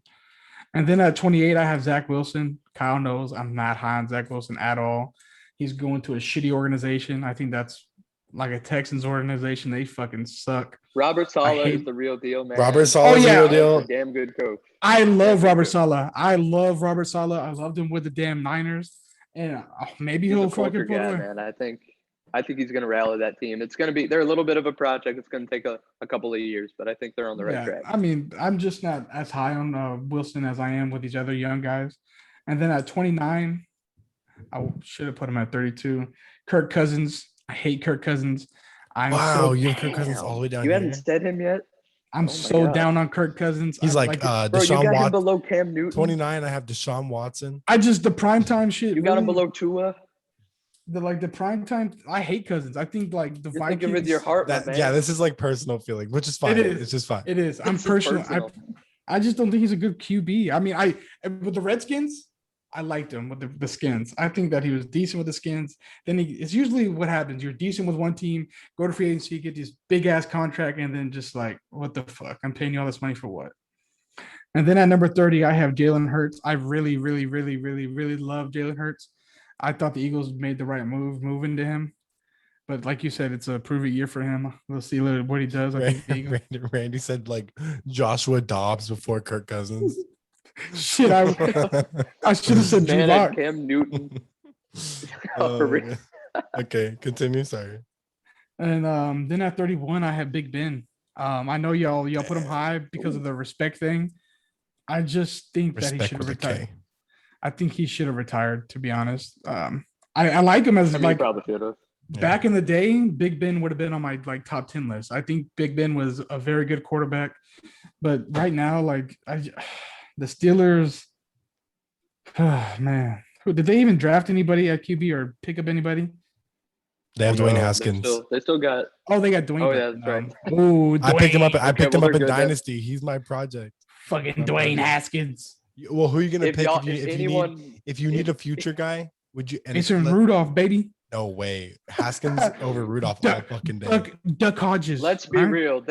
And then at 28, I have Zach Wilson. Kyle knows I'm not high on Zach Wilson at all. He's going to a shitty organization. I think that's like a Texans organization. They fucking suck. Robert Saleh is the real deal, man. Robert Saleh is the real deal. He's a damn good coach. I love Robert Saleh. I love Robert Saleh. I loved him with the damn Niners. And maybe He's he'll a culture fucking put guy, away. man. I think he's going to rally that team. It's going to be – they're a little bit of a project. It's going to take a couple of years, but I think they're on the right track. I mean, I'm just not as high on Wilson as I am with these other young guys. And then at 29, I should have put him at 32. Kirk Cousins. I hate Kirk Cousins. Wow, you have Kirk Cousins all the way down You here. haven't said him yet? I'm so down on Kirk Cousins. He's I like Bro, you Deshaun got him Watson. below Cam Newton. 29, I have Deshaun Watson. the primetime shit. You got him really- below Tua. the primetime. I hate Cousins. I think like the You're Vikings. thinking with your heart, my man. Yeah, this is like personal feeling, which is fine. It is. It's just fine. It is. I'm This is personal. personal. I just don't think he's a good QB. I mean, with the Redskins, I liked him with the Skins. I think that he was decent with the Skins. Then it's usually what happens. You're decent with one team, go to free agency, get this big ass contract, and then just like, what the fuck? I'm paying you all this money for what? And then at number 30, I have Jalen Hurts. I really, really, really, really, really love Jalen Hurts. I thought the Eagles made the right move moving to him. But like you said, it's a prove it year for him. We'll see what he does. I think the Eagles- Randy said like Joshua Dobbs before Kirk Cousins. Shit, I should have said Drew Man, Lock. at Cam Newton. Oh, For real. okay, continue. Sorry. And then at 31, I have Big Ben. I know y'all put him high because of the respect thing. I just think that he Respect should have with a retired. K. I think he should have retired, to be honest. I like him as I mean, like he probably should have. back in the day, Big Ben would have been on my like top 10 list. I think Big Ben was a very good quarterback. But right now, the Steelers, man, did they even draft anybody at QB or pick up anybody? They have No, Dwayne they Haskins. They still got Oh, they got Dwayne. Oh, yeah, that's right. Oh, I picked him up. Dwayne. I picked him well, up in they're good. Dynasty. He's my project. Fucking Dwayne Haskins. Well, who are you gonna if pick y'all, if you, if if anyone you need if you need a future guy? Would you? And Mason Rudolph, baby. No way. Haskins over Rudolph all fucking day. Duck Hodges. let's be right? real.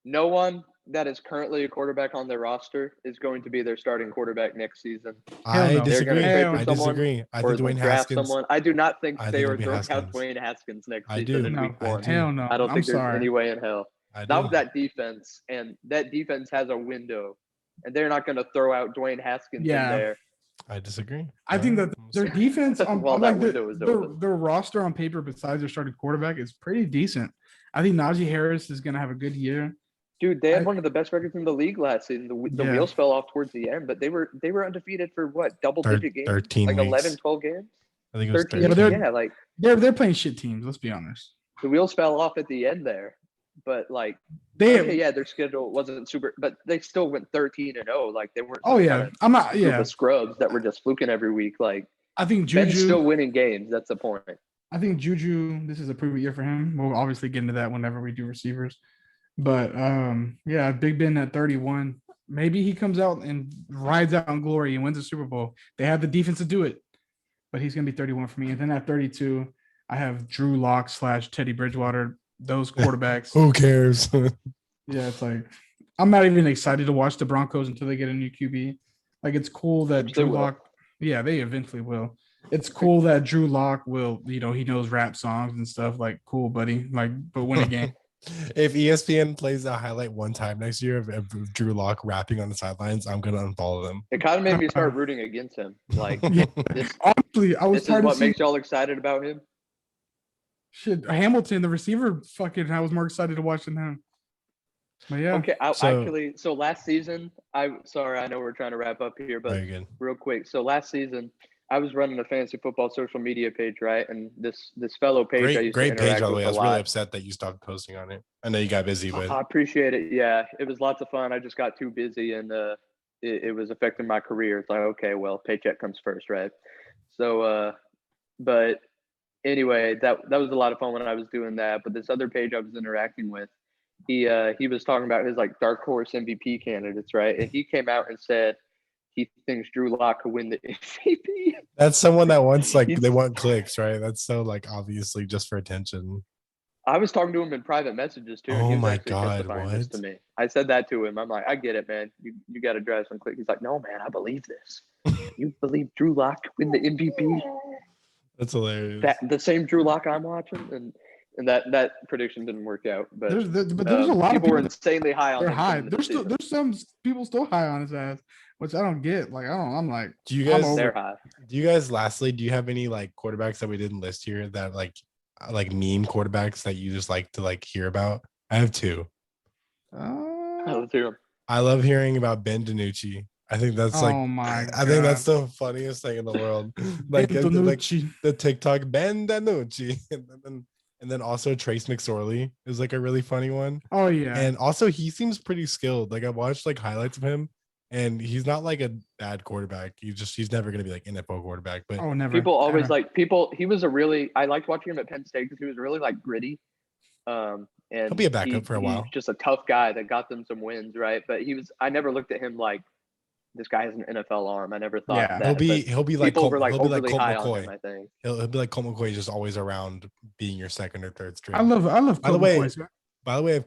No one that is currently a quarterback on their roster is going to be their starting quarterback next season. I no. They're disagree. gonna trade for I someone, disagree. I or think Dwayne draft Haskins. someone. I do not think I they think are it'll be throwing out Haskins. Dwayne Haskins next I season do. in No, week I one. do. hell no. I don't I'm think there's sorry. any way in hell. I Not do. with that defense, and that defense has a window, and they're not going to throw out Dwayne Haskins Yeah. in there. I disagree. I think that their defense on Well, like that window is their open. roster on paper, besides their starting quarterback, is pretty decent. I think Najee Harris is going to have a good year. Dude, they had I- one of the best records in the league last season. The Yeah. wheels fell off towards the end, but they were undefeated for what, double-digit games? 13 Like weeks. 11, 12 games? I think it was 13? 13. Yeah, but Yeah, like They're playing shit teams. Let's be honest. the wheels fell off at the end there. But like, They okay, yeah, their schedule wasn't super, but they still went 13-0. Like they weren't. Oh some yeah, kinda I'm not. group Yeah, of scrubs that were just fluking every week. Like I think Ben's still Juju. winning games. That's the point. I think Juju. This is a prove it year for him. We'll obviously get into that whenever we do receivers. But yeah, Big Ben at 31. Maybe he comes out and rides out in glory and wins a Super Bowl. They have the defense to do it. but he's gonna be 31 for me. And then at 32, I have Drew Lock / Teddy Bridgewater. Those quarterbacks. Who cares? Yeah, it's like I'm not even excited to watch the Broncos until they get a new QB. Like it's cool that Which they Drew will. Lock. Yeah, they eventually will. It's cool that Drew Lock will, he knows rap songs and stuff. Like, cool, buddy. Like, but win a game. If ESPN plays a highlight one time next year of Drew Lock rapping on the sidelines, I'm gonna unfollow them. It kind of made me start rooting against him. Like, Yeah. this, Honestly, I was this is tired of what seeing makes y'all excited about him. shit. Hamilton, the receiver, I was more excited to watch than him. But yeah, Okay, So- so last season, I know we're trying to wrap up here, but Very good. real quick. So last season, I was running a fantasy football social media page, right? And this fellow page I used to Great interact page, by the with way. I a was lot. really upset that you stopped posting on it. I know you got busy, but I appreciate it. Yeah, it was lots of fun. I just got too busy, and it was affecting my career. It's like, okay, well, paycheck comes first, right? So, but anyway, that was a lot of fun when I was doing that. But this other page I was interacting with, he was talking about his like dark horse MVP candidates, right? And he came out and said he thinks Drew Lock could win the MVP. that's someone that wants like He's- they want clicks, right? That's so like obviously just for attention. I was talking to him in private messages too. And Oh he was my actually God, testifying this to what? me. I said that to him. I'm like, I get it, man. You got to drive some click. He's like, no, man, I believe this. You believe Drew Lock win the MVP? That's hilarious. That the same Drew Lock I'm watching, and that prediction didn't work out. But there's a lot of people were people. insanely high on They're him high. coming into There's the still season. there's some people still high on his ass, which I don't get. Like I'm like, do you I'm guys over They're it. high. do you guys lastly, do you have any like quarterbacks that we didn't list here that like meme quarterbacks that you just like to like hear about? I have two. Let's hear him. I love hearing about Ben DiNucci. I think that's like Oh my I think that's God. the funniest thing in the world. like Antonucci. the TikTok Ben DiNucci. And then also Trace McSorley is like a really funny one. Oh yeah. And also he seems pretty skilled. Like I watched like highlights of him and he's not like a bad quarterback. He's never gonna be like NFL quarterback. But Oh, never. People always Ever. like he was I liked watching him at Penn State because he was really like gritty. And He'll be a backup for a while. He's just a tough guy that got them some wins, right? But I never looked at him like this guy has an NFL arm. I never thought Yeah. that. he'll be like people Colt, were like he'll be like overly Colt high on McCoy. him, I think. He'll be like Colt McCoy, just always around being your second or third string. I love By the Colt way, McCoy. By the way, if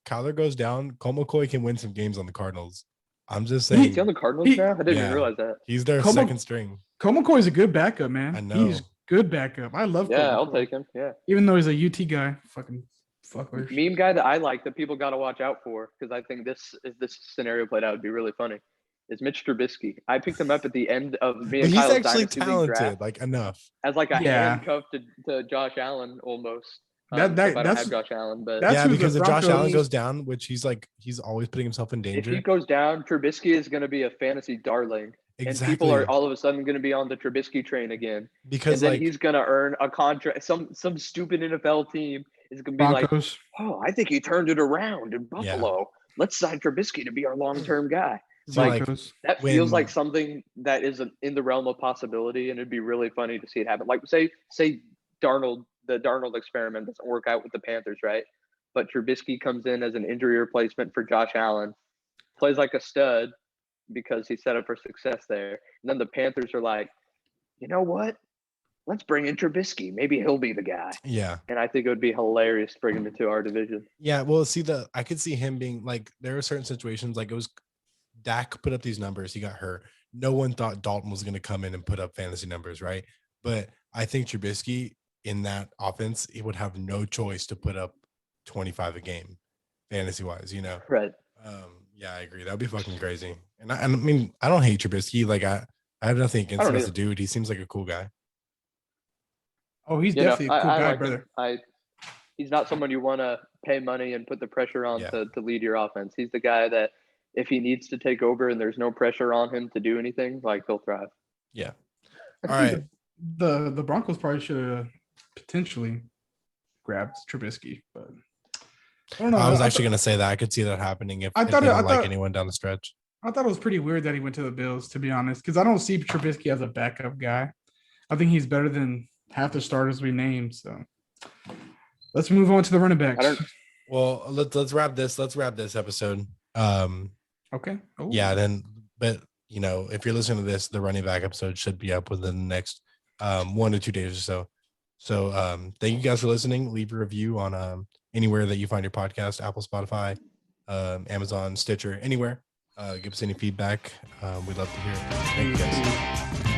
Kyler goes down, Colt McCoy can win some games on the Cardinals. I'm just He- saying Is he on the Cardinals He- now? I didn't Yeah. even realize that. he's their Colt Mc- second string. Colt McCoy is a good backup, man. I know. He's good backup. I love. Yeah, I'll Colt McCoy. take him. Yeah. Even though he's a UT guy, fucking fuckers. Meme guy that I like that people got to watch out for because I think this scenario played out would be really funny. Is Mitch Trubisky. I picked him up at the end of me But and he's Kyle's actually Dynasty League talented, draft like enough. as like a Yeah. handcuff to Josh Allen almost. That- if I don't that's- have Josh Allen, but that's Yeah, who the because if Josh Allen Broncos- goes down, which he's always putting himself in if danger. he goes down, Trubisky is going to be a fantasy darling, and Exactly. people are all of a sudden going to be on the Trubisky train again. because and then like he's going to earn a contract. Some stupid NFL team is going to be like, Broncos. oh, I think he turned it around in Buffalo. Let's sign Trubisky to be our long-term guy. so, like, Broncos. That When- feels like something that is in the realm of possibility, and it'd be really funny to see it happen. Like say Darnold, the Darnold experiment doesn't work out with the Panthers, right? But Trubisky comes in as an injury replacement for Josh Allen, plays like a stud because he's set up for success there. And then the Panthers are like, you know what? Let's bring in Trubisky. Maybe he'll be the guy. yeah. And I think it would be hilarious to bring him into our division. Yeah, well, I could see him being like there are certain situations like it was Dak put up these numbers, he got hurt. No one thought Dalton was going to come in and put up fantasy numbers, right? But I think Trubisky in that offense, he would have no choice to put up 25 a game, fantasy wise, you know. Right. Yeah, I agree. That would be fucking crazy. And I mean, I don't hate Trubisky. Like I have nothing against him as a dude. He seems like a cool guy. Oh, he's You know, definitely a cool I guy, like brother. him. He's not someone you want to pay money and put the pressure on Yeah. to lead your offense. He's the guy that if he needs to take over and there's no pressure on him to do anything, like he'll thrive. Yeah. I All think right. The Broncos probably should have potentially grabbed Trubisky, but I don't know. I was actually going to say that I could see that happening if they don't like anyone down the stretch. I thought it was pretty weird that he went to the Bills, to be honest, because I don't see Trubisky as a backup guy. I think he's better than half the starters we named. So let's move on to the running backs. Well, let's wrap this. Let's wrap this episode. Okay. Yeah, but you know, if you're listening to this, the running back episode should be up within the next 1 to 2 days or so. So thank you guys for listening. Leave a review on anywhere that you find your podcast, Apple, Spotify, Amazon, Stitcher, anywhere. Give us any feedback. We'd love to hear it. Thank you guys.